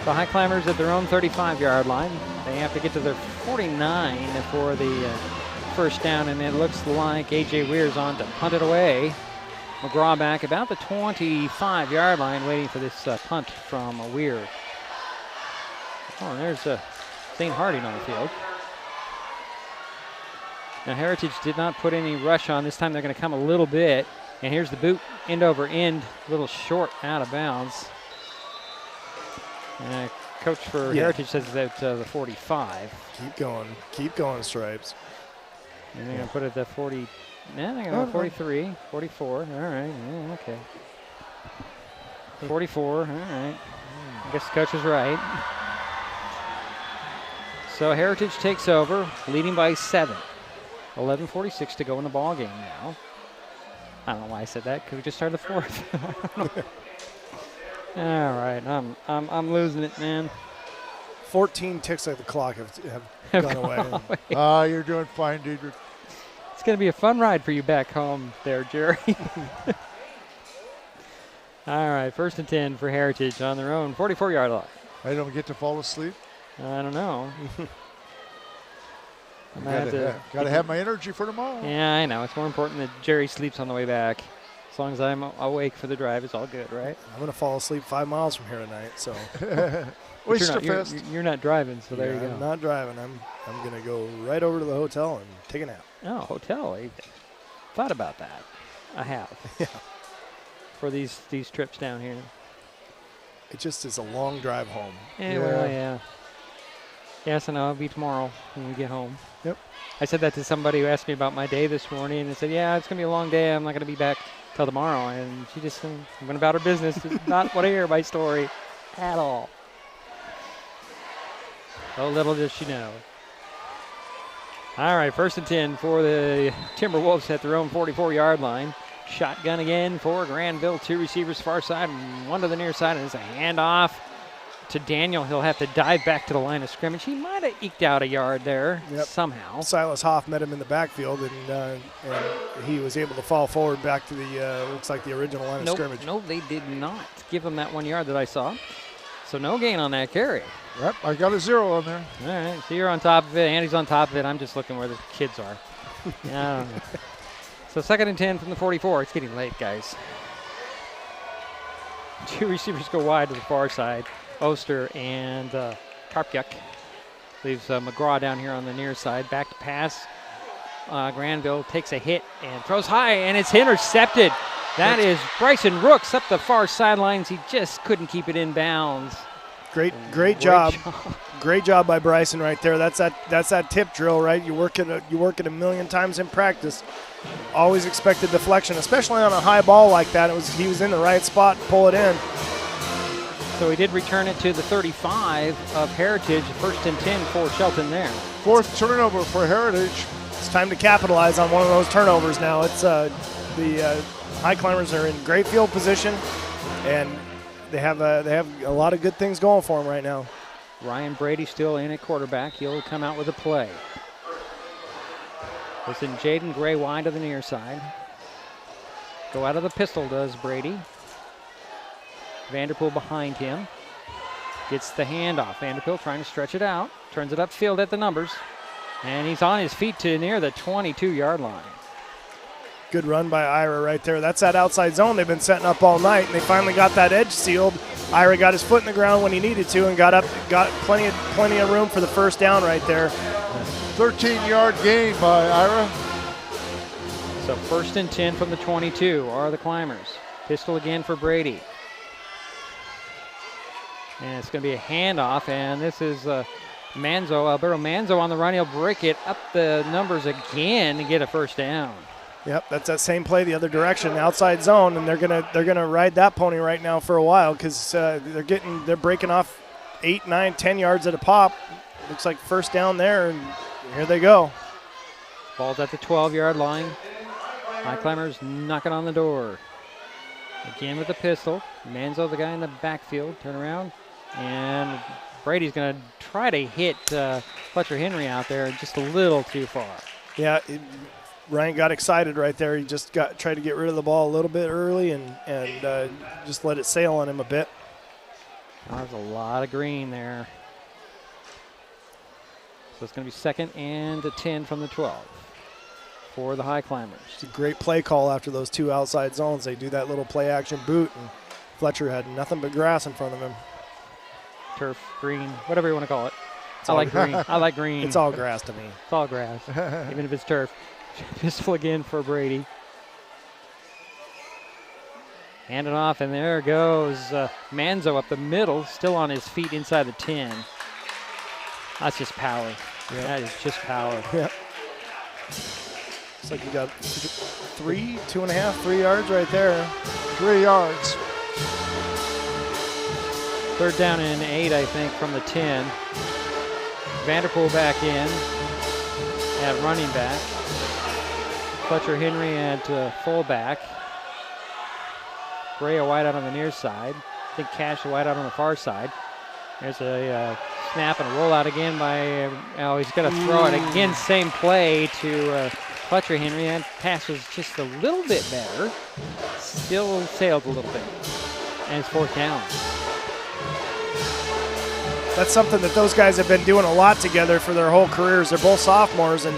The Highclimbers at their own 35-yard line. They have to get to their 49 for the first down, and it looks like A.J. Weir's on to punt it away. McGraw back about the 25-yard line waiting for this punt from Weir. Oh, and there's St. Harding on the field. Now Heritage did not put any rush on. This time they're going to come a little bit. And here's the boot, end over end, a little short out of bounds. And coach for Heritage says it's at the 45. Keep going, Stripes. And they're going to put it at the 40. Now they're going to 43, 44. All right, yeah, okay. 44, all right. I guess the coach is right. So Heritage takes over, leading by 7. 11:46 to go in the ball game now. I don't know why I said that. Could we just start the 4th? All right, I'm losing it, man. 14 ticks of the clock have gone away. You're doing fine, Diedrich. It's going to be a fun ride for you back home there, Jerry. All right, 1st and 10 for Heritage on their own 44-yard line. I don't get to fall asleep. I don't know. Got to have my energy for tomorrow. Yeah, I know. It's more important that Jerry sleeps on the way back. As long as I'm awake for the drive, it's all good, right? I'm going to fall asleep 5 miles from here tonight, so. You're not driving, so there you go. I'm not driving. I'm going to go right over to the hotel and take a nap. Oh, hotel. I thought about that. I have. Yeah. For these trips down here. It just is a long drive home. Yeah. Yes, I know. It'll be tomorrow when we get home. Yep. I said that to somebody who asked me about my day this morning, and they said, yeah, it's going to be a long day. I'm not going to be back till tomorrow. And she just went about her business. Did not want to hear my story at all. So little does she know. All right, 1st and 10 for the Timberwolves at their own 44-yard line. Shotgun again for Granville. 2 receivers far side and 1 to the near side, and it's a handoff to Daniel. He'll have to dive back to the line of scrimmage. He might have eked out a yard there somehow. Silas Hoff met him in the backfield, and he was able to fall forward back to the, looks like the original line of scrimmage. No, they did not give him that 1 yard that I saw. So no gain on that carry. Yep, I got a 0 on there. All right, so you're on top of it. Andy's on top of it. I'm just looking where the kids are. I don't know. So 2nd and 10 from the 44. It's getting late, guys. 2 receivers go wide to the far side. Oster and Karpyuk. Leaves McGraw down here on the near side. Back to pass. Granville takes a hit and throws high, and it's intercepted. That is Bryson Rooks up the far sidelines. He just couldn't keep it in bounds. Great job. Great job by Bryson right there. That's that tip drill, right? You work it a million times in practice. Always expect a deflection, especially on a high ball like that. He was in the right spot to pull it in. So he did return it to the 35 of Heritage. 1st and 10 for Shelton there. 4th turnover for Heritage. It's time to capitalize on one of those turnovers now. It's the Highclimbers are in great field position, and they have a lot of good things going for them right now. Ryan Brady still in at quarterback. He'll come out with a play. It's in Jaden Gray wide to the near side. Go out of the pistol does Brady. Vanderpool behind him. Gets the handoff. Vanderpool trying to stretch it out. Turns it upfield at the numbers. And he's on his feet to near the 22-yard line. Good run by Ira right there. That's that outside zone they've been setting up all night, and they finally got that edge sealed. Ira got his foot in the ground when he needed to and got plenty of room for the first down right there. 13-yard gain by Ira. So 1st and 10 from the 22 are the Climbers. Pistol again for Brady. And it's going to be a handoff, and this is Manzo, Alberto Manzo on the run. He'll break it up the numbers again and get a first down. Yep, that's that same play the other direction, outside zone, and they're gonna ride that pony right now for a while because they're breaking off 8, 9, 10 yards at a pop. Looks like first down there, and here they go. Ball's at the 12-yard line. Highclimbers knocking on the door. Again with the pistol. Manzo, the guy in the backfield, turn around. And Brady's going to try to hit Fletcher Henry out there just a little too far. Yeah, Ryan got excited right there. He just tried to get rid of the ball a little bit early and just let it sail on him a bit. Oh, there's a lot of green there. So it's going to be 2nd and 10 from the 12 for the Highclimbers. It's a great play call after those 2 outside zones. They do that little play action boot, and Fletcher had nothing but grass in front of him. Turf, green, whatever you want to call it. I like green. I like green. It's all grass to me. It's all grass, even if it's turf. Pistol again for Brady. Hand it off, and there goes Manzo up the middle, still on his feet inside the 10. That's just power. Yeah. That is just power. Yeah. Looks like you got 3 yards right there. 3 yards. 3rd down and 8, I think, from the 10. Vanderpool back in at running back. Fletcher Henry at fullback. Gray a wide out on the near side. I think Cash a wide out on the far side. There's a snap and a rollout again by, he's going to throw it again. Same play to Fletcher Henry. And pass was just a little bit better. Still sailed a little bit. And it's 4th down. That's something that those guys have been doing a lot together for their whole careers. They're both sophomores, and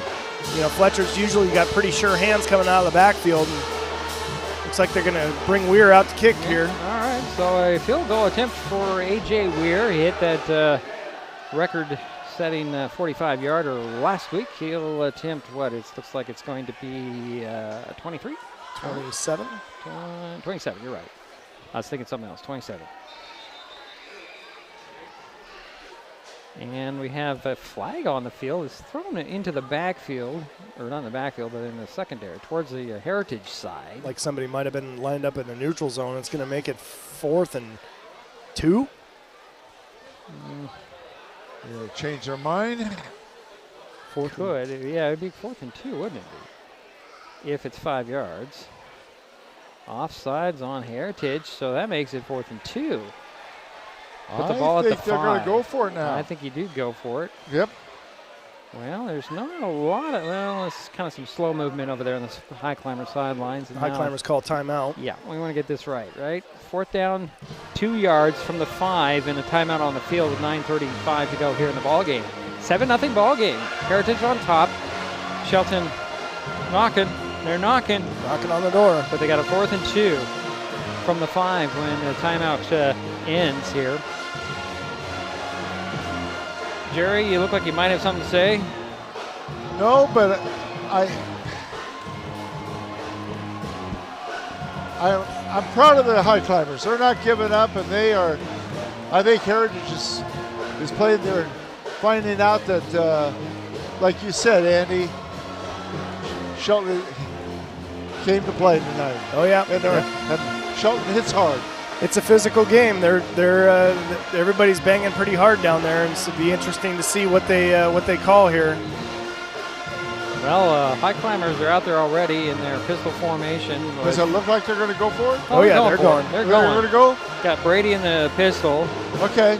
Fletcher's usually got pretty sure hands coming out of the backfield. And looks like they're going to bring Weir out to kick here. All right, so a field goal attempt for A.J. Weir. He hit that record-setting 45-yarder last week. He'll attempt what? It looks like it's going to be 23? 27? 27, you're right. I was thinking something else, 27. And we have a flag on the field. It's thrown it into the backfield, or not in the backfield, but in the secondary, towards the Heritage side. Like somebody might have been lined up in the neutral zone. It's going to make it 4th and 2. They'll change their mind. Could. Yeah, it would be 4th and 2, wouldn't it be? If it's 5 yards. Offsides on Heritage, so that makes it 4th and 2. Put the ball at the 5. I think they're going to go for it now. I think you do go for it. Yep. Well, there's not a lot of, it's kind of some slow movement over there on the Highclimber sidelines. Highclimbers call timeout. Yeah, we want to get this right? 4th down, 2 yards from the 5, and a timeout on the field with 9:35 to go here in the ball game. 7-0 ball game. Heritage on top. Shelton knocking. They're knocking. Knocking on the door. But they got a 4th and 2 from the 5 when the timeout ends here. Jerry, you look like you might have something to say. No, but I'm proud of the Highclimbers. They're not giving up, and they are. I think Heritage is playing there, finding out that, like you said, Andy, Shelton came to play tonight. Oh yeah, and Shelton hits hard. It's a physical game. Everybody's banging pretty hard down there, and it'll be interesting to see what they call here. Well, Highclimbers are out there already in their pistol formation. Does it look like they're going to go for it? Oh yeah, they're going. They're going to go. Got Brady in the pistol. Okay.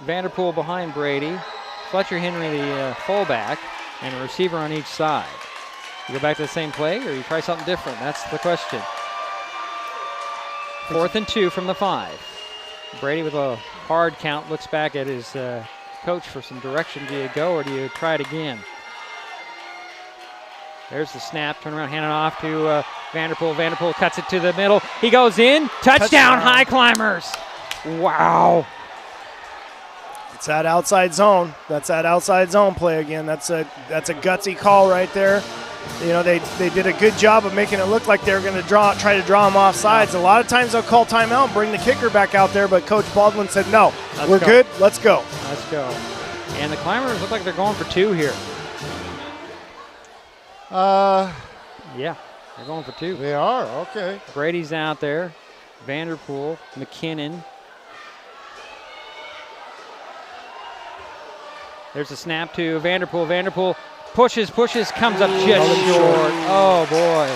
Vanderpool behind Brady. Fletcher Henry the fullback, and a receiver on each side. You go back to the same play, or you try something different? That's the question. 4th and 2 from the 5. Brady with a hard count looks back at his coach for some direction. Do you go or do you try it again? There's the snap. Turn around, hand it off to Vanderpool. Vanderpool cuts it to the middle. He goes in. Touchdown, Highclimbers. Wow. It's that outside zone. That's that outside zone play again. That's a gutsy call right there. They did a good job of making it look like they were going to try to draw them off sides. A lot of times they'll call timeout and bring the kicker back out there, but Coach Baldwin said, no, we're good. Let's go. Let's go. And the Climbers look like they're going for 2 here. Yeah, they're going for 2. They are, okay. Brady's out there. Vanderpool, McKinnon. There's a snap to Vanderpool. Vanderpool Pushes, comes up just short. Oh, boy.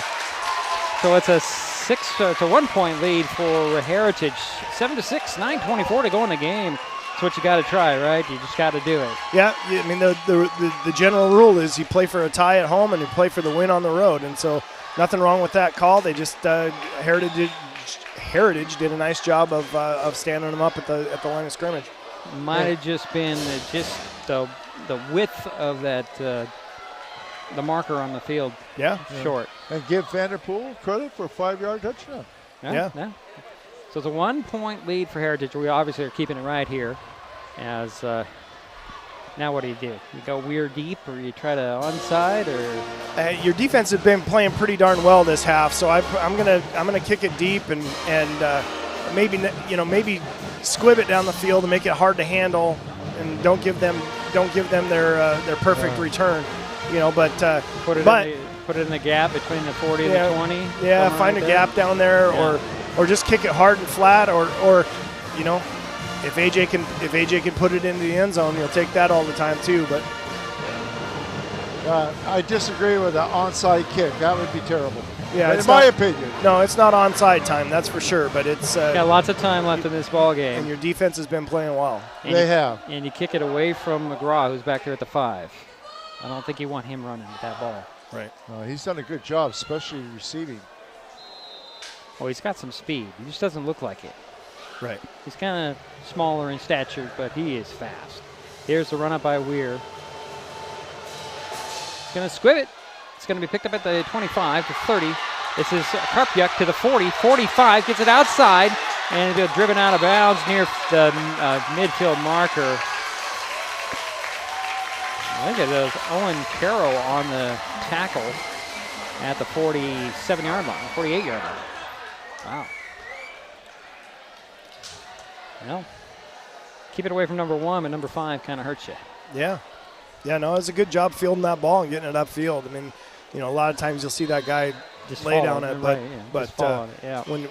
So it's a 1-point lead for Heritage. 7-6, 9:24 to go in the game. That's what you got to try, right? You just got to do it. Yeah, I mean, the general rule is you play for a tie at home and you play for the win on the road. And so nothing wrong with that call. They just Heritage did a nice job of standing them up at the line of scrimmage. Might have just been just the width of that the marker on the field. Short. And give Vanderpool credit for a 5-yard touchdown. Yeah. So it's a 1-point lead for Heritage. We obviously are keeping it right here. As now, what do? You go weird deep, or you try to onside, or your defense has been playing pretty darn well this half. So I'm gonna kick it deep and maybe squib it down the field and make it hard to handle, and don't give them their perfect return. But put it in the gap between the 40 and the 20. Yeah, find a gap down there, or just kick it hard and flat, or if AJ can put it into the end zone, you'll take that all the time too. But I disagree with the onside kick. That would be terrible. Yeah, in my opinion. No, it's not onside time, that's for sure. But it's got lots of time left in this ball game, and your defense has been playing well. They have. And you kick it away from McGraw, who's back there at the 5. I don't think you want him running with that ball. Right. He's done a good job, especially receiving. Oh, he's got some speed. He just doesn't look like it. Right. He's kind of smaller in stature, but he is fast. Here's the run up by Weir. He's going to squib it. It's going to be picked up at the 25 to 30. This is Karpyuk to the 40, 45, gets it outside, and it'll be driven out of bounds near the midfield marker. I think it was Owen Carroll on the tackle at the 47-yard line, 48-yard line. Wow. Well, keep it away from number 1, but number 5 kind of hurts you. Yeah. Yeah, no, it's a good job fielding that ball and getting it upfield. I mean, a lot of times you'll see that guy just lay down it, but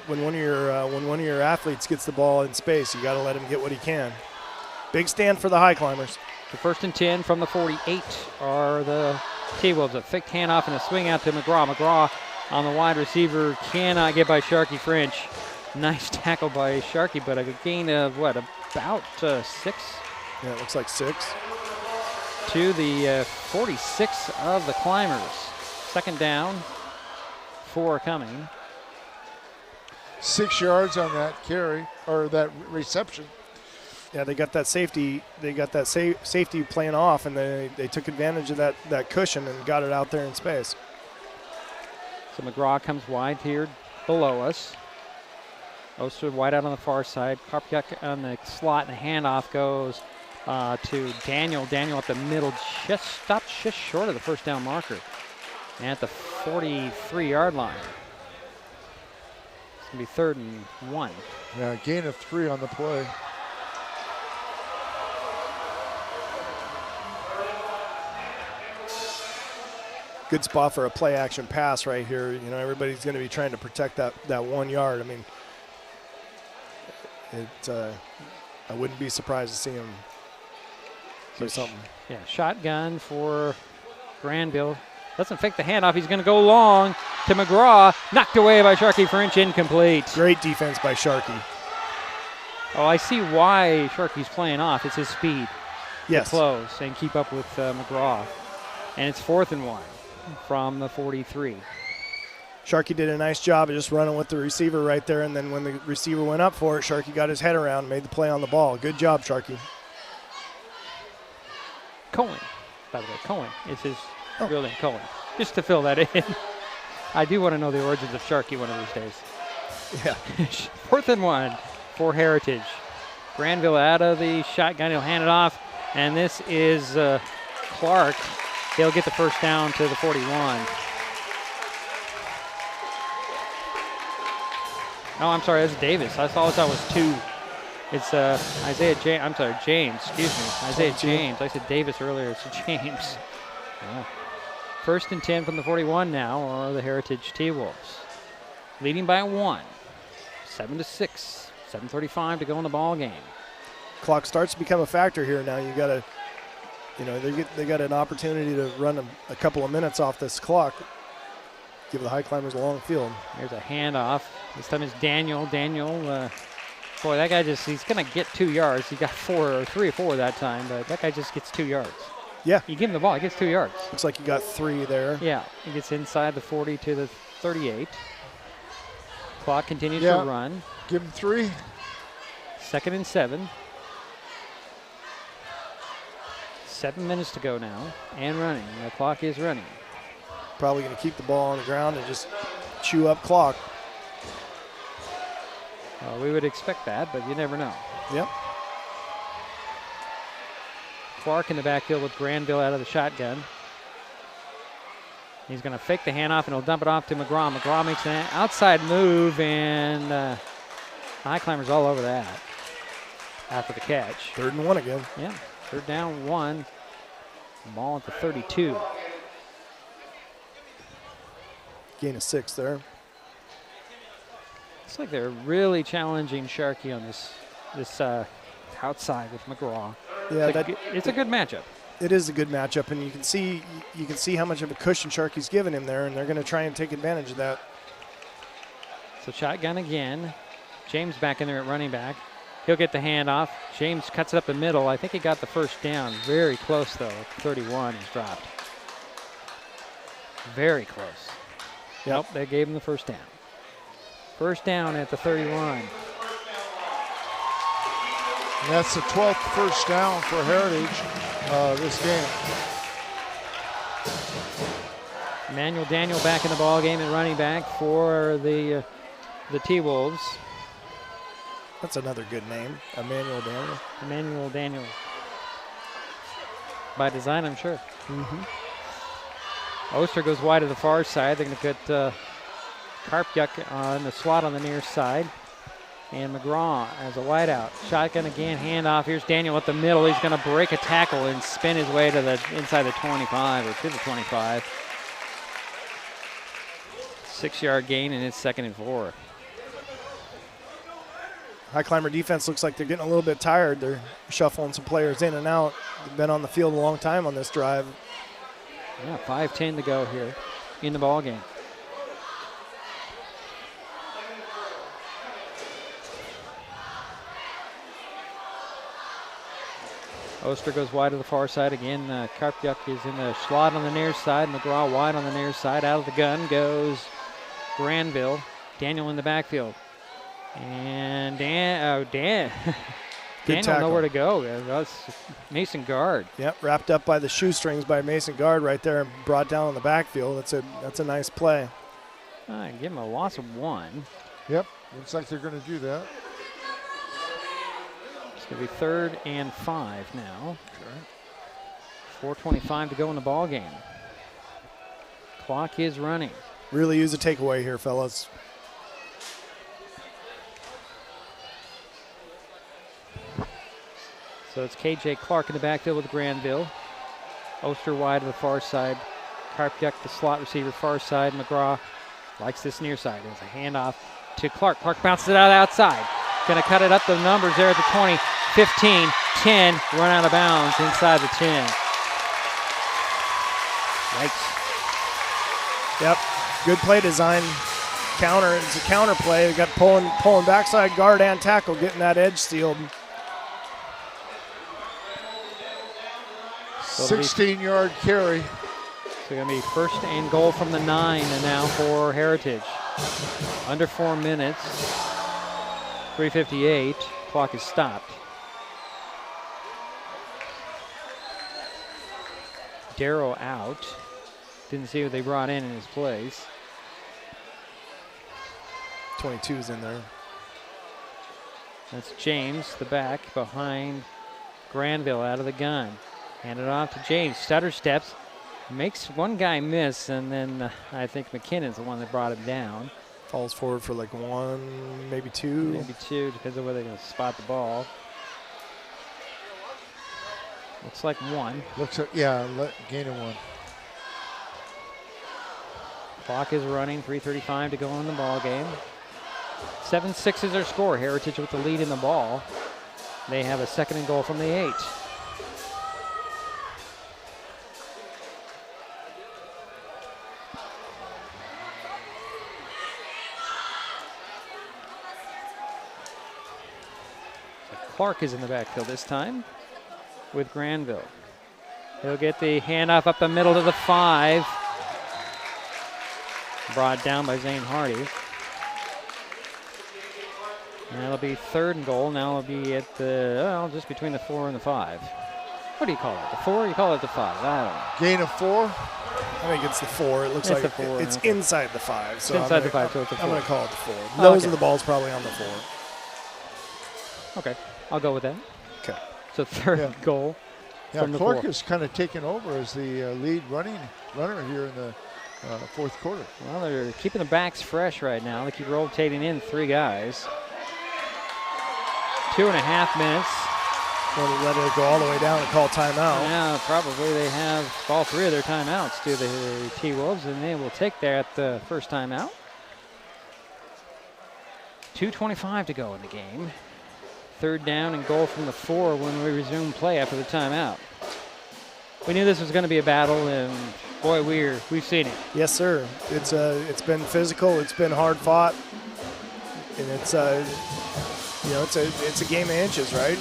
when one of your athletes gets the ball in space, you got to let him get what he can. Big stand for the Highclimbers. The 1st and 10 from the 48 are the T-Wolves. A fake handoff and a swing out to McGraw. McGraw on the wide receiver cannot get by Sharky French. Nice tackle by Sharky, but a gain of about 6? Yeah, it looks like 6. To the 46 of the Climbers. 2nd down, 4 coming. 6 yards on that carry or that reception. Yeah, they got that safety. They got that safety playing off, and they took advantage of that cushion and got it out there in space. So McGraw comes wide here below us. Oster wide out on the far side. Karpyuk on the slot, and the handoff goes to Daniel. Daniel at the middle, stopped just short of the 1st down marker at the 43-yard line. It's going to be 3rd and 1. Yeah, gain of 3 on the play. Good spot for a play action pass right here. Everybody's going to be trying to protect that 1 yard. I mean, I wouldn't be surprised to see him do something. Yeah, shotgun for Granville. Doesn't fake the handoff. He's going to go long to McGraw. Knocked away by Sharky French, incomplete. Great defense by Sharky. Oh, I see why Sharky's playing off. It's his speed. Yes. To close and keep up with McGraw. And it's 4th and 1 from the 43. Sharky did a nice job of just running with the receiver right there, and then when the receiver went up for it, Sharky got his head around and made the play on the ball. Good job, Sharky. Cohen, by the way, Cohen is his real name, Cohen. Just to fill that in. I do want to know the origins of Sharky one of these days. Yeah. 4th and 1 for Heritage. Granville out of the shotgun. He'll hand it off, and this is Clark. He'll get the 1st down to the 41. Oh, I'm sorry, that's Davis. I thought that was 2. It's James. Excuse me. Isaiah James. I said Davis earlier. It's James. Yeah. 1st and 10 from the 41 now are the Heritage T-Wolves. Leading by 1. 7-6. 7:35 to go in the ball game. Clock starts to become a factor here now. You got to You know, they got an opportunity to run a couple of minutes off this clock. Give the Highclimbers a long field. Here's a handoff. This time it's Daniel. Boy, that guy he's going to get 2 yards. He got 3 or 4 that time, but that guy just gets 2 yards. Yeah. You give him the ball, he gets 2 yards. Looks like he got 3 there. Yeah, he gets inside the 40 to the 38. Clock continues to run. Give him 3. 2nd and 7. 7 minutes to go now, and running. The clock is running. Probably going to keep the ball on the ground and just chew up clock. Well, we would expect that, but you never know. Yep. Clark in the backfield with Granville out of the shotgun. He's going to fake the handoff, and he'll dump it off to McGraw. McGraw makes an outside move, and Highclimbers all over that after the catch. 3rd and 1 again. Yeah, 3rd down 1. Ball at the 32. Gain of 6 there. Looks like they're really challenging Sharkey on this outside with McGraw. Yeah, it's a good matchup. It is a good matchup, and you can see how much of a cushion Sharkey's given him there, and they're going to try and take advantage of that. So shotgun again. James back in there at running back. He'll get the handoff. James cuts it up the middle. I think he got the 1st down. Very close, though. 31 is dropped. Very close. Yep. Nope, they gave him the 1st down. 1st down at the 31. And that's the 12th 1st down for Heritage this game. Emmanuel Daniel back in the ball game at running back for the T-Wolves. That's another good name, Emmanuel Daniel. Emmanuel Daniel. By design, I'm sure. Oster goes wide to the far side. They're going to put Karpyuk on the slot on the near side. And McGraw as a wideout. Shotgun again, handoff. Here's Daniel at the middle. He's going to break a tackle and spin his way to the inside the 25 or to the 25. 6-yard gain, and it's 2nd and 4. Highclimber defense looks like they're getting a little bit tired. They're shuffling some players in and out. They've been on the field a long time on this drive. Yeah, 5:10 to go here in the ball game. Oster goes wide to the far side again. Karpyuk is in the slot on the near side. McGraw wide on the near side. Out of the gun goes Granville. Daniel in the backfield. And Daniel nowhere to go. That's Mason Guard. Yep, wrapped up by the shoestrings by Mason Guard right there and brought down in the backfield. That's a nice play. Give him a loss of 1. Yep, looks like they're going to do that. It's going to be 3rd and 5 now. 4:25 to go in the ball game. Clock is running. Really use a takeaway here, fellas. So it's KJ Clark in the backfield with Granville. Oster wide to the far side. Karpyuk, the slot receiver, far side. McGraw likes this near side. There's a handoff to Clark. Clark bounces it out outside. Going to cut it up the numbers there at the 20, 15, 10. Run out of bounds inside the 10. Yikes. Yep, good play design. Counter, it's a counter play. We got pulling backside guard and tackle, getting that edge sealed. 16-yard carry. So going to be 1st and goal from the 9 and now for Heritage. Under 4 minutes. 3:58. Clock is stopped. Darrow out. Didn't see what they brought in his place. 22's in there. That's James, the back, behind Granville out of the gun. Handed off to James. Stutter steps. Makes one guy miss, and then I think McKinnon's the one that brought him down. Falls forward for like 1, maybe 2. Maybe 2, depends on where they're going to spot the ball. Looks like 1. Looks like, yeah, gain of 1. Clock is running, 3:35 to go in the ball game. 7-6 is their score. Heritage with the lead in the ball. They have a 2nd and goal from the 8. Clark is in the backfield this time with Granville. He'll get the handoff up the middle to the 5. Brought down by Zane Hardy. And that'll be 3rd and goal. Now it'll be at the, just between the 4 and the 5. What do you call it? The 4? You call it the 5? I don't know. Gain of 4? I think it's the 4. It looks It's like the 4, it's okay. inside the 5. So Inside the 5, so it's a 4. I'm going to call it the 4. Oh, Nose okay. of the ball's probably on the 4. Okay, I'll go with that. Okay. So 3rd goal from the Clark 4. is kind of taken over as the lead runner here in the 4th quarter. Well, they're keeping the backs fresh right now. They keep rotating in 3 guys. 2.5 minutes. Well, let it go all the way down and call timeout. Yeah, probably they have all 3 of their timeouts, do the T-Wolves, and they will take that first timeout. 2:25 to go in the game. 3rd down and goal from the 4 when we resume play after the timeout. We knew this was going to be a battle, and boy, we've seen it. Yes, sir. It's been physical. It's been hard fought, and it's a game of inches, right?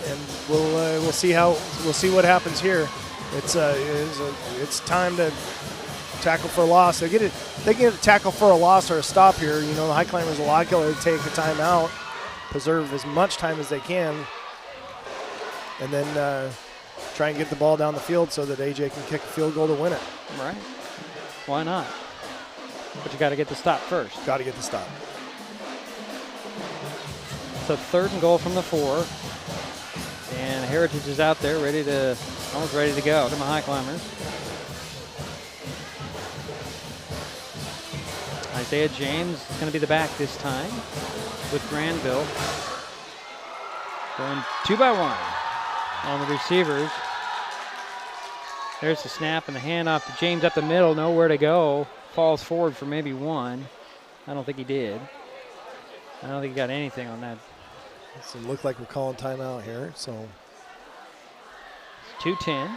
And we'll see what happens here. It's time to tackle for a loss. They get a tackle for a loss or a stop here. You know, the Highclimbers will likely take a timeout, preserve as much time as they can, and then try and get the ball down the field so that AJ can kick a field goal to win it. Right. Why not? But you got to get the stop first. Got to get the stop. So 3rd and goal from the 4. And Heritage is out there almost ready to go to my Highclimbers. Isaiah James is going to be the back this time with Granville. Going 2 by 1 on the receivers. There's the snap and the handoff to James up the middle, nowhere to go. Falls forward for maybe 1. I don't think he did. I don't think he got anything on that. So it looked like we're calling timeout here. So 2:10.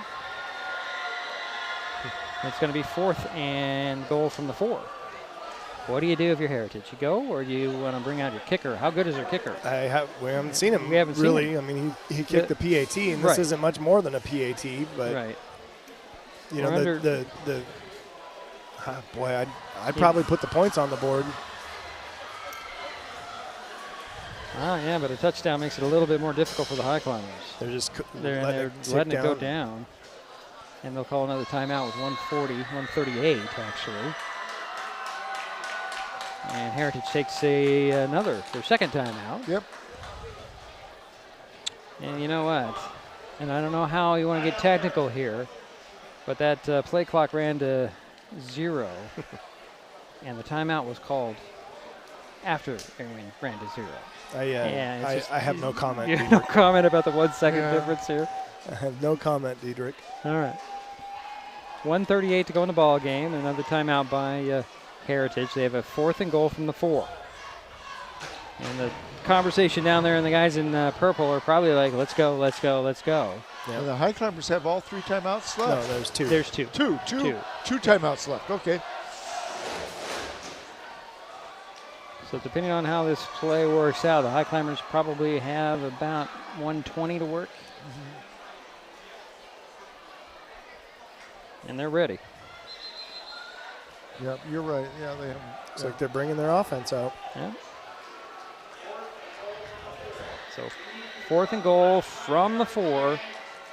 It's going to be 4th and goal from the 4. What do you do if you're Heritage? You go, or do you want to bring out your kicker? How good is their kicker? We haven't seen him. We haven't really. seen him. I mean, he kicked the PAT, and this isn't much more than a PAT. But right. You know, I'd probably put the points on the board. Yeah, but a touchdown makes it a little bit more difficult for the Highclimbers. They're just letting it go down. And they'll call another timeout with 138, actually. And Heritage takes their 2nd timeout. Yep. And you know what? And I don't know how you want to get technical here, but that play clock ran to 0. And the timeout was called after it ran to 0. I have no comment. You have no comment about the 1 second difference here? I have no comment, Diedrich. All right. 1:38 to go in the ball game. Another timeout by Heritage. They have a 4th and goal from the 4. And the conversation down there and the guys in purple are probably like, let's go, let's go, let's go. Yep. And the Highclimbers have all 3 timeouts left. No, there's 2. There's 2. Two timeouts left. Okay. So depending on how this play works out, the Highclimbers probably have about 1:20 to work. And they're ready. Yep, you're right. Yeah, they have. Looks like they're bringing their offense out. Yeah. So 4th and goal from the 4.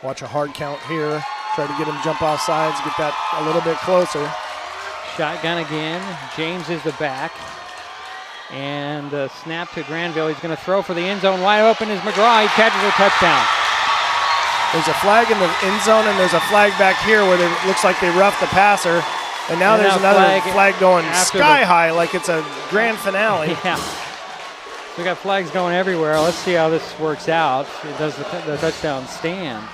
Watch a hard count here. Try to get him jump off sides, get that a little bit closer. Shotgun again. James is the back. And snap to Granville. He's going to throw for the end zone. Wide open is McGraw. He catches a touchdown. There's a flag in the end zone, and there's a flag back here where it looks like they roughed the passer. And now there's another flag going sky high like it's a grand finale. Yeah. We got flags going everywhere. Let's see how this works out. Does the touchdown stand?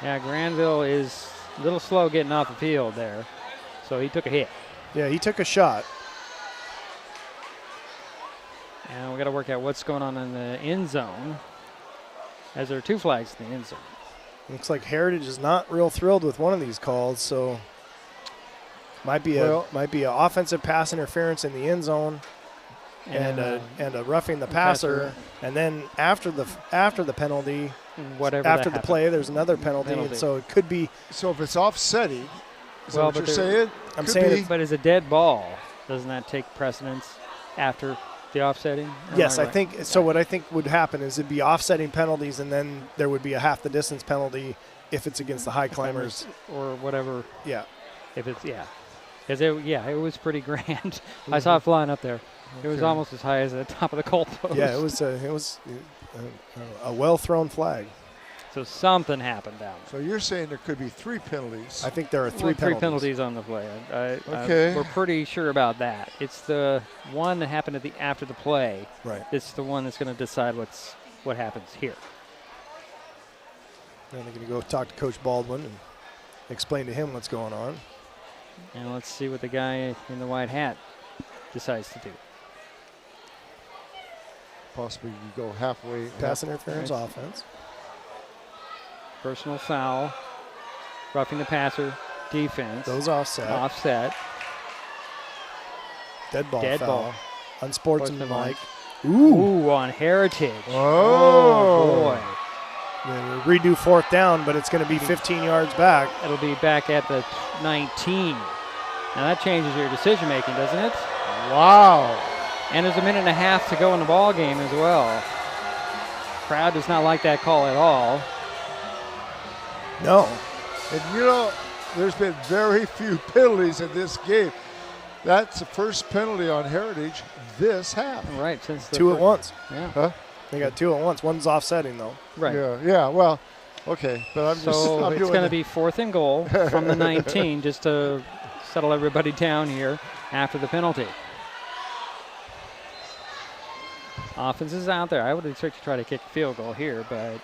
Yeah, Granville is a little slow getting off the field there. So he took a hit. Yeah, he took a shot. And we got to work out what's going on in the end zone, as there are 2 flags in the end zone. Looks like Heritage is not real thrilled with one of these calls, so might be an offensive pass interference in the end zone. and a roughing the passer, and then after the penalty, after the play, there's another penalty. And so it could be. So if it's offsetting, is that what you're saying? I'm saying, but as a dead ball, doesn't that take precedence after the offsetting? Yes, I think so. What I think would happen is it'd be offsetting penalties, and then there would be a half the distance penalty if it's against the Highclimbers or whatever. Yeah, if it's because it was pretty grand. I saw it flying up there. It was almost as high as the top of the goal post. Yeah, it was a well thrown flag. So something happened down there. So you're saying there could be 3 penalties? I think there are three penalties on the play. Okay. We're pretty sure about that. It's the one that happened after the play. Right. It's the one that's going to decide what happens here. And they're going to go talk to Coach Baldwin and explain to him what's going on. And let's see what the guy in the white hat decides to do. Possibly you go halfway. Pass interference offense. Personal foul. Roughing the passer. Defense. Those offset. Dead foul. ball. Unsportsmanlike. Ooh, on Heritage. Oh boy. They redo 4th down, but it's going to be 15 yards back. It'll be back at the 19. Now that changes your decision making, doesn't it? Wow. And there's a minute and a half to go in the ball game as well. Crowd does not like that call at all. No. And there's been very few penalties in this game. That's the first penalty on Heritage this half. Right, since the 2 at once. Yeah. Huh? They got 2 at once. One's offsetting though. Right. Yeah. Well, okay, but I'm it's going to be 4th and goal from the 19, just to settle everybody down here after the penalty. Offense is out there. I would expect to try to kick a field goal here, but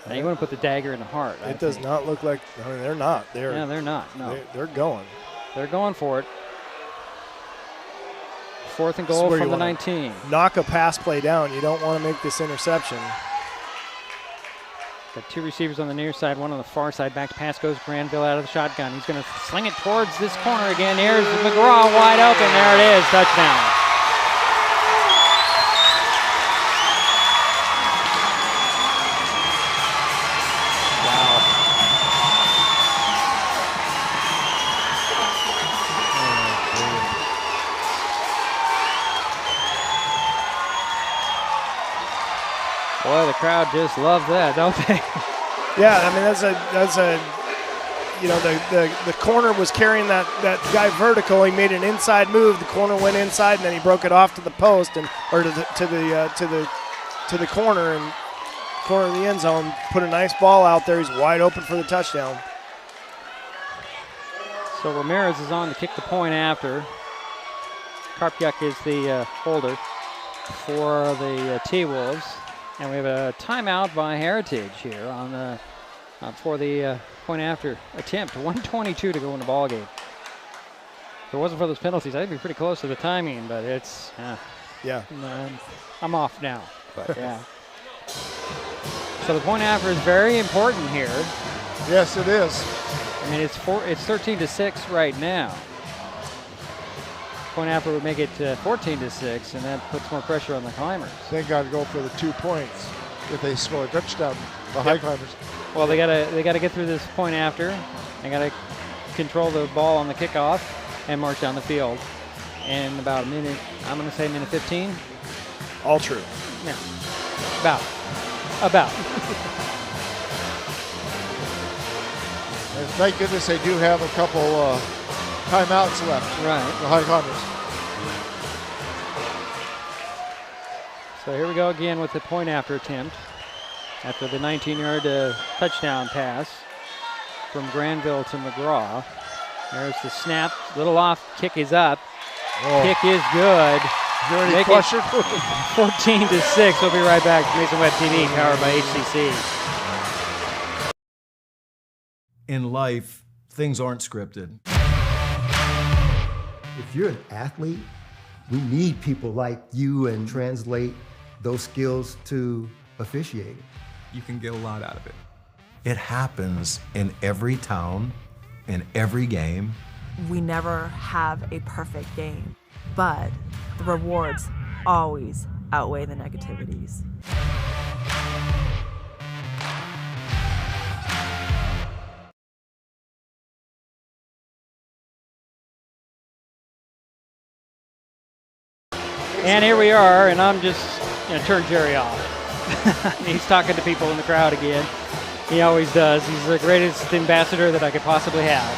now you want to put the dagger in the heart. It does not look like. I mean, they're not. They're not. No, they're going. They're going for it. 4th and goal from the 19. Knock a pass play down. You don't want to make this interception. Got 2 receivers on the near side, one on the far side. Back to pass goes Granville out of the shotgun. He's going to sling it towards this corner again. Here's McGraw wide open. There it is. Touchdown. Boy, the crowd just loves that, don't they? Yeah, I mean the corner was carrying that guy vertical. He made an inside move. The corner went inside, and then he broke it off to the post to the corner and corner of the end zone. Put a nice ball out there. He's wide open for the touchdown. So Ramirez is on to kick the point after. Karpyuk is the holder for the T-Wolves. And we have a timeout by Heritage here on the for the point after attempt. 1:22 to go in the ball game. If it wasn't for those penalties, I'd be pretty close to the timing, but it's I'm off now. But yeah. So the point after is very important here. Yes, it is. I mean, it's 13-6 right now. Point after would make it 14-6, and that puts more pressure on the Climbers. They got to go for the 2 points if they score a touchdown. The Highclimbers. Well, they gotta get through this point after. They gotta control the ball on the kickoff and march down the field. In about a minute, I'm gonna say minute 15. All true. Yeah. About. And thank goodness they do have a couple timeouts left. Right. The Highclimbers. So here we go again with the point after attempt. After the 19-yard touchdown pass from Granville to McGraw. There's the snap. Little off. Kick is up. Oh. Kick is good. Is there any question? 14-6. We'll be right back. Mason Web TV, powered by HCC. In life, things aren't scripted. If you're an athlete, we need people like you and translate those skills to officiating. You can get a lot out of it. It happens in every town, in every game. We never have a perfect game, but the rewards always outweigh the negativities. And here we are, and I'm just going to turn Jerry off. He's talking to people in the crowd again. He always does. He's the greatest ambassador that I could possibly have.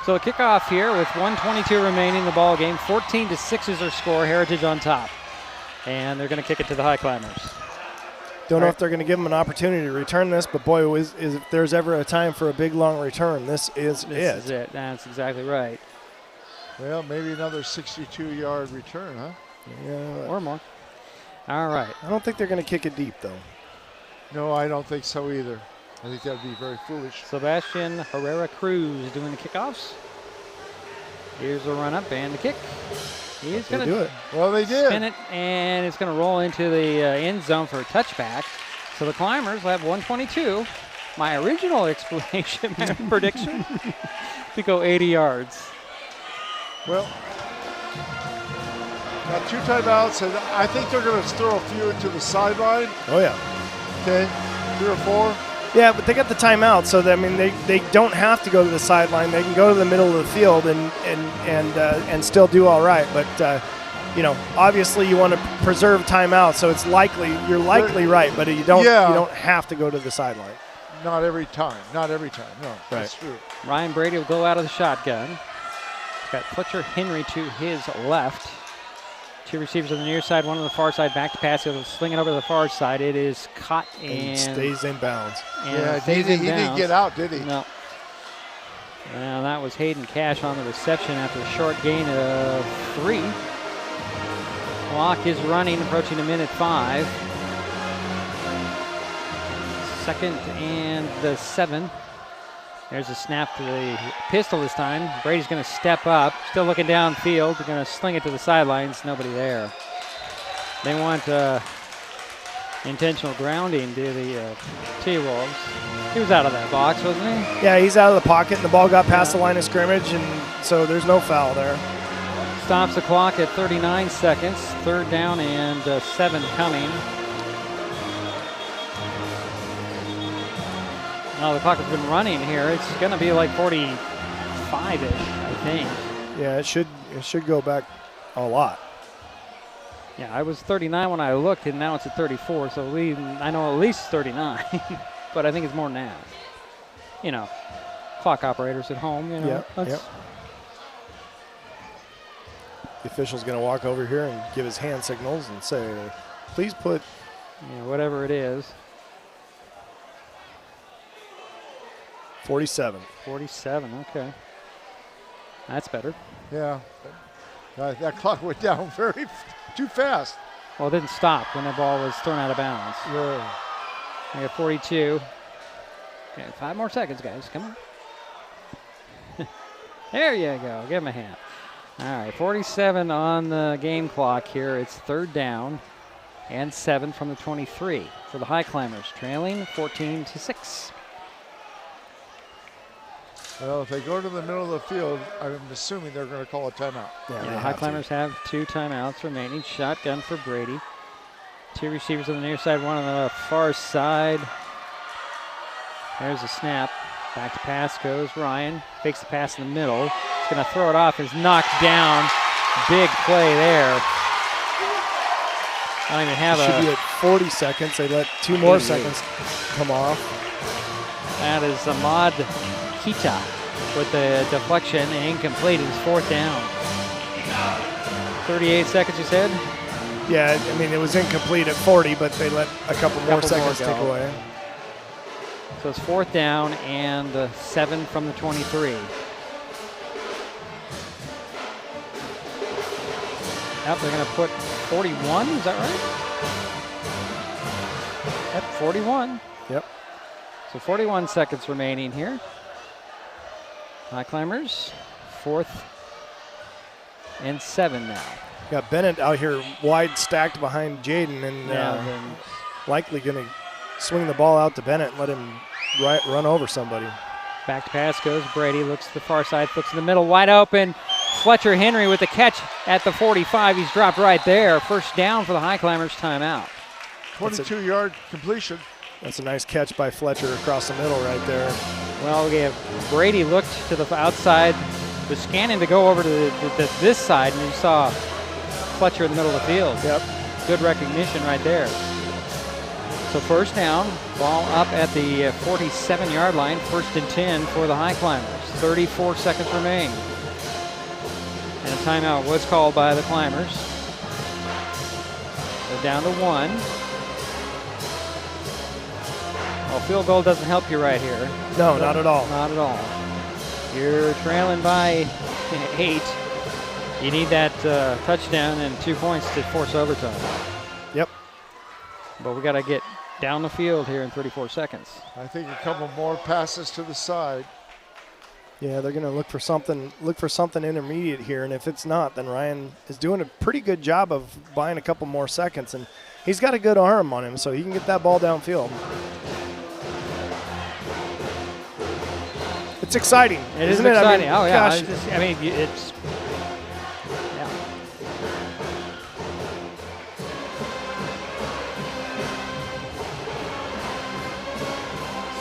So a kickoff here with 1:22 remaining in the ball game. 14-6 is their score. Heritage on top. And they're going to kick it to the Highclimbers. Don't know if they're going to give them an opportunity to return this, but boy, if there's ever a time for a big, long return, this is it. That's exactly right. Well, maybe another 62-yard return, huh? Yeah. Or more. All right. I don't think they're going to kick it deep, though. No, I don't think so either. I think that would be very foolish. Sebastian Herrera Cruz doing the kickoffs. Here's the run up and the kick. He's going to do it. Well, they did. Spin it, and it's going to roll into the end zone for a touchback. So the Climbers will have 122. My original explanation, my prediction, to go 80 yards. Well, got 2 timeouts, and I think they're going to throw a few into the sideline. Oh, yeah. Okay, 3 or 4. Yeah, but they got the timeout, so that, I mean, they don't have to go to the sideline. They can go to the middle of the field and still do all right. But obviously you want to preserve timeout, so it's likely you're likely right, but you don't have to go to the sideline. Not every time. Not every time. No, that's true. Ryan Brady will go out of the shotgun. He's got Fletcher Henry to his left. 2 receivers on the near side, 1 on the far side. Back to pass. He'll sling it over to the far side. It is caught and stays in bounds. He didn't get out, did he? No. Well, that was Hayden Cash on the reception after a short gain of 3. Clock is running, approaching a minute 5. 2nd and 7. There's a snap to the pistol this time. Brady's going to step up. Still looking downfield. They're going to sling it to the sidelines. Nobody there. They want intentional grounding to the T-Wolves. He was out of that box, wasn't he? Yeah, he's out of the pocket, and the ball got past the line of scrimmage, and so there's no foul there. Stops the clock at 39 seconds. 3rd down and 7 coming. Oh, the clock has been running here. It's going to be like 45-ish, I think. Yeah, it should go back a lot. Yeah, I was 39 when I looked, and now it's at 34. So I know at least 39, but I think it's more than that. Clock operators at home. Yep. The official's going to walk over here and give his hand signals and say, "Please put," whatever it is. 47. 47, okay. That's better. Yeah. That clock went down too fast. Well, it didn't stop when the ball was thrown out of bounds. Yeah. I got 42. Okay, 5 more seconds, guys. Come on. There you go. Give him a hand. All right, 47 on the game clock here. It's 3rd down and 7 from the 23 for the Highclimbers, trailing 14-6. Well, if they go to the middle of the field, I'm assuming they're going to call a timeout. Yeah, the Highclimbers have 2 timeouts remaining. Shotgun for Brady. 2 receivers on the near side, 1 on the far side. There's a snap. Back to pass goes Ryan. Fakes the pass in the middle. He's going to throw it off. It's knocked down. Big play there. I don't even have it should be at 40 seconds. They let 2 more seconds come off. That is Ahmad Kita with the deflection and incomplete. It's 4th down. 38 seconds, you said? Yeah, I mean, it was incomplete at 40, but they let a couple more seconds tick away. So it's 4th down and 7 from the 23. Yep, they're going to put 41, is that right? Yep, 41. Yep. So 41 seconds remaining here. Highclimbers, 4th and 7 now. Got Bennett out here wide stacked behind Jaden, and likely going to swing the ball out to Bennett and let him run over somebody. Back to pass goes Brady, looks to the far side, looks in the middle, wide open. Fletcher Henry with the catch at the 45. He's dropped right there. First down for the Highclimbers, timeout. 22-yard completion. That's a nice catch by Fletcher across the middle right there. Well, Brady looked to the outside, was scanning to go over to this side, and you saw Fletcher in the middle of the field. Yep. Good recognition right there. So first down, ball up at the 47-yard line, 1st and 10 for the Highclimbers. 34 seconds remain. And a timeout was called by the Climbers. They're down to 1. Well, field goal doesn't help you right here. No, not at all. Not at all. You're trailing by 8. You need that touchdown and 2 points to force overtime. Yep. But we got to get down the field here in 34 seconds. I think a couple more passes to the side. Yeah, they're going to look for something intermediate here, and if it's not, then Ryan is doing a pretty good job of buying a couple more seconds, and he's got a good arm on him, so he can get that ball downfield. It's exciting. It is isn't exciting. It? I mean, oh, yeah. gosh. It's. Yeah.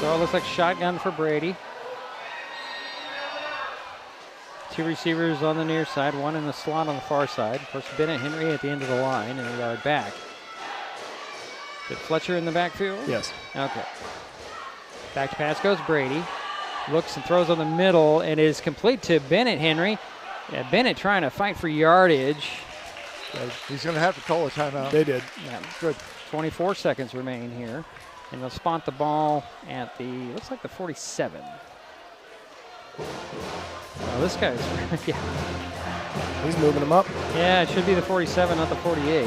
So it looks like shotgun for Brady. 2 receivers on the near side, 1 in the slot on the far side. Of course, Bennett Henry at the end of the line and a yard back. Did Fletcher in the backfield? Yes. Okay. Back to pass goes Brady. Looks and throws on the middle and is complete to Bennett Henry. Yeah, Bennett trying to fight for yardage. He's going to have to call a timeout. They did. Yeah. Good. 24 seconds remain here. And they'll spot the ball at the, looks like the 47. Oh, this guy's, yeah. He's moving them up. Yeah, it should be the 47, not the 48.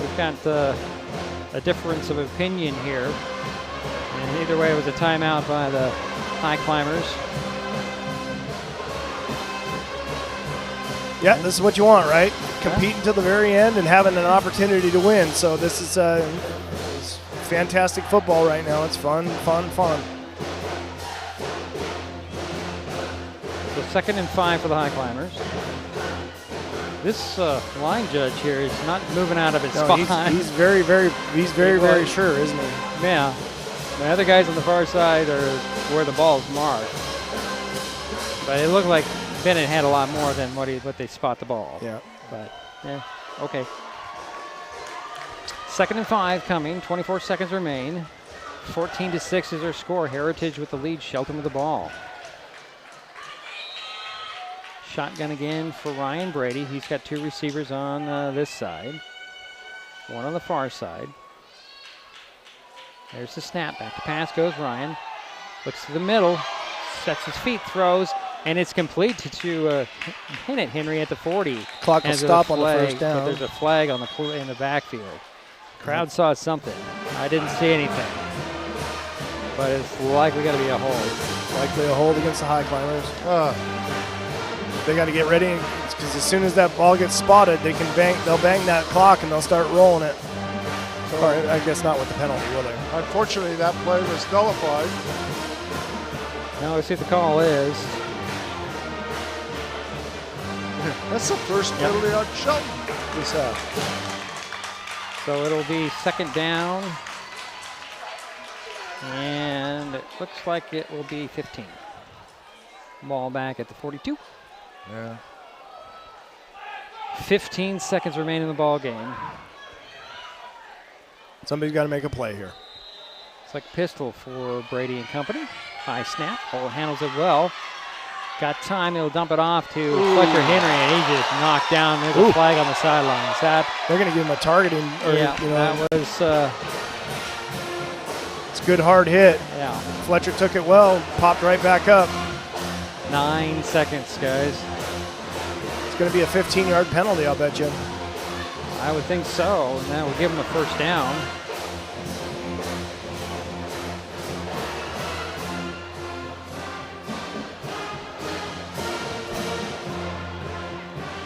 We've got a difference of opinion here. And either way, it was a timeout by the Highclimbers. Yeah, this is what you want, right? Competing to the very end and having an opportunity to win. So this is it's fantastic football right now. It's fun. So 2nd and 5 for the Highclimbers. This line judge here is not moving out of his spot. He's very sure, isn't he? Yeah. The other guys on the far side are where the ball's marked. But it looked like Bennett had a lot more than what they spot the ball. Yeah. But, yeah, okay. 2nd and 5 coming. 24 seconds remain. 14-6 is their score. Heritage with the lead. Shelton with the ball. Shotgun again for Ryan Brady. He's got 2 receivers on this side. 1 on the far side. There's the snap. Back to pass goes Ryan. Looks to the middle. Sets his feet. Throws. And it's complete to Bennett Henry at the 40. Clock will stop on the first down. But there's a flag on in the backfield. Crowd saw something. I didn't see anything. But it's likely going to be a hold. Likely a hold against the Highclimbers. They got to get ready because as soon as that ball gets spotted, they'll bang that clock and they'll start rolling it. Or I guess not with the penalty, will they? Unfortunately, that play was nullified. Now let's see what the call is. That's the first penalty on Shelton this half. So it'll be 2nd down. And it looks like it will be 15. Ball back at the 42. Yeah. 15 seconds remain in the ball game. Somebody's got to make a play here. It's like pistol for Brady and company. High snap. Ball handles it well. Got time. He'll dump it off to Fletcher Henry, and he just knocked down. There's a flag on the sidelines. They're going to give him a targeting. That was. It's a good hard hit. Yeah. Fletcher took it well. Popped right back up. 9 seconds, guys. It's going to be a 15-yard penalty, I'll bet you. I would think so. And that would give him a first down.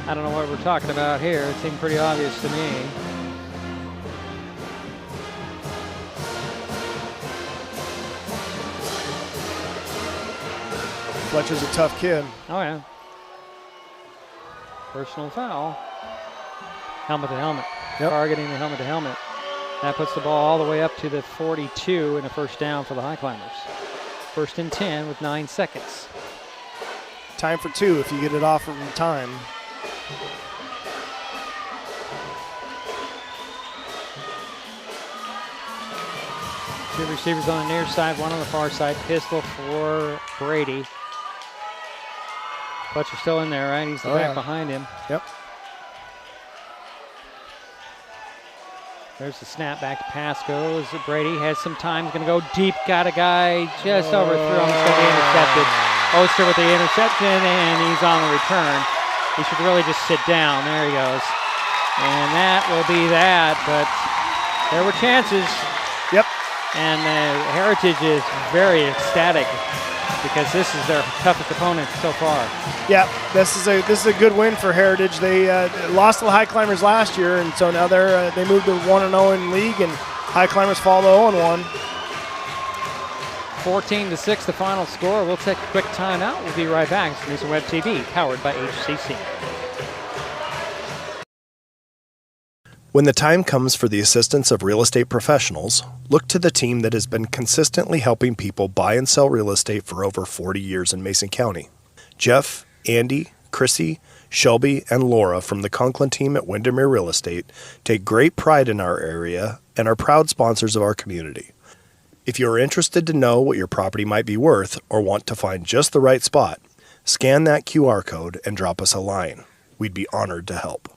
I don't know what we're talking about here. It seemed pretty obvious to me. Fletcher's a tough kid. Oh, yeah. Personal foul. Helmet to helmet. Yep. Targeting the helmet to helmet. That puts the ball all the way up to the 42 and a first down for the Highclimbers. 1st and 10 with 9 seconds. Time for 2 if you get it off from time. Two receivers on the near side, one on the far side. Pistol for Brady. Fletcher's still in there, right? He's the back behind him. Yep. There's the snap, back to pass goes. Brady has some time, he's going to go deep. Got a guy just overthrew him. He's going to be intercepted. Oster with the interception, and he's on the return. He should really just sit down. There he goes. And that will be that, but there were chances. Yep. And Heritage is very ecstatic because this is their toughest opponent so far. Yeah, this is a good win for Heritage. They lost to the Highclimbers last year, and so now they moved to 1-0 in league, and Highclimbers fall to 0-1. 14-6, the final score. We'll take a quick timeout. We'll be right back. It's Mason Web TV, powered by HCC. When the time comes for the assistance of real estate professionals, look to the team that has been consistently helping people buy and sell real estate for over 40 years in Mason County. Jeff, Andy, Chrissy, Shelby, and Laura from the Conklin team at Windermere Real Estate take great pride in our area and are proud sponsors of our community. If you are interested to know what your property might be worth or want to find just the right spot, scan that QR code and drop us a line. We'd be honored to help.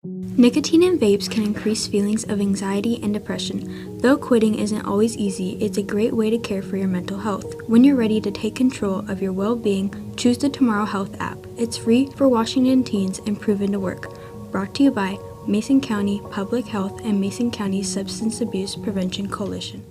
Nicotine in vapes can increase feelings of anxiety and depression. Though quitting isn't always easy, it's a great way to care for your mental health. When you're ready to take control of your well-being, choose the Tomorrow Health app. It's free for Washington teens and proven to work. Brought to you by Mason County Public Health and Mason County Substance Abuse Prevention Coalition.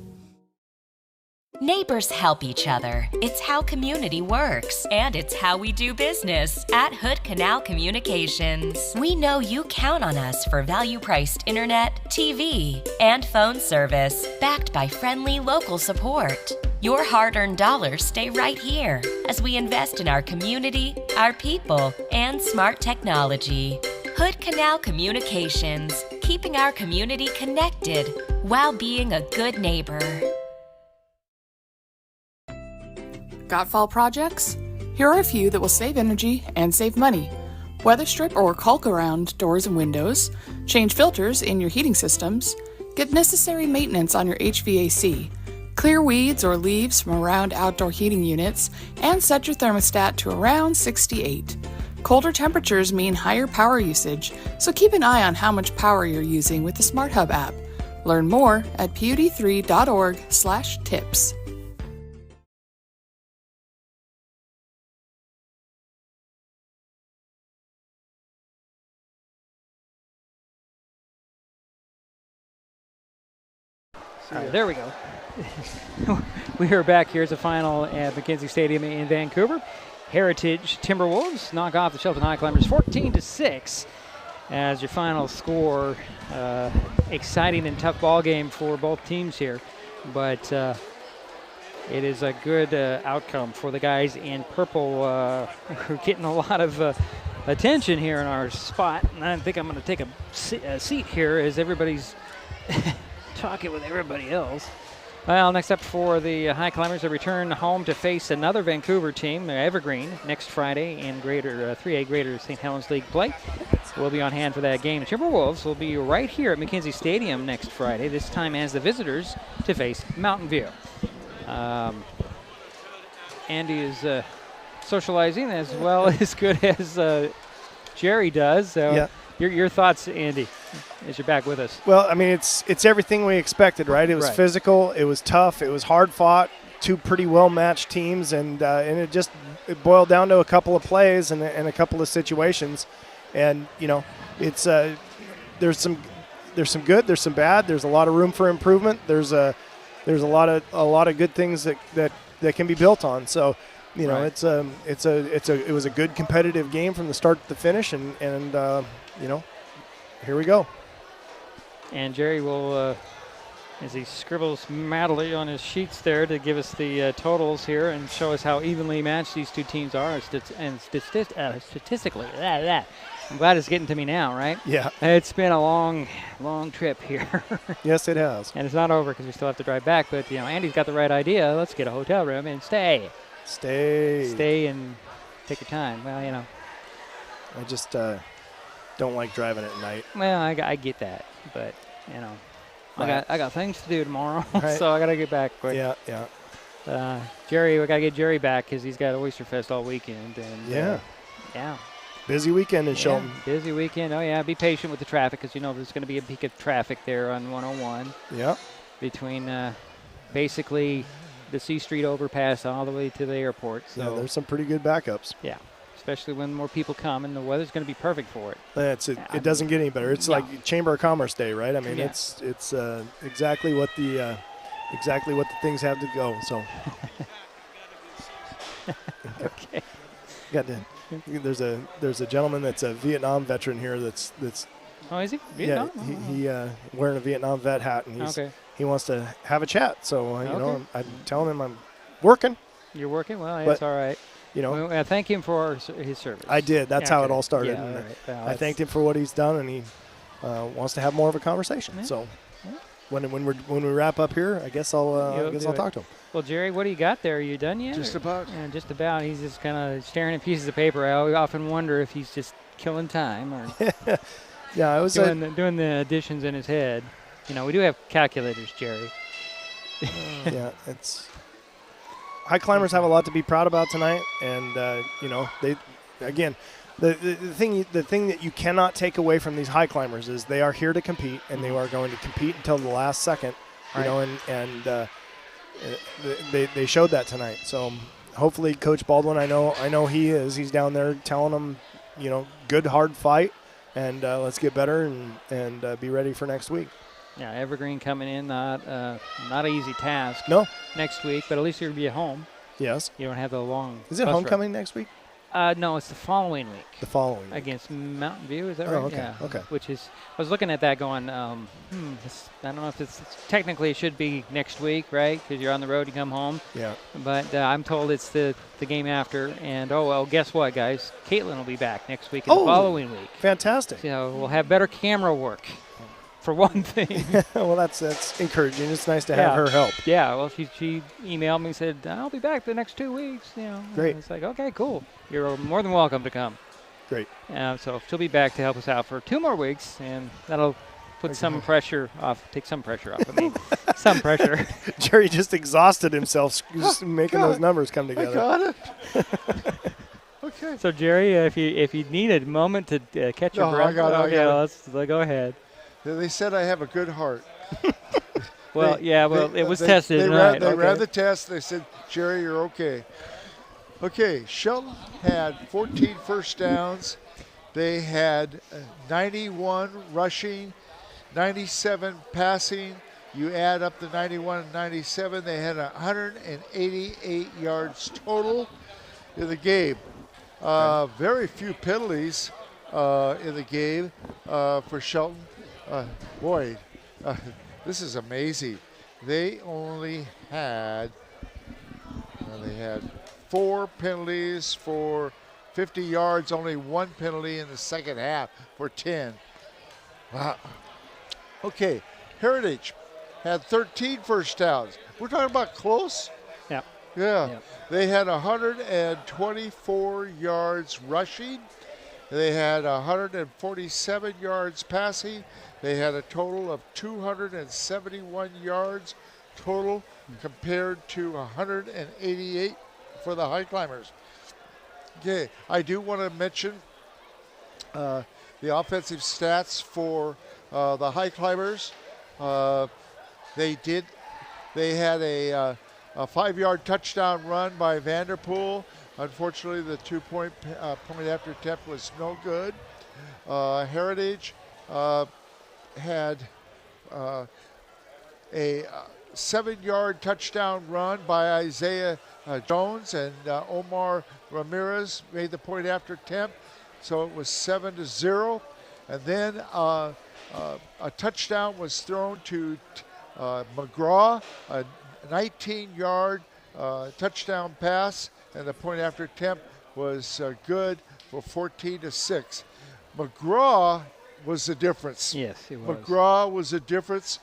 Neighbors help each other. It's how community works, and it's how we do business at Hood Canal Communications. We know you count on us for value-priced internet, TV, and phone service, backed by friendly local support. Your hard-earned dollars stay right here as we invest in our community, our people, and smart technology. Hood Canal Communications, keeping our community connected while being a good neighbor. Got fall projects? Here are a few that will save energy and save money. Weather strip or caulk around doors and windows, change filters in your heating systems, get necessary maintenance on your HVAC, clear weeds or leaves from around outdoor heating units, and set your thermostat to around 68. Colder temperatures mean higher power usage, so keep an eye on how much power you're using with the Smart Hub app. Learn more at pud3.org/tips. All right, there we go. We are back. Here's the final at McKenzie Stadium in Vancouver. Heritage Timberwolves knock off the Shelton Highclimbers 14-6 as your final score. Exciting and tough ball game for both teams here, but it is a good outcome for the guys in purple. We're getting a lot of attention here in our spot, and I think I'm going to take a seat here as everybody's talking with everybody else. Well, next up for the Highclimbers, they return home to face another Vancouver team, Evergreen, next Friday in 3A Greater St. Helens League play. We'll be on hand for that game. The Timberwolves will be right here at McKenzie Stadium next Friday, this time as the visitors to face Mountain View. Andy is socializing as well as good as Jerry does. So yeah. Your thoughts, Andy, as you're back with us? Well, I mean, it's everything we expected, right? It was physical, it was tough, it was hard fought, two pretty well matched teams, and it boiled down to a couple of plays and a couple of situations, and you know, it's there's some good, there's some bad, there's a lot of room for improvement. There's a lot of good things that can be built on. So. You know, it was a good competitive game from the start to the finish, and you know, here we go. And Jerry will as he scribbles madly on his sheets there to give us the totals here and show us how evenly matched these two teams are. Statistically, I'm glad it's getting to me now, right? Yeah. It's been a long trip here. Yes, it has. And it's not over because we still have to drive back. But, Andy's got the right idea. Let's get a hotel room and stay. Stay and take your time. Well, I just don't like driving at night. Well, I get that. But, I got things to do tomorrow, right. So I got to get back quick. Yeah. Jerry, we got to get Jerry back because he's got Oyster Fest all weekend. And yeah. Busy weekend in Shelton. Busy weekend. Oh, yeah. Be patient with the traffic because, there's going to be a peak of traffic there on 101. Yeah. Between basically the C Street overpass all the way to the airport. So yeah, there's some pretty good backups. Yeah. Especially when more people come, and the weather's going to be perfect for it. It doesn't get any better. It's like Chamber of Commerce Day, right? I mean, it's exactly what the things have to go. So, okay. There's a gentleman that's a Vietnam veteran here. That's. Oh, is he? Vietnam? Yeah, he wearing a Vietnam vet hat, and he wants to have a chat. So I'm telling him I'm working. You're working? Well, that's all right. I thank him for his service. I did. That's how it all started. Yeah, all right. Well, I thanked him for what he's done, and he wants to have more of a conversation. Yeah. So when we wrap up here, I guess I'll talk to him. Well, Jerry, what do you got there? Are you done yet? Just about. Yeah, just about. He's just kind of staring at pieces of paper. I often wonder if he's just killing time or I was doing the additions in his head. We do have calculators, Jerry. Yeah, it's. Highclimbers have a lot to be proud about tonight, and they again the thing that you cannot take away from these Highclimbers is they are here to compete, and they are going to compete until the last second. They showed that tonight. So hopefully, Coach Baldwin, I know he's down there telling them, good hard fight, and let's get better and be ready for next week. Yeah, Evergreen coming in, not an easy task. No. Next week, but at least you'll be at home. Yes. You don't have the long. Is it homecoming next week? No, it's the following week. The following week. Against Mountain View, is that right? Okay. Yeah. Okay. Which is, I was looking at that going, I don't know if it's technically it should be next week, right? Because you're on the road, you come home. Yeah. But I'm told it's the game after, and guess what, guys? Caitlin will be back next week. The following week. Fantastic. So we'll have better camera work. For one thing. Well, that's encouraging. It's nice to have her help. Yeah, well, she emailed me and said, I'll be back the next 2 weeks. Great. It's like, okay, cool. You're more than welcome to come. Great. So she'll be back to help us out for 2 more weeks, and that'll put some pressure off, take some pressure off. I mean, some pressure. Jerry just exhausted himself just making those numbers come together. I got it. Okay. So, Jerry, if you need a moment to catch your breath, let's go ahead. They said I have a good heart. Well, it was tested. They right. ran the test. They said, Jerry, you're okay. Okay, Shelton had 14 first downs. They had 91 rushing, 97 passing. You add up the 91 and 97, they had 188 yards total in the game. Very few penalties in the game for Shelton. This is amazing. They only had 4 penalties for 50 yards, only 1 penalty in the second half for 10. Wow. Okay, Heritage had 13 first downs. We're talking about close? Yeah. Yeah. Yep. They had 124 yards rushing. They had 147 yards passing. They had a total of 271 yards total compared to 188 for the Highclimbers. Okay, I do want to mention the offensive stats for the Highclimbers. They had a 5-yard touchdown run by Vanderpool. Unfortunately, the 2-point point after attempt was no good. Heritage had a 7-yard touchdown run by Isaiah Jones, and Omar Ramirez made the point after attempt, so it was 7-0. And then a touchdown was thrown to McGraw, a 19-yard touchdown pass, and the point after attempt was good for 14-6. McGraw was the difference. Yes, he was. McGraw was the difference.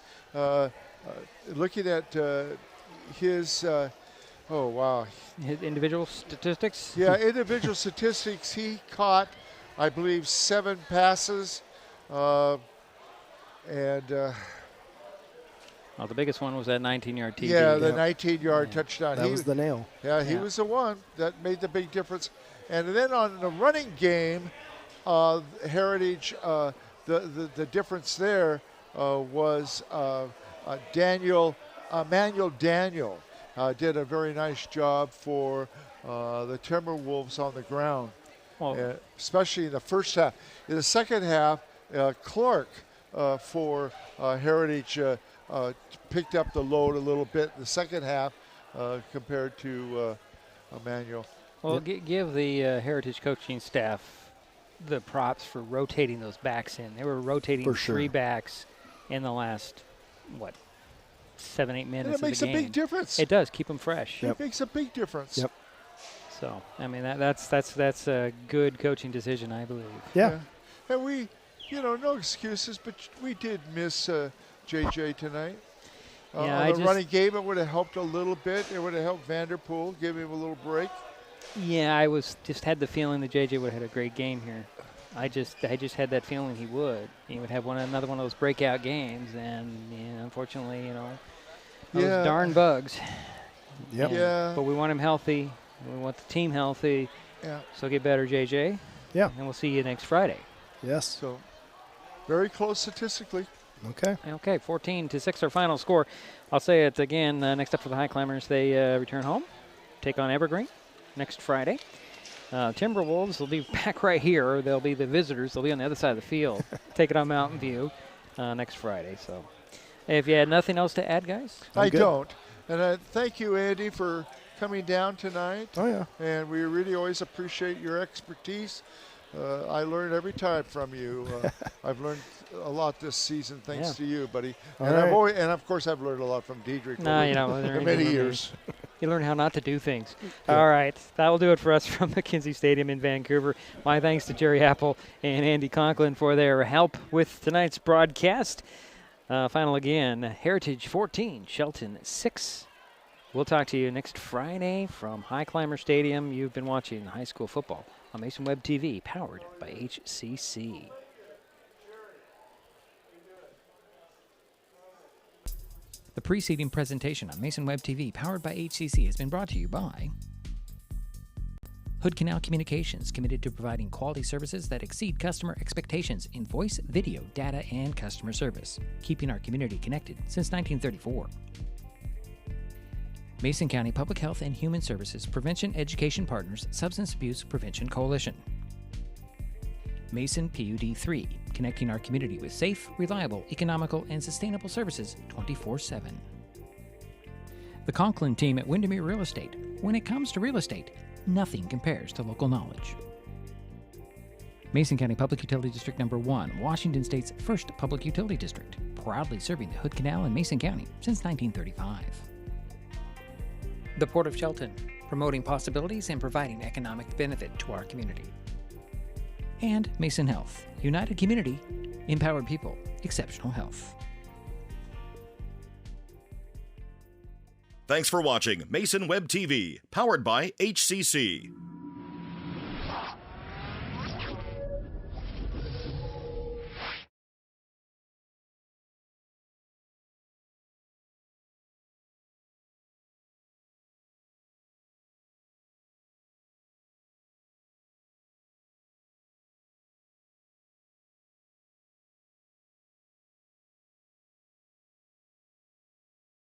Looking at his, his individual statistics? Yeah, individual statistics. He caught, I believe, 7 passes. Well, the biggest one was that 19-yard TD. Yeah, the 19-yard touchdown. That was the nail. Yeah, he was the one that made the big difference. And then on the running game, Heritage, the difference there was Emmanuel Daniel did a very nice job for the Timberwolves on the ground, especially in the first half. In the second half, Clark for Heritage picked up the load a little bit in the second half compared to Emmanuel. Well, give the Heritage coaching staff the props for rotating those backs in. They were rotating 3 backs in the last, 7-8 minutes of the game. And it makes a big difference. It does. Keep them fresh. It makes a big difference. Yep. So, I mean, that's a good coaching decision, I believe. Yeah. And we, no excuses, but we did miss JJ tonight. On the running game, it would have helped a little bit. It would have helped Vanderpool, give him a little break. Yeah, I had the feeling that JJ would have had a great game here. I just had that feeling he would. He would have another one of those breakout games, and unfortunately, those darn bugs. Yep. Yeah. But we want him healthy. We want the team healthy. Yeah. So get better, JJ. Yeah. And we'll see you next Friday. Yes. So very close statistically. Okay. Okay, 14-6 our final score. I'll say it again. Next up for the Highclimbers, they return home, take on Evergreen next Friday. Timberwolves will be back right here. They'll be the visitors. They'll be on the other side of the field, taking on Mountain View next Friday. So if you had nothing else to add, guys? I don't. And thank you, Andy, for coming down tonight. Oh, yeah. And we really always appreciate your expertise. I learn every time from you. I've learned a lot this season thanks to you, buddy. And of course, I've learned a lot from Diedrich over many years. You learn how not to do things. Yeah. All right. That will do it for us from McKenzie Stadium in Vancouver. My thanks to Jerry Apple and Andy Conklin for their help with tonight's broadcast. Final again, Heritage 14, Shelton 6. We'll talk to you next Friday from Highclimber Stadium. You've been watching high school football on Mason Web TV, powered by HCC. The preceding presentation on Mason Web TV, powered by HCC, has been brought to you by Hood Canal Communications, committed to providing quality services that exceed customer expectations in voice, video, data, and customer service, keeping our community connected since 1934. Mason County Public Health and Human Services Prevention Education Partners Substance Abuse Prevention Coalition. Mason PUD 3, connecting our community with safe, reliable, economical, and sustainable services 24/7. The Conklin team at Windermere Real Estate. When it comes to real estate, nothing compares to local knowledge. Mason County Public Utility District Number 1, Washington State's first public utility district, proudly serving the Hood Canal in Mason County since 1935. The Port of Shelton, promoting possibilities and providing economic benefit to our community. And Mason Health, united community, empowered people, exceptional health. Thanks for watching Mason Web TV, powered by HCC.